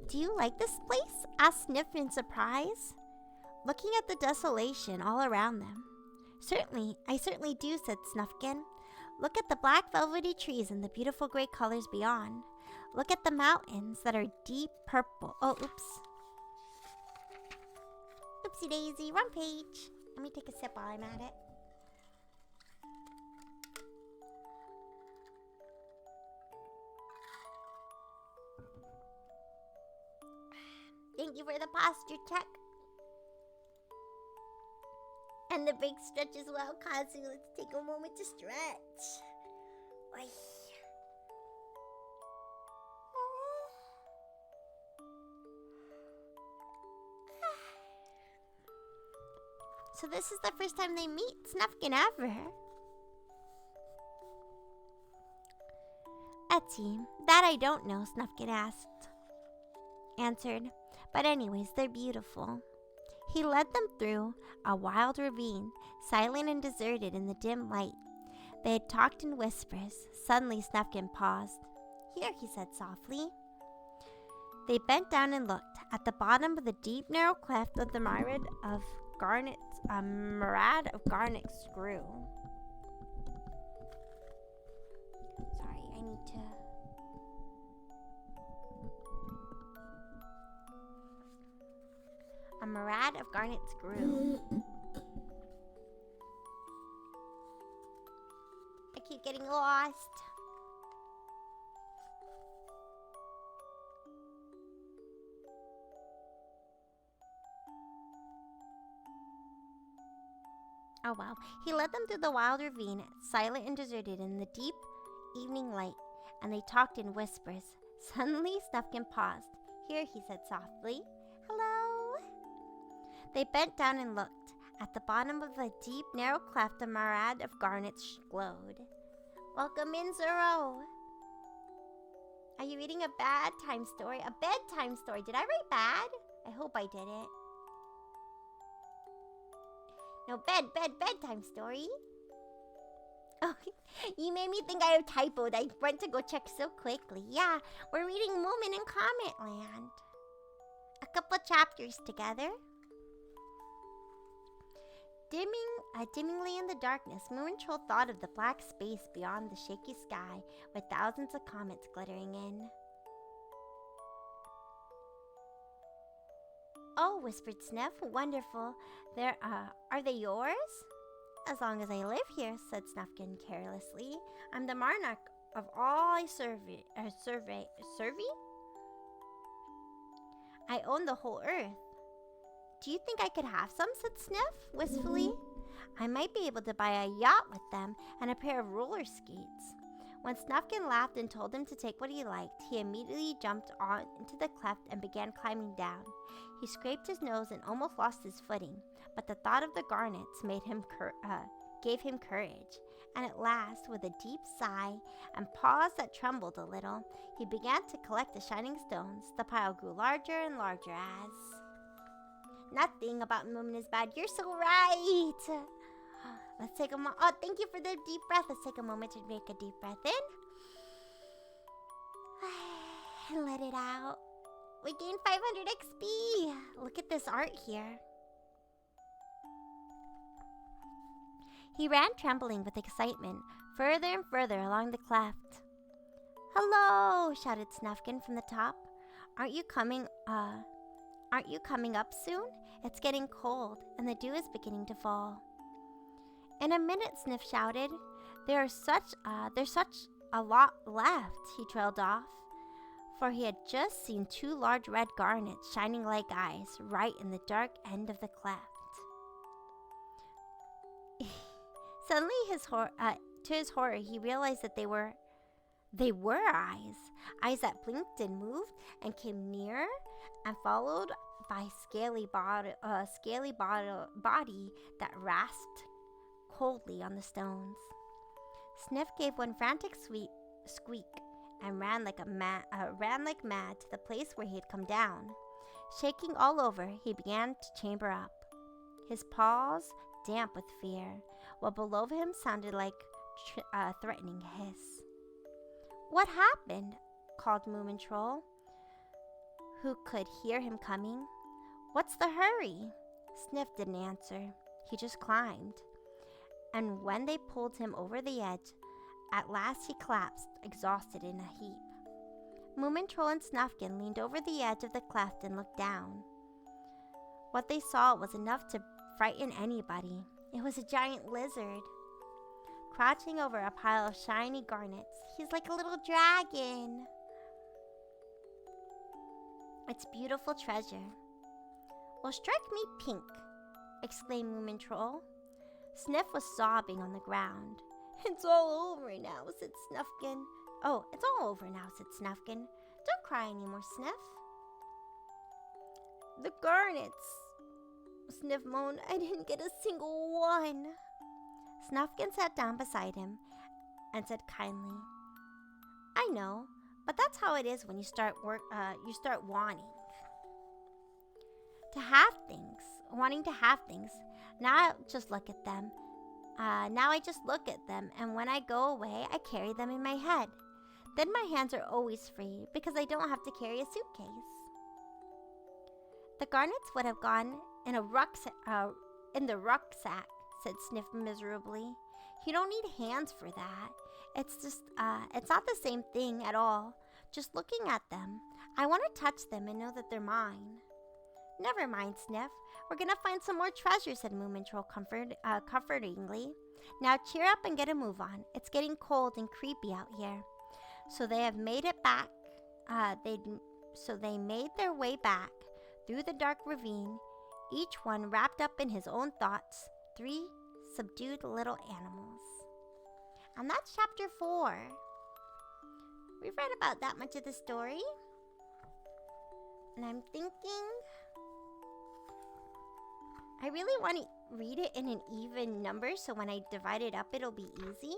Do you like this place? Asked Sniff in surprise, looking at the desolation all around them. I certainly do, said Snufkin. Look at the black velvety trees and the beautiful gray colors beyond. Look at the mountains that are deep purple. Oh, oops. Oopsie daisy, wrong page. Let me take a sip while I'm at it. Thank you for the posture check. And the big stretch as well, Kazu. Let's take a moment to stretch. Oy. So this is the first time they meet Snufkin ever. Etsy, that I don't know, Snufkin answered. But anyways, they're beautiful. He led them through a wild ravine, silent and deserted in the dim light. They had talked in whispers. Suddenly Snufkin paused. Here, he said softly. They bent down and looked. At the bottom of the deep, narrow cleft of the myriad of garnets, a myriad of garnets grew. Sorry, I need to... A myriad of garnets grew. I keep getting lost. Oh wow. He led them through the wild ravine, silent and deserted in the deep evening light, and they talked in whispers. Suddenly, Snufkin paused. Here, he said softly. Hello? They bent down and looked. At the bottom of the deep, narrow cleft, a myriad of garnets glowed. Welcome in, Zoro. Are you reading a bedtime story? A bedtime story. Did I write bad? I hope I didn't. No, bedtime story. Oh, you made me think I typoed. I went to go check so quickly. Yeah, we're reading Moomin and Cometland. A couple chapters together. Dimmingly in the darkness, Moomin Troll thought of the black space beyond the shaky sky with thousands of comets glittering in. Oh, whispered Sniff. Wonderful. Are they yours? As long as I live here, said Snufkin carelessly. I'm the monarch of all I I own the whole earth. Do you think I could have some? Said Sniff, wistfully. I might be able to buy a yacht with them and a pair of roller skates. When Snufkin laughed and told him to take what he liked, he immediately jumped on into the cleft and began climbing down. He scraped his nose and almost lost his footing, but the thought of the garnets gave him courage. And at last, with a deep sigh and paws that trembled a little, he began to collect the shining stones. The pile grew larger and larger as... Nothing about Moomin is bad. You're so right. Let's take a moment. Oh, thank you for the deep breath. Let's take a moment to make a deep breath in. And let it out. We gained 500 XP. Look at this art here. He ran trembling with excitement, further and further along the cleft. Hello, shouted Snufkin from the top. Aren't you coming up soon? It's getting cold, and the dew is beginning to fall. In a minute, Sniff shouted. There's such a lot left, he trailed off, for he had just seen 2 large red garnets shining like eyes right in the dark end of the cleft. Suddenly, to his horror, he realized that they were eyes that blinked and moved and came nearer and followed by scaly body that rasped coldly on the stones. Sniff gave one frantic squeak and ran like mad to the place where he had come down. Shaking all over, he began to chamber up, his paws damp with fear, while below him sounded like threatening hiss. What happened? Called Moomin Troll, who could hear him coming. What's the hurry? Sniff didn't answer. He just climbed. And when they pulled him over the edge, at last he collapsed, exhausted in a heap. Moomin Troll and Snufkin leaned over the edge of the cleft and looked down. What they saw was enough to frighten anybody. It was a giant lizard, crouching over a pile of shiny garnets. He's like a little dragon. It's beautiful treasure. Well, strike me pink, exclaimed Moomin Troll. Sniff was sobbing on the ground. It's all over now, said Snufkin. Oh, it's all over now, said Snufkin. Don't cry anymore, Sniff. The garnets, Sniff moaned. I didn't get a single one. Snufkin sat down beside him and said kindly, I know, but that's how it is when you start wanting to have things. Now I just look at them. And when I go away, I carry them in my head. Then my hands are always free because I don't have to carry a suitcase. The garnets would have gone in the rucksack, said Sniff miserably. You don't need hands for that. It's not the same thing at all. Just looking at them, I want to touch them and know that they're mine. Never mind, Sniff. We're gonna find some more treasure, said Moomin Troll comfortingly. Now cheer up and get a move on. It's getting cold and creepy out here. So they made their way back through the dark ravine, each one wrapped up in his own thoughts, 3 subdued little animals. And that's chapter 4. We've read about that much of the story. And I'm thinking I really want to read it in an even number so when I divide it up it'll be easy.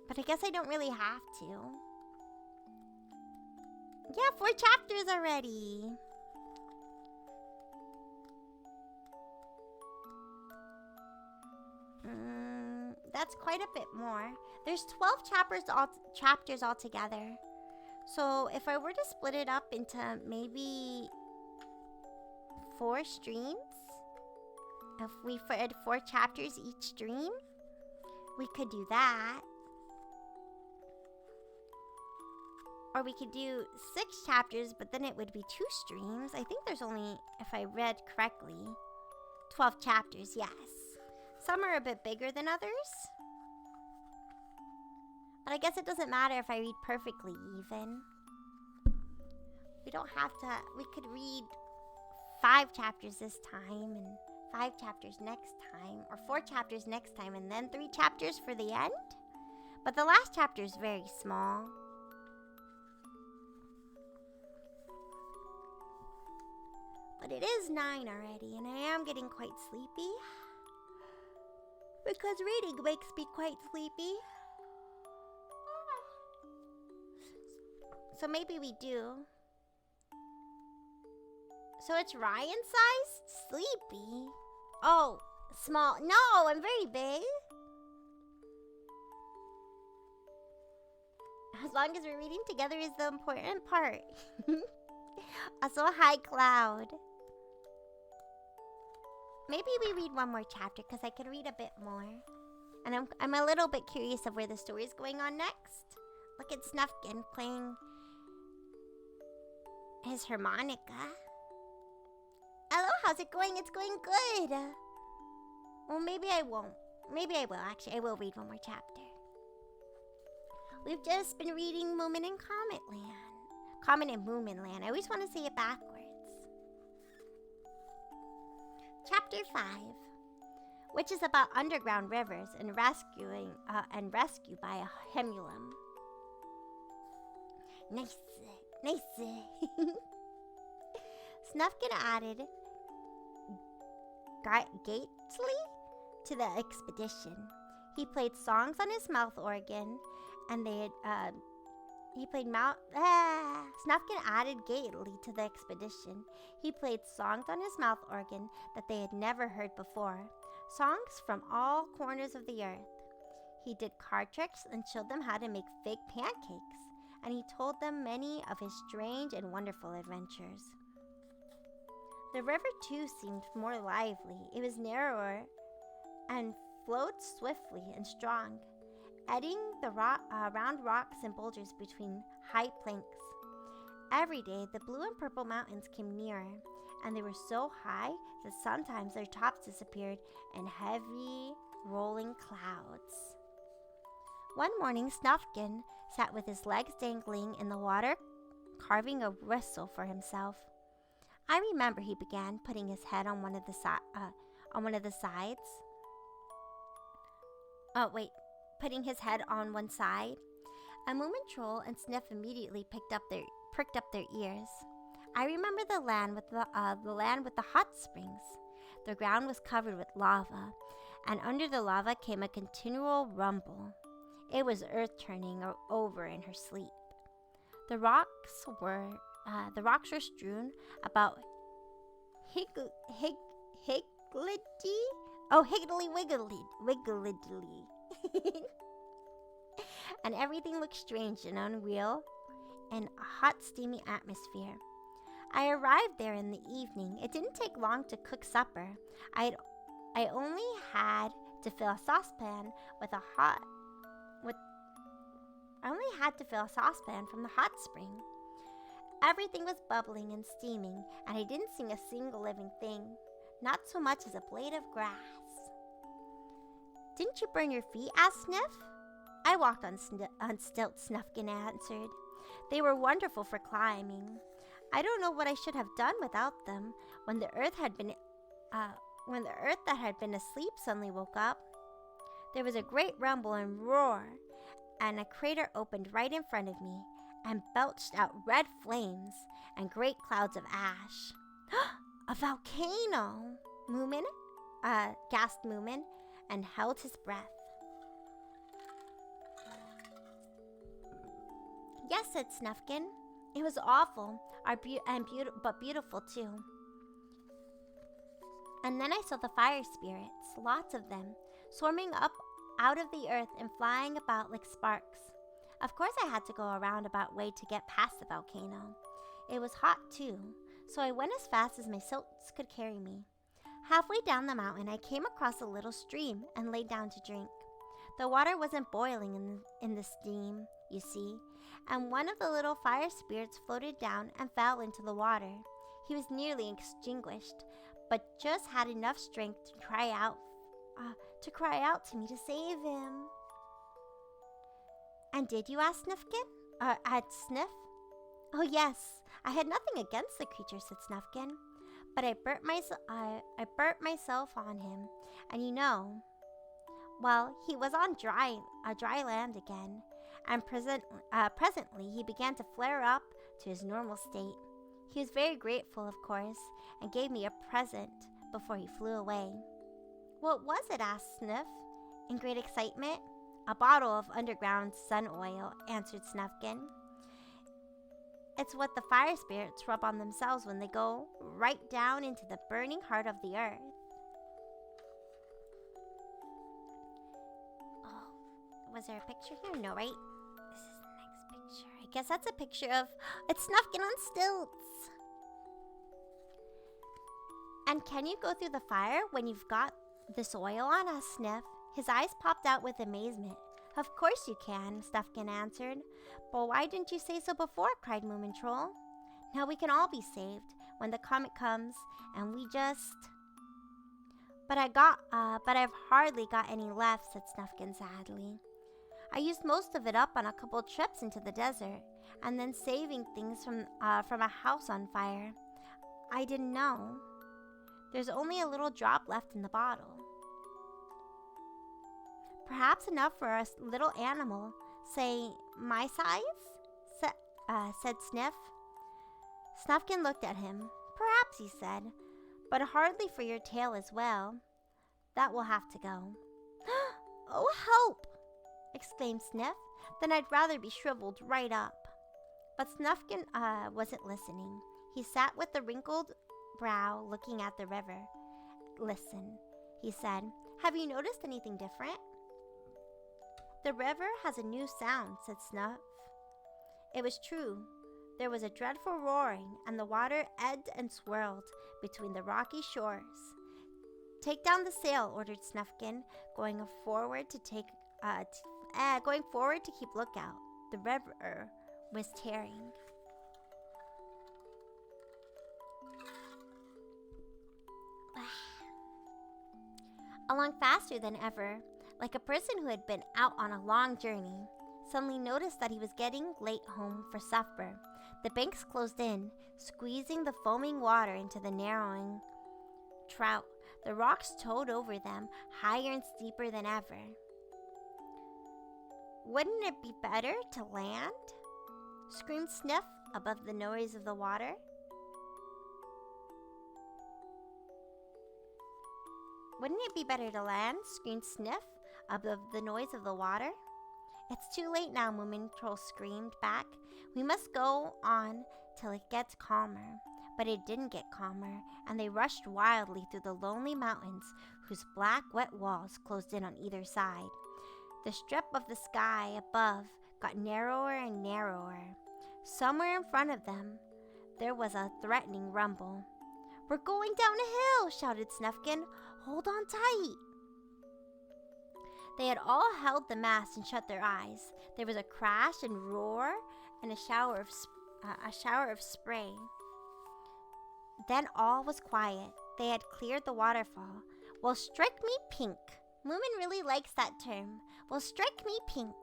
But I guess I don't really have to. Yeah, 4 chapters already. That's quite a bit more. There's 12 chapters altogether. So if I were to split it up into maybe 4 streams, if we read 4 chapters each stream, we could do that. Or we could do 6 chapters, but then it would be 2 streams. I think there's only, if I read correctly, 12 chapters, yes. Some are a bit bigger than others. But I guess it doesn't matter if I read perfectly even. We don't have to, we could read 5 chapters this time and 5 chapters next time, or 4 chapters next time, and then 3 chapters for the end. But the last chapter is very small. But it is 9 already, and I am getting quite sleepy. Because reading makes me quite sleepy. So maybe we do. So it's Rion size? Sleepy. Oh, small. No, I'm very big. As long as we're reading together is the important part. Also, hi, Cloud. Maybe we read one more chapter because I can read a bit more. And I'm a little bit curious of where the story is going on next. Look at Snufkin playing his harmonica. Hello, how's it going? It's going good. Well, maybe I won't. Maybe I will, actually. I will read one more chapter. We've just been reading Moomin and Cometland. Comet and Moomin Land. I always want to say it backwards. Chapter 5, which is about underground rivers and rescue by a hemulum. Nice. Snufkin added Gately to the expedition. He played songs on his mouth organ, and Snufkin added Gately to the expedition. He played songs on his mouth organ that they had never heard before, songs from all corners of the earth. He did card tricks and showed them how to make fig pancakes, and he told them many of his strange and wonderful adventures. The river, too, seemed more lively. It was narrower and flowed swiftly and strong, eddying the round rocks and boulders between high planks. Every day, the blue and purple mountains came nearer, and they were so high that sometimes their tops disappeared in heavy, rolling clouds. One morning, Snufkin sat with his legs dangling in the water, carving a whistle for himself. I remember, he began, putting his head on one of the sides. Putting his head on one side. A moomin troll and Sniff immediately pricked up their ears. I remember the land with the hot springs. The ground was covered with lava, and under the lava came a continual rumble. It was Earth turning over in her sleep. The rocks were strewn about higgledy-wiggly. And everything looked strange and unreal in a hot, steamy atmosphere. I arrived there in the evening. It didn't take long to cook supper. I only had to fill a saucepan from the hot spring. Everything was bubbling and steaming, and I didn't see a single living thing, not so much as a blade of grass. Didn't you burn your feet? Asked Sniff. I walked on stilts, Snufkin answered. They were wonderful for climbing. I don't know what I should have done without them. When the earth that had been asleep suddenly woke up, there was a great rumble and roar, and a crater opened right in front of me and belched out red flames and great clouds of ash. A volcano! Gasped Moomin, and held his breath. Yes, said Snufkin. It was awful, but beautiful too. And then I saw the fire spirits, lots of them, swarming up out of the earth and flying about like sparks. Of course I had to go a roundabout way to get past the volcano. It was hot too, so I went as fast as my stilts could carry me. Halfway down the mountain, I came across a little stream and lay down to drink. The water wasn't boiling in the steam, you see, and one of the little fire spirits floated down and fell into the water. He was nearly extinguished, but just had enough strength to cry out to me to save him. And did you ask Snufkin? At Sniff? Oh, yes. I had nothing against the creature, said Snufkin. But I burnt myself on him. And well, he was on dry land again. And presently he began to flare up to his normal state. He was very grateful, of course, and gave me a present before he flew away. What was it? Asked Sniff, in great excitement. A bottle of underground sun oil, answered Snufkin. It's what the fire spirits rub on themselves when they go right down into the burning heart of the earth. Oh, was there a picture here? No, right? This is the next picture. I guess that's a picture of... It's Snufkin on stilts. And can you go through the fire when you've got this oil on? Asked Sniff. His eyes popped out with amazement. Of course you can, Snufkin answered. But why didn't you say so before? Cried Moomin Troll. Now we can all be saved when the comet comes, and we just... But I've hardly got any left, said Snufkin sadly. I used most of it up on a couple trips into the desert, and then saving things from a house on fire. I didn't know. There's only a little drop left in the bottle. Perhaps enough for a little animal, say my size, said Sniff. Snufkin looked at him. Perhaps, he said, but hardly for your tail as well. That will have to go. Oh, help! Exclaimed Sniff. Then I'd rather be shriveled right up. But Snufkin wasn't listening. He sat with a wrinkled brow looking at the river. Listen, he said. Have you noticed anything different? The river has a new sound, said Snuff. It was true. There was a dreadful roaring, and the water ebbed and swirled between the rocky shores. Take down the sail, ordered Snufkin, going forward to keep lookout. The river was tearing. Along faster than ever, like a person who had been out on a long journey, suddenly noticed that he was getting late home for supper. The banks closed in, squeezing the foaming water into the narrowing trout. The rocks towed over them, higher and steeper than ever. Wouldn't it be better to land? Screamed Sniff above the noise of the water. Wouldn't it be better to land? Screamed Sniff above the noise of the water. It's too late now, Moomin Troll screamed back. We must go on till it gets calmer. But it didn't get calmer, and they rushed wildly through the lonely mountains whose black, wet walls closed in on either side. The strip of the sky above got narrower and narrower. Somewhere in front of them, there was a threatening rumble. We're going down a hill, shouted Snufkin. Hold on tight. They had all held the mast and shut their eyes. There was a crash and roar and a shower of spray. Then all was quiet. They had cleared the waterfall. Well, strike me pink. Moomin really likes that term. Well, strike me pink.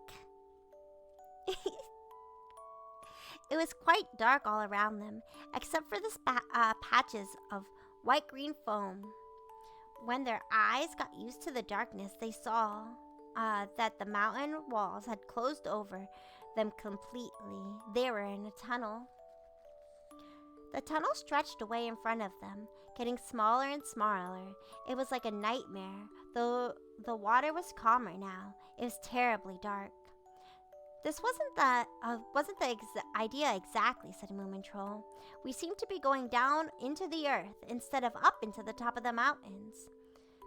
It was quite dark all around them, except for the patches of white-green foam. When their eyes got used to the darkness, they saw that the mountain walls had closed over them completely. They were in a tunnel. The tunnel stretched away in front of them, getting smaller and smaller. It was like a nightmare, though the water was calmer now. It was terribly dark. This wasn't the idea exactly, said Moomin Troll. We seem to be going down into the earth instead of up into the top of the mountains.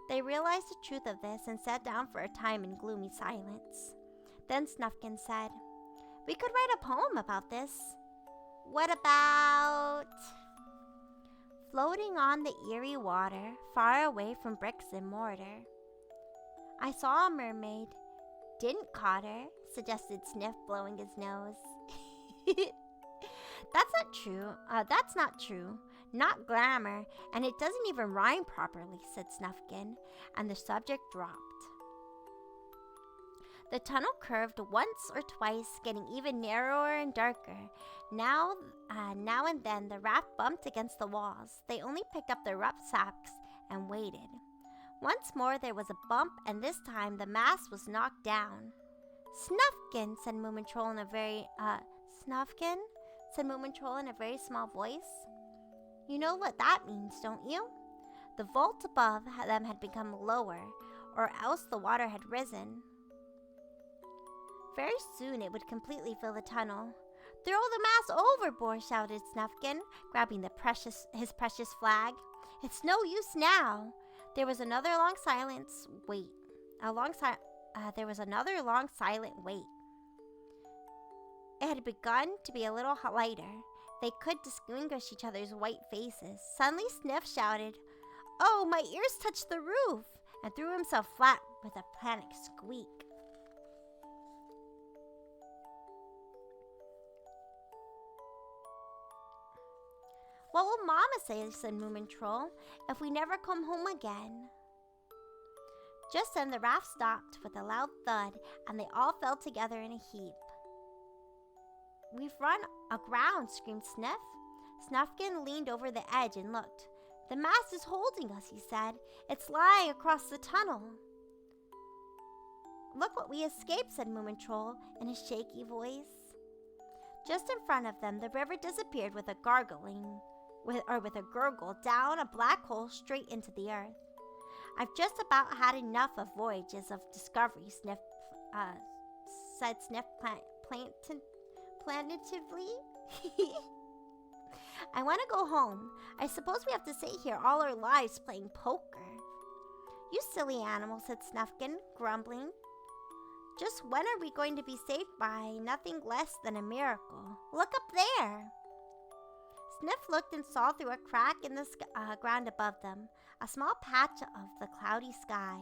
They realized the truth of this and sat down for a time in gloomy silence. Then Snufkin said, We could write a poem about this. What about... Floating on the eerie water, far away from bricks and mortar. I saw a mermaid. Didn't caught her, suggested Sniff, blowing his nose. That's not true. Not glamour, and it doesn't even rhyme properly, said Snufkin, and the subject dropped. The tunnel curved once or twice, getting even narrower and darker. Now and then, the raft bumped against the walls. They only picked up their rucksacks and waited. Once more, there was a bump, and this time the mast was knocked down. "Snufkin," said Moomin Troll in a very Snufkin, said Moomin Troll in a very small voice. "You know what that means, don't you?" The vault above them had become lower, or else the water had risen. Very soon it would completely fill the tunnel. "Throw the mast overboard," shouted Snufkin, grabbing his precious flag. "It's no use now." There was another long silence. There was another long silent wait. It had begun to be a little lighter. They could distinguish each other's white faces. Suddenly Sniff shouted, "Oh, my ears touched the roof!" and threw himself flat with a panicked squeak. "What will Mama say," said Moomin Troll, "if we never come home again?" Just then the raft stopped with a loud thud, and they all fell together in a heap. "We've run aground," screamed Sniff. Snufkin leaned over the edge and looked. "The mast is holding us," he said. "It's lying across the tunnel." "Look what we escaped," said Moomin Troll in a shaky voice. Just in front of them, the river disappeared with a with a gurgle down a black hole straight into the earth. "I've just about had enough of voyages of discovery," said Sniff plaintively. "I want to go home. I suppose we have to sit here all our lives playing poker." "You silly animal," said Snufkin, grumbling. "Just when are we going to be saved by nothing less than a miracle? Look up there." Sniff looked and saw through a crack in the ground above them a small patch of the cloudy sky.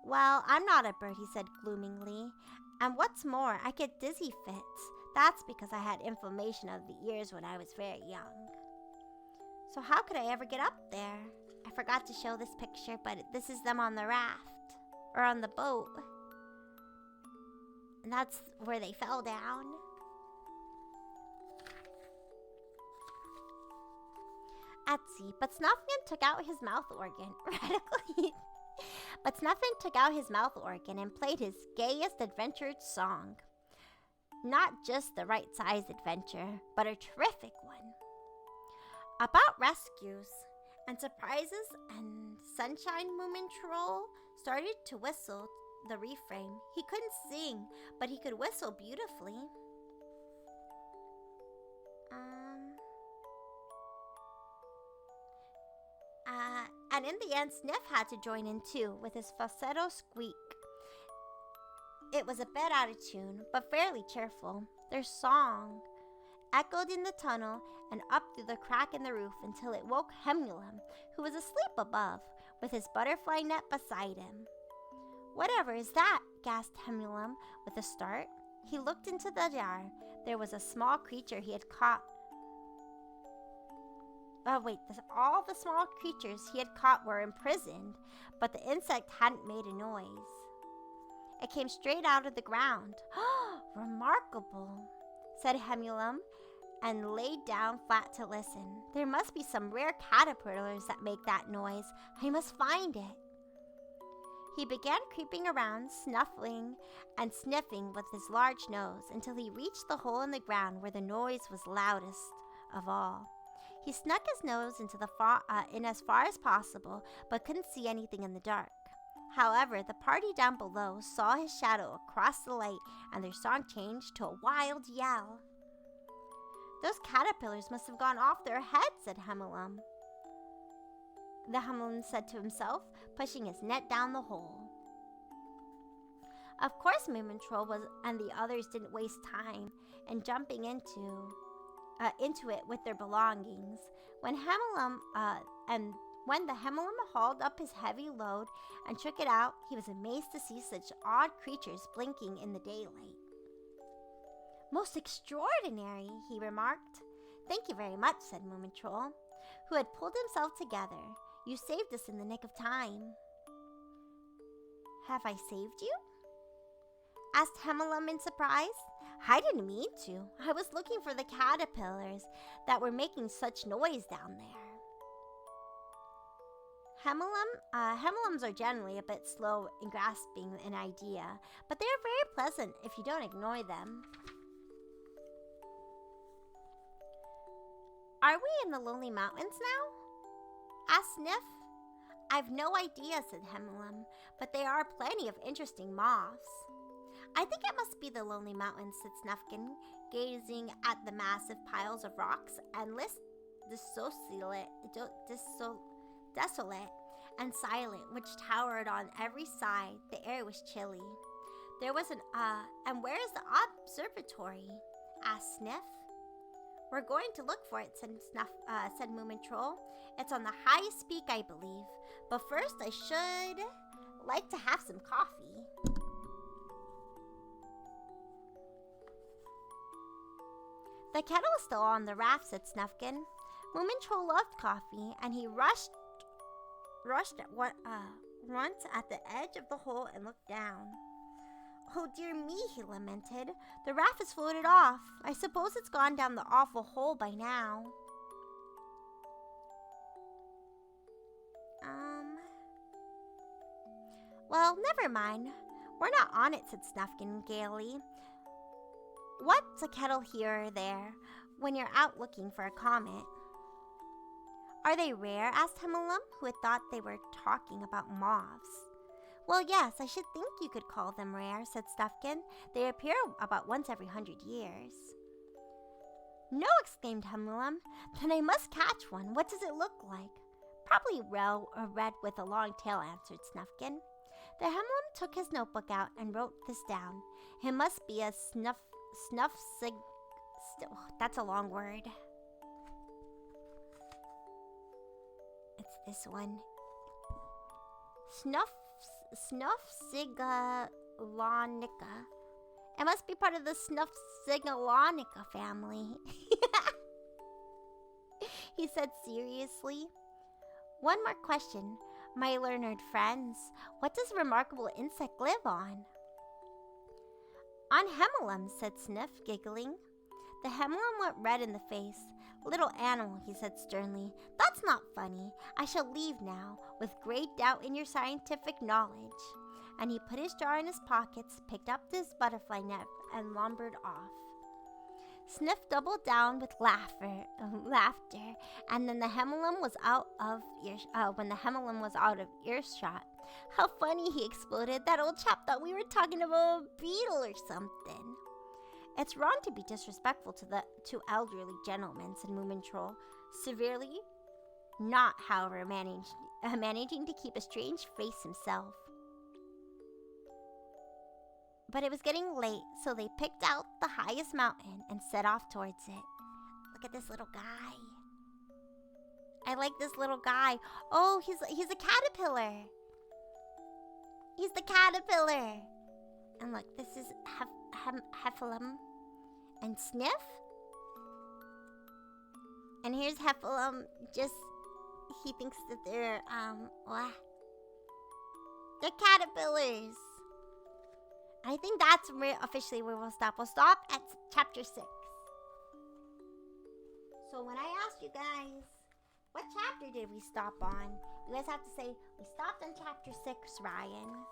"Well, I'm not a bird," he said gloomingly. "And what's more, I get dizzy fits. That's because I had inflammation of the ears when I was very young." "So how could I ever get up there?" I forgot to show this picture, but this is them on the raft, or on the boat. And that's where they fell down. Etsy, but Snufkin took out his mouth organ. But Snufkin took out his mouth organ and played his gayest adventure song. Not just the right-sized adventure, but a terrific one. About rescues and surprises and sunshine. Moomin Troll started to whistle the refrain. He couldn't sing, but he could whistle beautifully. And in the end, Sniff had to join in too, with his falsetto squeak. It was a bit out of tune, but fairly cheerful. Their song echoed in the tunnel and up through the crack in the roof until it woke Hemulum, who was asleep above, with his butterfly net beside him. "Whatever is that?" gasped Hemulum with a start. He looked into the jar. There was a small creature he had caught. All the small creatures he had caught were imprisoned, but the insect hadn't made a noise. It came straight out of the ground. "Remarkable," said Hemulum, and laid down flat to listen. "There must be some rare caterpillars that make that noise. I must find it." He began creeping around, snuffling and sniffing with his large nose until he reached the hole in the ground where the noise was loudest of all. He snuck his nose into in as far as possible, but couldn't see anything in the dark. However, the party down below saw his shadow across the light, and their song changed to a wild yell. "Those caterpillars must have gone off their heads," said Hemulum. The Hemulum said to himself, pushing his net down the hole. Of course, Moomin Troll and the others didn't waste time in jumping into it with their belongings. When the Hemulum hauled up his heavy load and took it out, he was amazed to see such odd creatures blinking in the daylight. "Most extraordinary," he remarked. "Thank you very much," said Moomin Troll, who had pulled himself together. "You saved us in the nick of time." "Have I saved you?" asked Hemelum in surprise. I didn't mean to. I was looking for the caterpillars that were making such noise down there. Hemelums are generally a bit slow in grasping an idea, but they are very pleasant if you don't ignore them. Are we in the Lonely Mountains now? Asked Sniff. I've no idea, said Hemelum, but there are plenty of interesting moths. I think it must be the Lonely Mountains, said Snufkin, gazing at the massive piles of rocks, endless, desolate, and silent, which towered on every side. The air was chilly. There was and where is the observatory? Asked Sniff. We're going to look for it, said Moomin Troll. It's on the highest peak, I believe. But first, I should like to have some coffee. The kettle is still on the raft, said Snufkin. Moomin Troll loved coffee, and he rushed once at the edge of the hole and looked down. Oh dear me, he lamented. The raft has floated off. I suppose it's gone down the awful hole by now. Well, never mind. We're not on it, said Snufkin gaily. What's a kettle here or there when you're out looking for a comet? Are they rare? Asked Hemelum, who had thought they were talking about moths. Well, yes, I should think you could call them rare, said Snufkin. They appear about once every 100 years. No, exclaimed Hemelum. Then I must catch one. What does it look like? Probably red with a long tail, answered Snufkin. The Hemelum took his notebook out and wrote this down. It must be a that's a long word. It's this one. Snuffsigalonica. It must be part of the Snuffsigalonica family. He said seriously. One more question, my learned friends. What does a remarkable insect live on? On Hemelum, said Sniff, giggling. The Hemelum went red in the face. Little animal, he said sternly, that's not funny. I shall leave now, with great doubt in your scientific knowledge. And he put his jar in his pockets, picked up his butterfly net, and lumbered off. Sniff doubled down with laughter, and then the Hemelum was out of when the Hemelum was out of earshot. How funny, he exploded. That old chap thought we were talking about a beetle or something. It's wrong to be disrespectful to elderly gentlemen, said Moomin Troll, severely, not, however, managing to keep a strange face himself. But it was getting late, so they picked out the highest mountain and set off towards it. Look at this little guy. I like this little guy. Oh, he's a caterpillar. He's the caterpillar. And look, this is Heffalum and Sniff. And here's Heffalum. He thinks that they're they're caterpillars. I think that's officially where we'll stop. We'll stop at chapter 6. So when I asked you guys, what chapter did we stop on? You guys have to say, we stopped on chapter 6, Rion.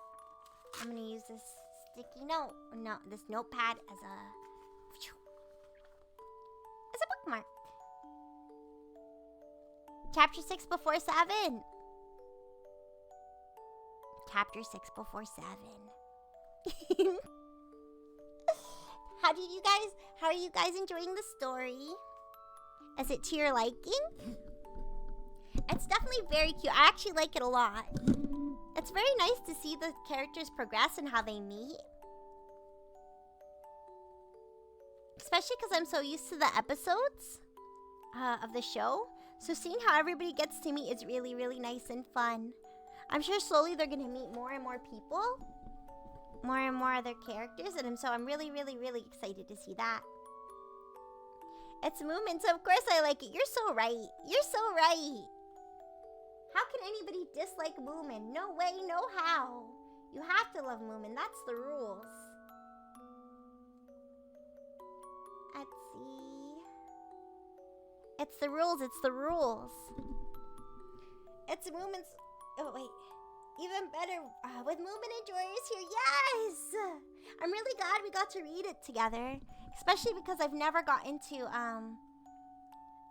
I'm going to use this sticky note, this notepad as a bookmark. Chapter 6 before 7. Chapter 6 before 7. How are you guys enjoying the story? Is it to your liking? It's definitely very cute. I actually like it a lot. It's very nice to see the characters progress and how they meet. Especially because I'm so used to the episodes of the show. So seeing how everybody gets to meet is really, really nice and fun. I'm sure slowly they're going to meet more and more people. More and more other characters. And so I'm really, really, really excited to see that. It's Moomin, so of course I like it. You're so right. You're so right. How can anybody dislike Moomin? No way, no how. You have to love Moomin. That's the rules. see. It's the rules. It's the rules. It's Moomin's. Oh, wait. Even better with Moomin and Joyous here. Yes! I'm really glad we got to read it together. Especially because I've never got into, I'm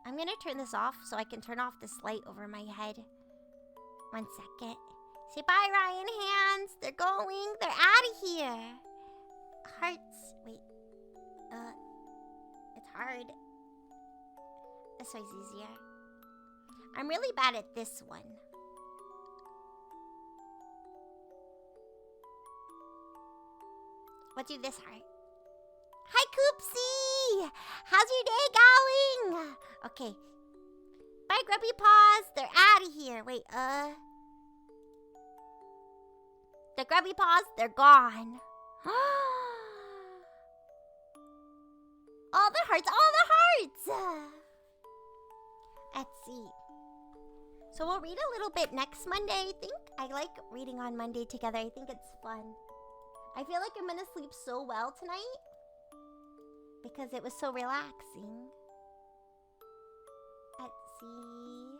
gonna turn this off so I can turn off this light over my head. 1 second. Say bye, Rion hands. They're going. They're out of here. Hearts. Wait. It's hard. This way's easier. I'm really bad at this one. We'll do this heart. Hi, Coopsie! How's your day going? Okay. Bye, Grubby Paws. They're out of here. Wait, the Grubby Paws, they're gone. All the hearts, all the hearts! Let's see. So we'll read a little bit next Monday, I think. I like reading on Monday together. I think it's fun. I feel like I'm gonna sleep so well tonight because it was so relaxing. Let's see.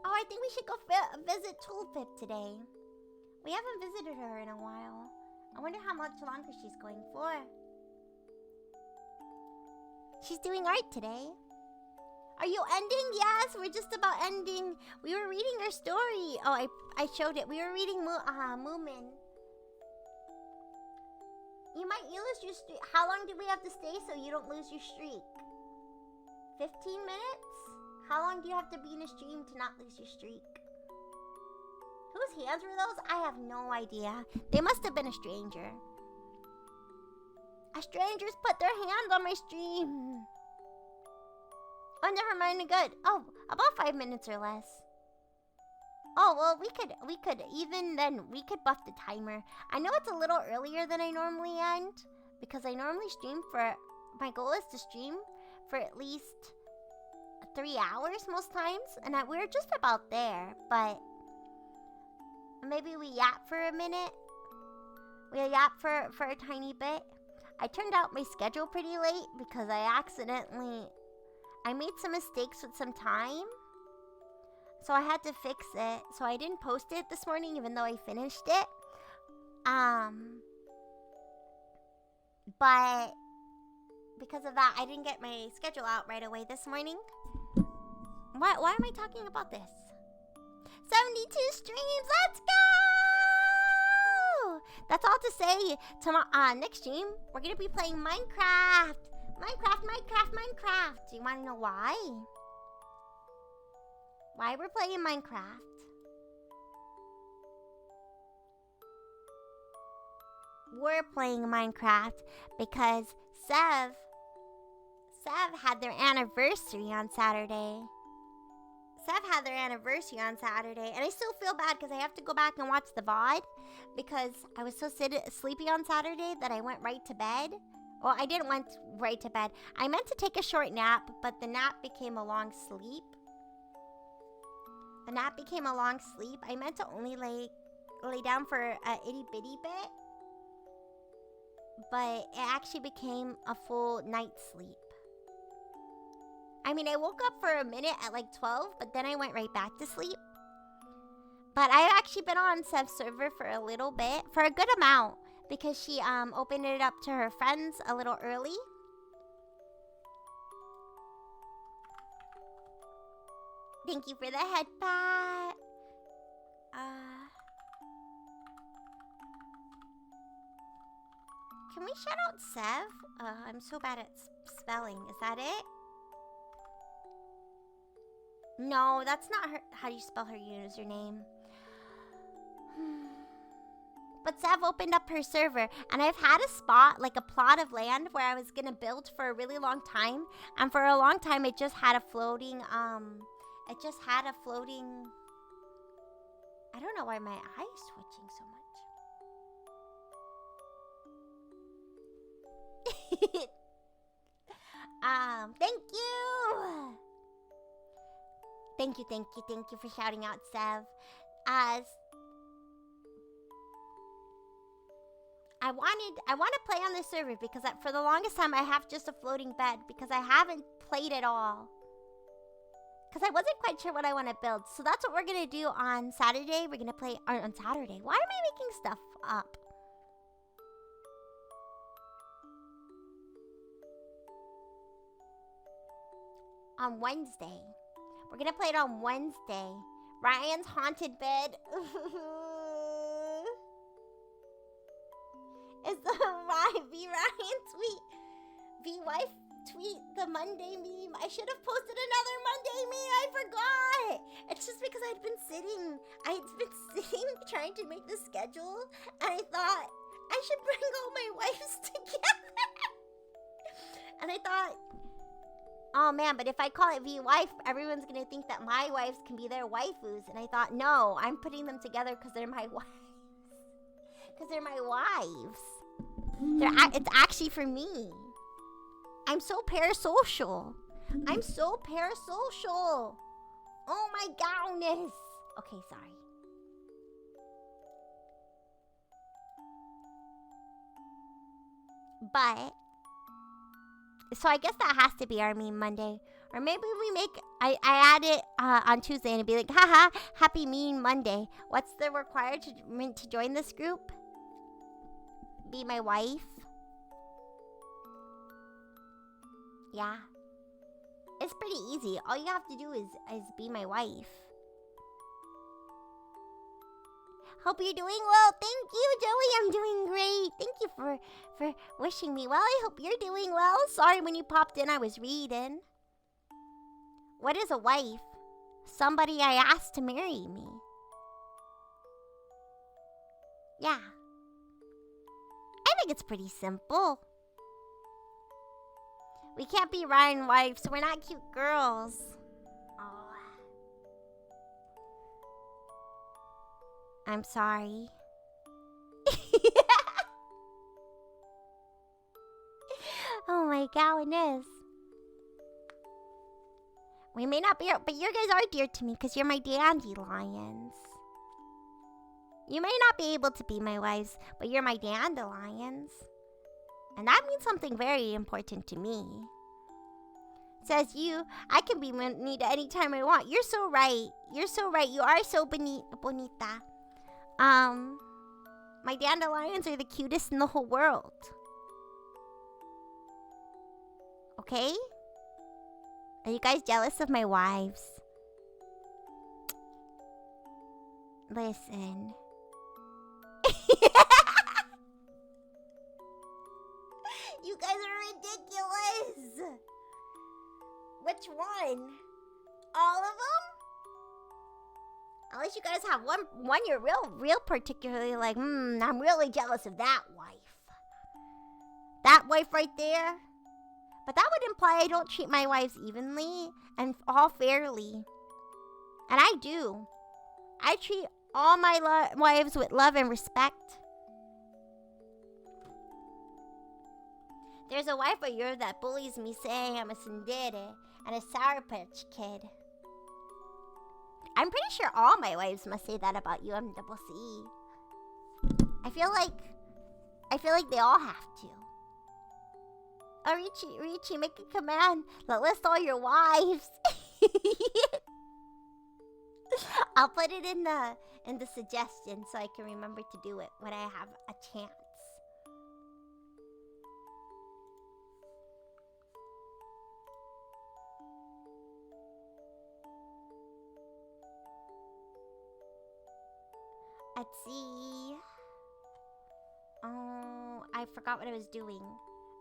Oh, I think we should go visit Tulip today. We haven't visited her in a while. I wonder how much longer she's going for. She's doing art today. Are you ending? Yes, we're just about ending. We were reading her story. Oh, I showed it. We were reading Moomin. You might lose your streak. How long do we have to stay so you don't lose your streak? 15 minutes? How long do you have to be in a stream to not lose your streak? Whose hands were those? I have no idea. They must have been a stranger. A stranger's put their hands on my stream. Oh, never mind. Good. Oh, about 5 minutes or less. Oh, well, we could even then, we could buff the timer. I know it's a little earlier than I normally end because I normally stream for, my goal is to stream for at least 3 hours most times. And we're just about there, but maybe we yap for a minute. We yap for a tiny bit. I turned out my schedule pretty late because I made some mistakes with some time. So I had to fix it. So I didn't post it this morning even though I finished it. But because of that, I didn't get my schedule out right away this morning. Why am I talking about this? 72 streams, let's go! That's all to say. Tomorrow, next stream, we're gonna be playing Minecraft. Minecraft. Do you want to know why? Why we're playing Minecraft? We're playing Minecraft because Sev had their anniversary on Saturday. And I still feel bad because I have to go back and watch the VOD because I was so sleepy on Saturday that I went right to bed. Well, I didn't went right to bed. I meant to take a short nap, but the nap became a long sleep. I meant to only lay down for a itty bitty bit, but it actually became a full night's sleep. I mean, I woke up for a minute at like 12, but then I went right back to sleep. But I've actually been on Sev's server for a little bit, for a good amount, because she opened it up to her friends a little early. Thank you for the head pat. Can we shout out Sev? I'm so bad at spelling. Is that it? No, that's not her. How do you spell her username? But Sev opened up her server, and I've had a spot, like a plot of land, where I was gonna build for a really long time, and for a long time it just had a floating, I don't know why my eye is twitching so much. Thank Thank you for shouting out, Sev. As I want to play on this server because for the longest time I have just a floating bed because I haven't played at all. Because I wasn't quite sure what I want to build. So that's what we're going to do on Saturday. We're going to play on Saturday. Why am I making stuff up? On Wednesday. We're going to play it on Wednesday. Ryan's haunted bed. Is the Ryan tweet? V-wife tweet the Monday meme. I should have posted another Monday meme. I forgot. It's just because I'd been sitting trying to make the schedule. And I thought I should bring all my wives together. And I thought, oh man, but if I call it V-wife, everyone's going to think that my wives can be their waifus. And I thought, no, I'm putting them together because they're my wives. Because they're my wives. It's actually for me. I'm so parasocial. Oh my goodness. Okay, sorry. But, so I guess that has to be our meme Monday. Or maybe we make, I add it on Tuesday and it'd be like, haha, happy meme Monday. What's the required to join this group? Be my wife. Yeah. It's pretty easy. All you have to do is be my wife. Hope you're doing well. Thank you, Joey. I'm doing great. Thank you for wishing me well. I hope you're doing well. Sorry when you popped in, I was reading. What is a wife? Somebody I asked to marry me. Yeah. I think it's pretty simple. We can't be Ryan wives, so we're not cute girls. Oh. I'm sorry. Oh my goodness. We may not be, but you guys are dear to me because you're my dandelions. You may not be able to be my wives, but you're my dandelions. And that means something very important to me. Says you, I can be bonita anytime I want. You're so right. You're so right. You are so bonita. My dandelions are the cutest in the whole world. Okay? Are you guys jealous of my wives? Listen. You guys are ridiculous. Which one? All of them? Unless you guys have one you're real particularly like, I'm really jealous of that wife. That wife right there. But that would imply I don't treat my wives evenly and all fairly. And I do. I treat all my wives with love and respect. There's a wife of yours that bullies me saying I'm a tsundere and a Sour Patch Kid. I'm pretty sure all my wives must say that about you, MCC. I feel like they all have to. Oh, Richie, make a command that lists all your wives. I'll put it in the suggestion so I can remember to do it when I have a chance. Let's see. Oh, I forgot what I was doing.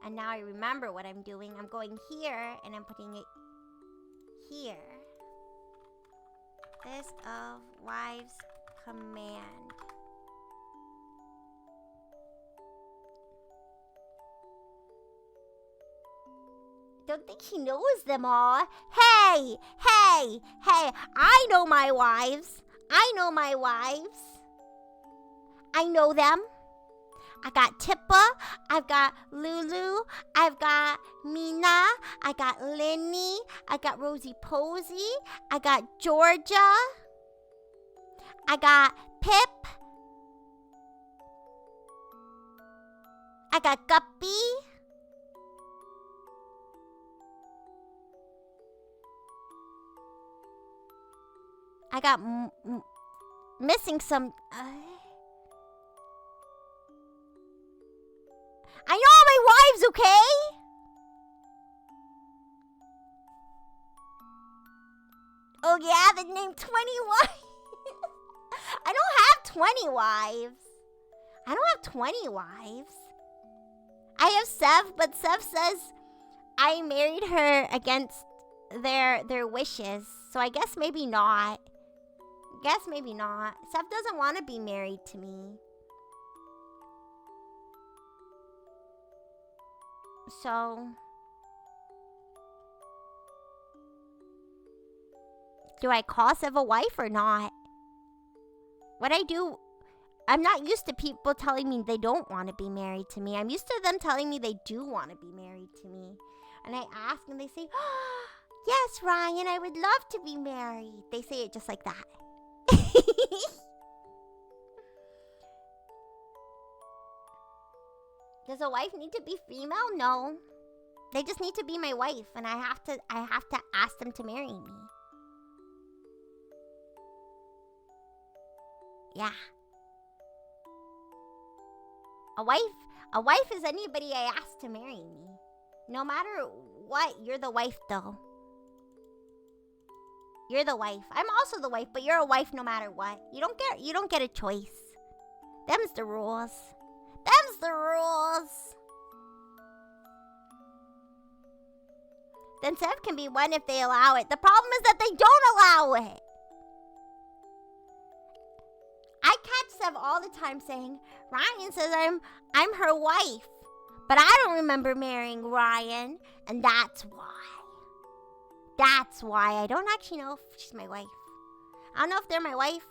And now I remember what I'm doing. I'm going here and I'm putting it here. List of wives command. Don't think he knows them all. Hey! I know my wives. I know them. I got Tippa. I've got Lulu. I've got Mina. I got Lenny. I got Rosie Posey. I got Georgia. I got Pip. I got Guppy. I got missing some. I know all my wives, okay? Oh yeah, the name 20 wives. I don't have 20 wives. I don't have 20 wives. I have Sev, but Sev says I married her against their wishes. So I guess maybe not. Sev doesn't want to be married to me. So, do I call Sev a wife or not? What I do, I'm not used to people telling me they don't want to be married to me. I'm used to them telling me they do want to be married to me. And I ask and they say, oh, yes, Ryan, I would love to be married. They say it just like that. Does a wife need to be female? No. They just need to be my wife, and I have to ask them to marry me. Yeah. A wife is anybody I ask to marry me. No matter what, you're the wife though. You're the wife. I'm also the wife, but you're a wife no matter what. You don't get a choice. Them's the rules. Them's the rules. Then Sev can be one if they allow it. The problem is that they don't allow it. I catch Sev all the time saying, Ryan says I'm her wife. But I don't remember marrying Ryan, and that's why. That's why I don't actually know if she's my wife. I don't know if they're my wife.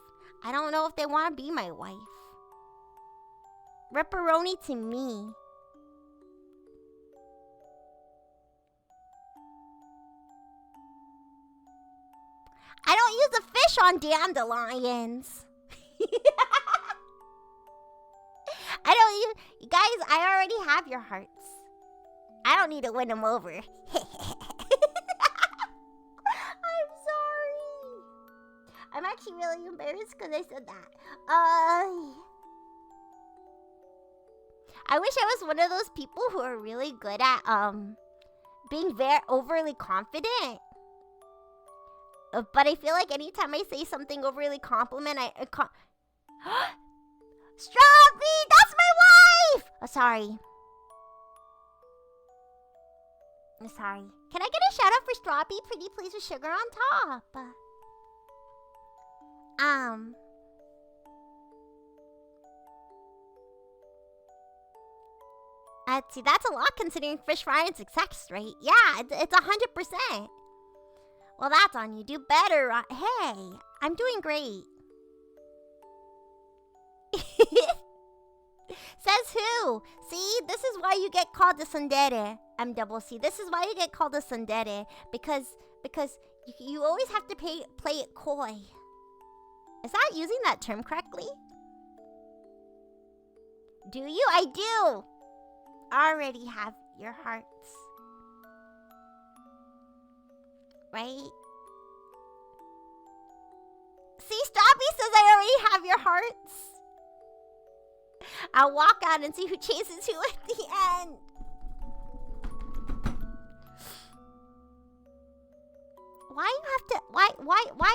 I don't know if they want to be my wife. Ripperoni to me. I don't use a fish on dandelions. I don't even... You guys, I already have your hearts. I don't need to win them over. I'm sorry. I'm actually really embarrassed because I said that. I wish I was one of those people who are really good at being very overly confident. But I feel like anytime I say something overly compliment, Strawberry, that's my wife! Oh, sorry. I'm sorry. Can I get a shout out for Strawberry? Pretty please with sugar on top. Let's see, that's a lot considering Fish Ryan's success rate. Yeah, it's 100%. Well, that's on you. Do better. Hey, I'm doing great. Says who? See, this is why you get called a tsundere. MCC. This is why you get called a tsundere. Because you always have to play it coy. Is that using that term correctly? Do you? I do. Already have your hearts. Right? See, Stoppy says I already have your hearts. I'll walk out and see who chases who at the end. Why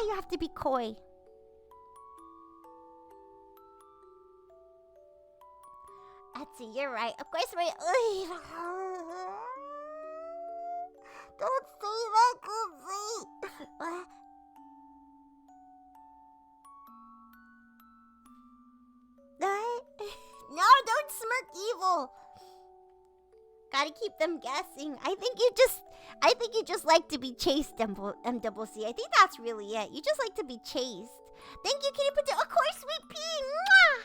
you have to be coy? Etsy, you're right. Of course, right. Don't say that, Goofy. No, don't smirk evil. Gotta keep them guessing. I think you just like to be chased, MCC. I think that's really it. You just like to be chased. Thank you, Kitty Potato. Of course, Sweet Pea. Mwah!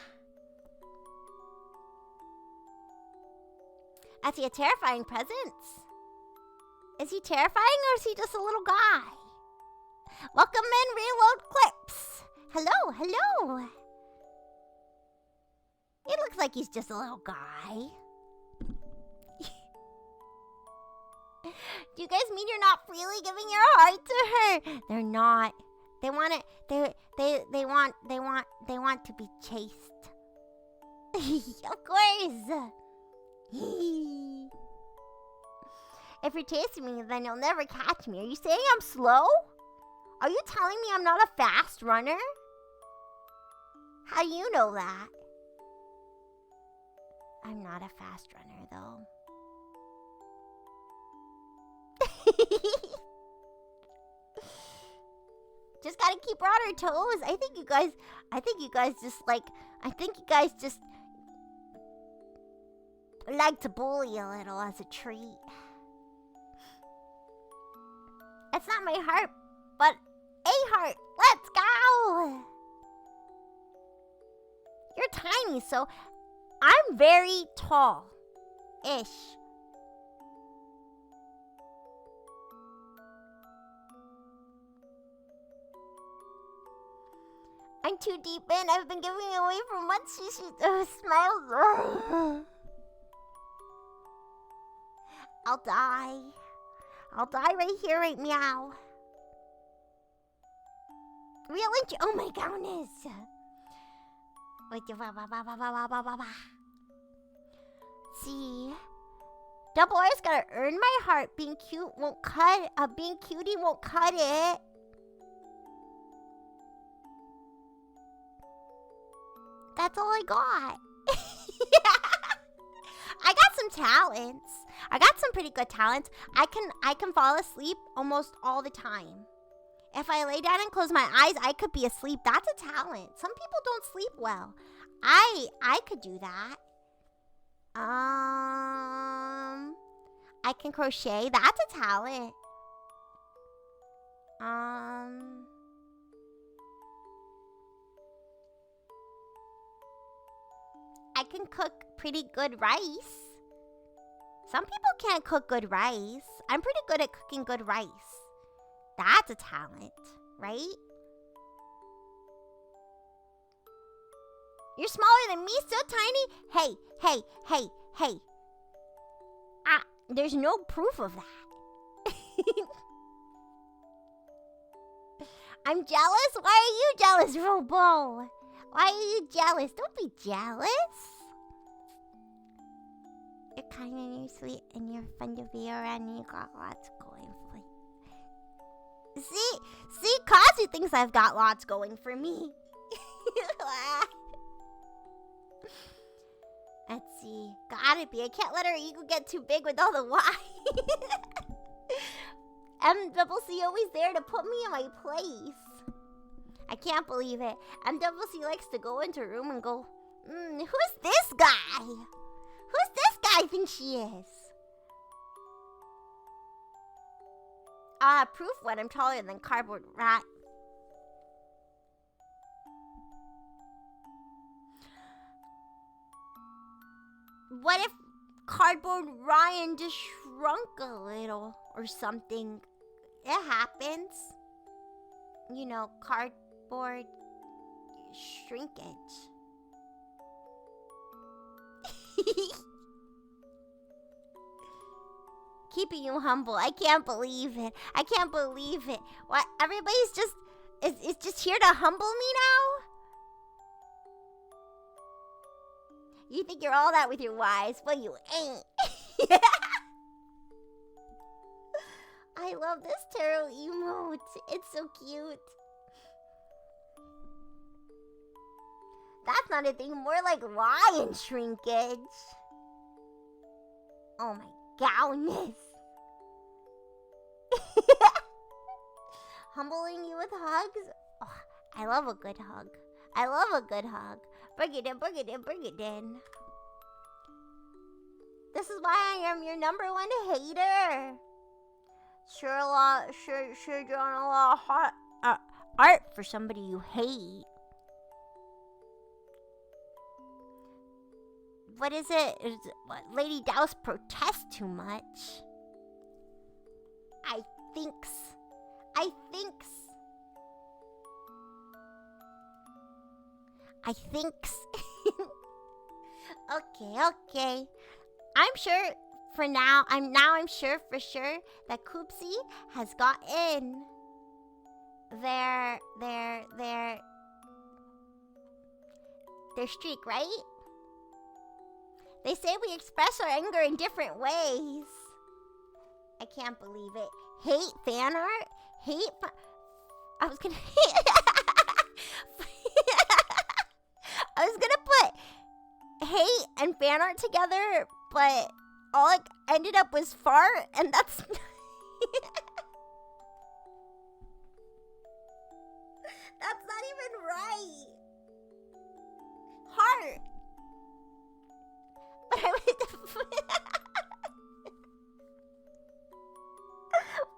I see a terrifying presence. Is he terrifying or is he just a little guy? Welcome in, Reload Clips. Hello, hello. It looks like he's just a little guy. Do you guys mean you're not freely giving your heart to her? They're not. They want it. They want to be chased. Of course. If you're chasing me, then you'll never catch me. Are you saying I'm slow? Are you telling me I'm not a fast runner? How do you know that? I'm not a fast runner, though. Just gotta keep her on her toes. I think you guys just like to bully a little as a treat. It's not my heart, but a heart. Let's go. You're tiny, so I'm very tall-ish. I'm too deep in. I've been giving away for months. She smiles. I'll die. I'll die right here, right meow. Real inch. Oh my goodness. See, Double R's gotta earn my heart. Being cute won't cut. Being cutie won't cut it. That's all I got. I got some talents. I got some pretty good talents. I can fall asleep almost all the time. If I lay down and close my eyes, I could be asleep. That's a talent. Some people don't sleep well. I could do that. I can crochet. That's a talent. I can cook pretty good rice. Some people can't cook good rice. I'm pretty good at cooking good rice. That's a talent, right? You're smaller than me, so tiny. Hey. There's no proof of that. I'm jealous? Why are you jealous, Robo? Why are you jealous? Don't be jealous. You're kind and you're sweet and you're fun to be around and you got lots going for you. See, Kazu thinks I've got lots going for me. Let's see. Gotta be. I can't let her ego get too big with all the why. MCC always there to put me in my place. I can't believe it. MCC likes to go into a room and go, who's this guy? Who's this guy think she is? Proof what? I'm taller than cardboard rat. What if cardboard Rion just shrunk a little or something? It happens. You know, cardboard shrinkage. Keeping you humble. I can't believe it. I can't believe it. What? Everybody's just is just here to humble me now? You think you're all that with your wives, but you ain't. I love this tarot emote. It's so cute. That's not a thing. More like lion shrinkage. Oh my goodness. Humbling you with hugs? Oh, I love a good hug. I love a good hug. Bring it in, bring it in, bring it in. This is why I am your number one hater. Sure drawing a lot of hot art for somebody you hate. what is it? Lady Douse protests too much. I thinks. Okay. I'm sure for now. I'm sure for sure that Koopsie has got in their streak, right? They say we express our anger in different ways. I can't believe it. Hate fan art? I was gonna I was gonna put hate and fan art together, but all it ended up was fart, and that's that's not even right. Heart. But I went to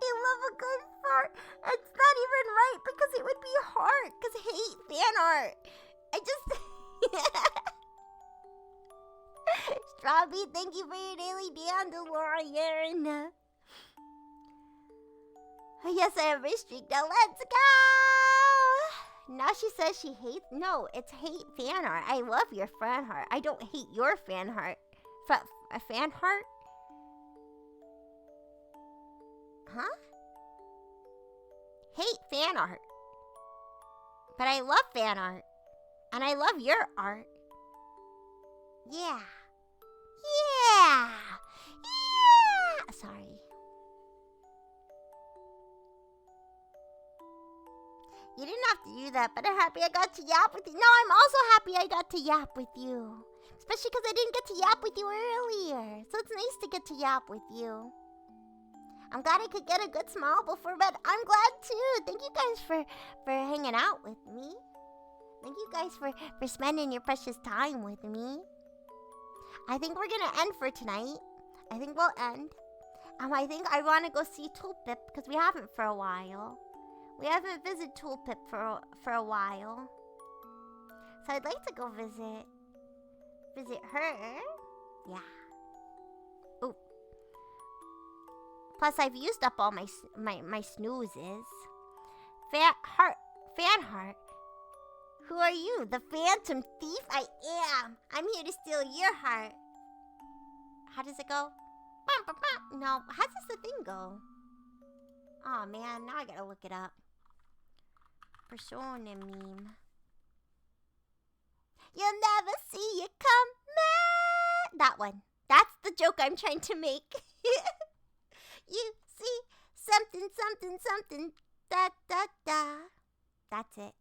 we love a good fart. It's not even right because it would be heart. Because hate fan art. I just Strawby, thank you for your daily dandelion. Yes, I have a streak. Now let's go. Now she says she hates. No, it's hate fan art. I love your fan art. I don't hate your fan art. A fan heart? Huh? Hate fan art. But I love fan art. And I love your art. Yeah. Sorry. You didn't have to do that, but I'm happy I got to yap with you. No, I'm also happy I got to yap with you. Especially because I didn't get to yap with you earlier. So it's nice to get to yap with you. I'm glad I could get a good smile before bed. I'm glad too. Thank you guys for hanging out with me. Thank you guys for spending your precious time with me. I think we're going to end for tonight. I think we'll end. I think I want to go see Tulpip because we haven't for a while. We haven't visited Tulpip for a while. So I'd like to go visit her. Yeah. Oh. Plus I've used up all my snoozes. Fan heart. Who are you? The phantom thief? I am. I'm here to steal your heart. How does it go? No, how does the thing go? Oh man, now I gotta look it up. Persona meme. You'll never see it come. That one. That's the joke I'm trying to make. You see something. Da. That's it.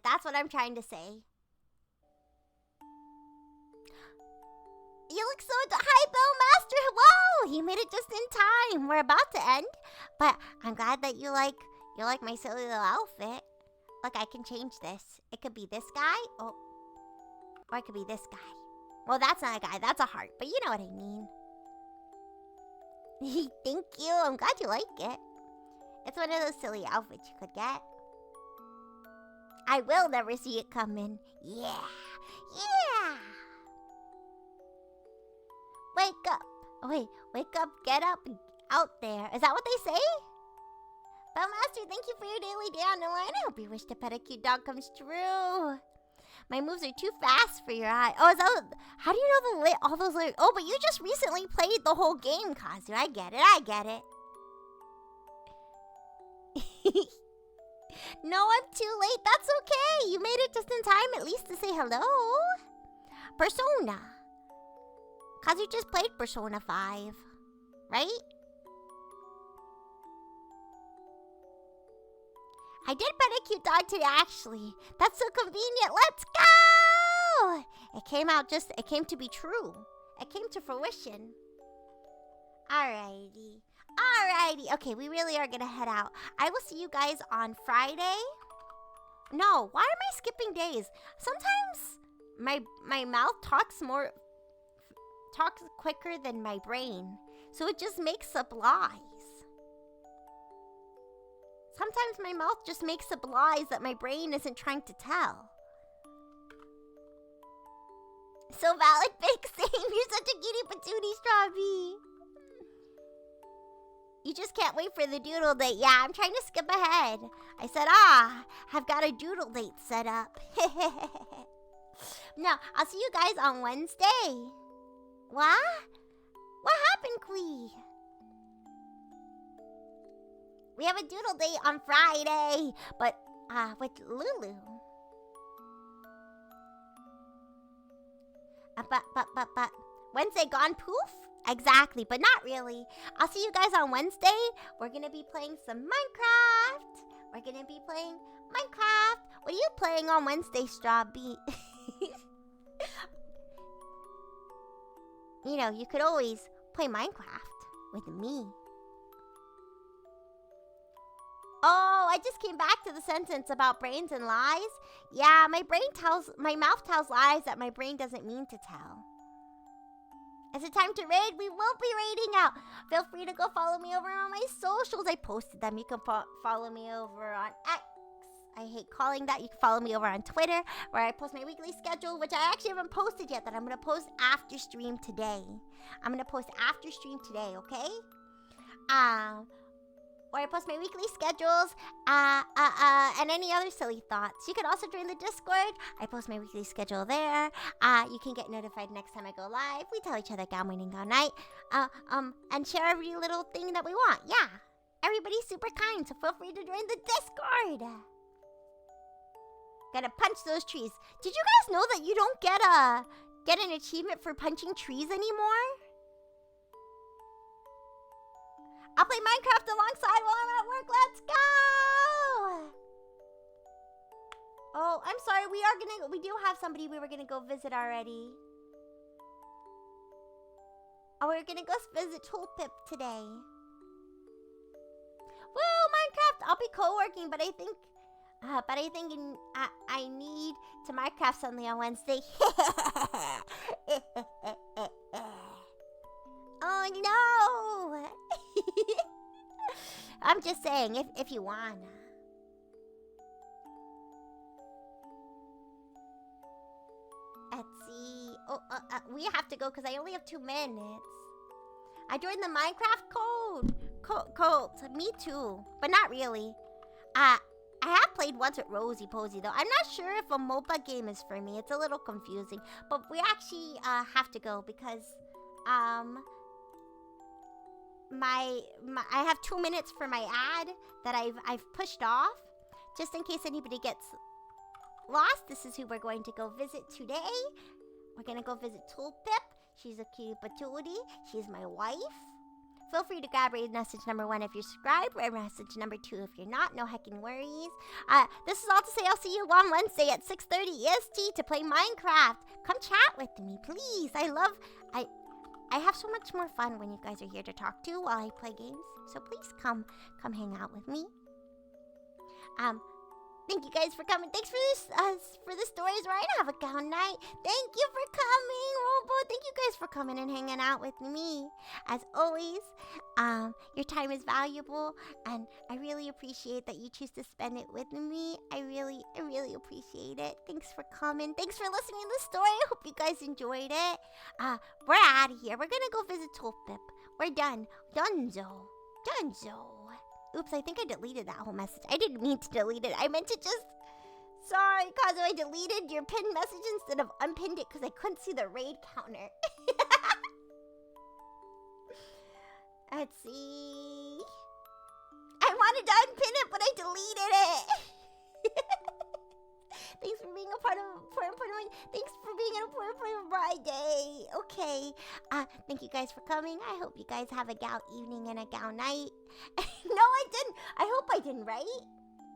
That's what I'm trying to say. You look so hi, Bellmaster. Hello. You made it just in time. We're about to end, but I'm glad that you like my silly little outfit. Look, I can change this. It could be this guy. Oh, or it could be this guy. Well, that's not a guy. That's a heart. But you know what I mean. Thank you. I'm glad you like it. It's one of those silly outfits you could get. I will never see it coming. Yeah. Wake up. Oh, wait, wake up, get up, out there. Is that what they say? Bellmaster, thank you for your daily dandelion. I hope your wish to pet a cute dog comes true. My moves are too fast for your eye. Oh, is that... How do you know all those... Oh, but you just recently played the whole game, Kazu. I get it. No, I'm too late. That's okay. You made it just in time at least to say hello. Persona. Kazu just played Persona 5. Right? I did pet a cute dog today, actually. That's so convenient. Let's go! It came to be true. It came to fruition. Alrighty. Okay, we really are gonna head out. I will see you guys on Friday. No, why am I skipping days? Sometimes my mouth talks quicker than my brain. So it just makes up lies. Sometimes my mouth just makes up lies that my brain isn't trying to tell. So valid, big same. You're such a cutie patootie, Strawbee. You just can't wait for the doodle date. Yeah, I'm trying to skip ahead. I said, I've got a doodle date set up. No, I'll see you guys on Wednesday. What? What happened, Quee? We have a doodle date on Friday, but with Lulu. But Wednesday gone poof? Exactly, but not really. I'll see you guys on Wednesday. We're gonna be playing some Minecraft. What are you playing on Wednesday, Strawbee? You know, you could always play Minecraft with me. Oh, I just came back to the sentence about brains and lies. Yeah, my mouth tells lies that my brain doesn't mean to tell. Is it time to raid? We will be raiding out. Feel free to go follow me over on my socials. I posted them. You can follow me over on X. I hate calling that. You can follow me over on Twitter, where I post my weekly schedule, which I actually haven't posted yet, that I'm going to post after stream today. Okay? Where I post my weekly schedules, and any other silly thoughts. You can also join the Discord. I post my weekly schedule there. You can get notified next time I go live. We tell each other gal morning, gal night. And share every little thing that we want. Yeah. Everybody's super kind, so feel free to join the Discord. Gotta punch those trees. Did you guys know that you don't get an achievement for punching trees anymore? I'll play Minecraft alongside while I'm at work. Let's go! Oh, I'm sorry. We do have somebody we were gonna go visit already. Oh, we're gonna go visit Toolpip today. Woo, Minecraft! I'll be co-working, but I think I need to Minecraft something on Wednesday. Oh no! I'm just saying, if you wanna. Let's see. Oh, we have to go because I only have 2 minutes. I joined the Minecraft cult. Me too, but not really. I have played once with Rosie Posey though. I'm not sure if a MOBA game is for me. It's a little confusing, but we actually have to go because I have 2 minutes for my ad that I've pushed off, just in case anybody gets lost. This is who we're going to go visit today. We're gonna go visit Toolpip. She's a cutie patootie. She's my wife. Feel free to grab raid message number 1 if you're subscribed, raid message number 2 if you're not. No heckin' worries. This is all to say I'll see you on Wednesday at 6:30 EST to play Minecraft. Come chat with me, please. I have so much more fun when you guys are here to talk to while I play games. So please come hang out with me. Thank you guys for coming. Thanks for the stories, Ryan. Have a good night. Thank you for coming, Robo. Thank you guys for coming and hanging out with me. As always, your time is valuable, and I really appreciate that you choose to spend it with me. I really appreciate it. Thanks for coming. Thanks for listening to the story. I hope you guys enjoyed it. We're out of here. We're gonna go visit Toolpip. We're done. Dunzo. Oops, I think I deleted that whole message. I didn't mean to delete it. I meant to just... Sorry, Kazo, I deleted your pinned message instead of unpinned it because I couldn't see the raid counter. Let's see... I wanted to unpin it, but I deleted it. Thanks for being a part of my... Thanks for being an important part of my day. Okay. Thank you guys for coming. I hope you guys have a gal evening and a gal night. No, I didn't. I hope I didn't, right?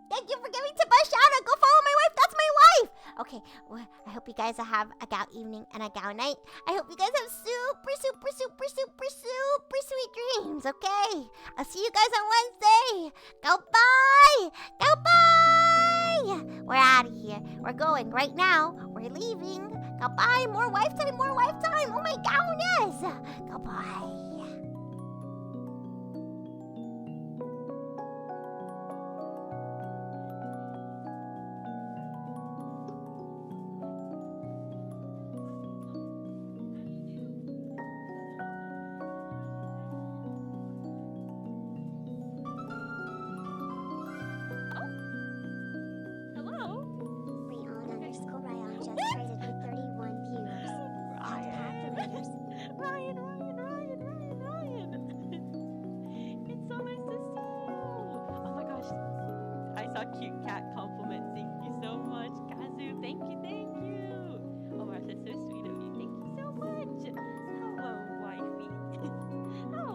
Thank you for giving Tip a shout out. Go follow my wife. That's my wife. Okay. Well, I hope you guys have a gal evening and a gal night. I hope you guys have super sweet dreams, okay? I'll see you guys on Wednesday. Goodbye. We're out of here. We're going right now. We're leaving. Goodbye. More wife time. Oh my goodness. Goodbye. saw cute cat compliments. Thank you so much, Kazu. Thank you, thank you. Oh my gosh, that's so sweet of you. Thank you so much. Hello, wifey. Hello.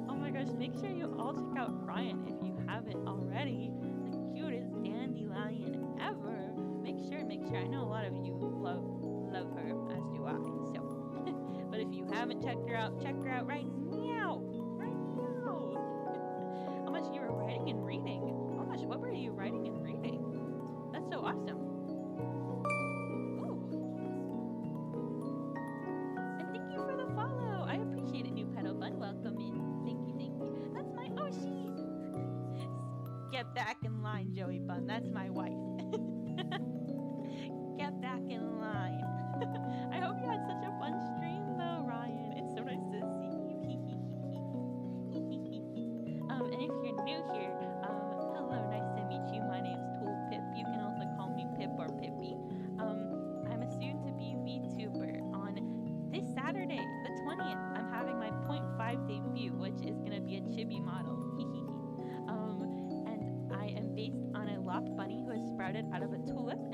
Oh my gosh, make sure you all check out Rion if you haven't already. The cutest dandelion ever. Make sure. I know a lot of you love her, as do I. So, but if you haven't checked her out right now. Right now. How much you were writing and reading? Oh my gosh, what were you writing and reading? That's so awesome. Ooh. And thank you for the follow. I appreciate it, new petal bun. Welcome in. Thank you. That's my Oshi. Get back in line, Joey Bun. That's my wife. Get back in line. I hope you had such a fun stream though, Rion. It's so nice to see you. And if you're new here, hello, nice to meet you. My name's Tool Pip. You can also call me Pip or Pippy. I'm a soon-to-be Vtuber. On this Saturday, the 20th, I'm having my 0.5 debut, which is gonna be a chibi model. And I am based on a loft bunny who has sprouted out of a tulip.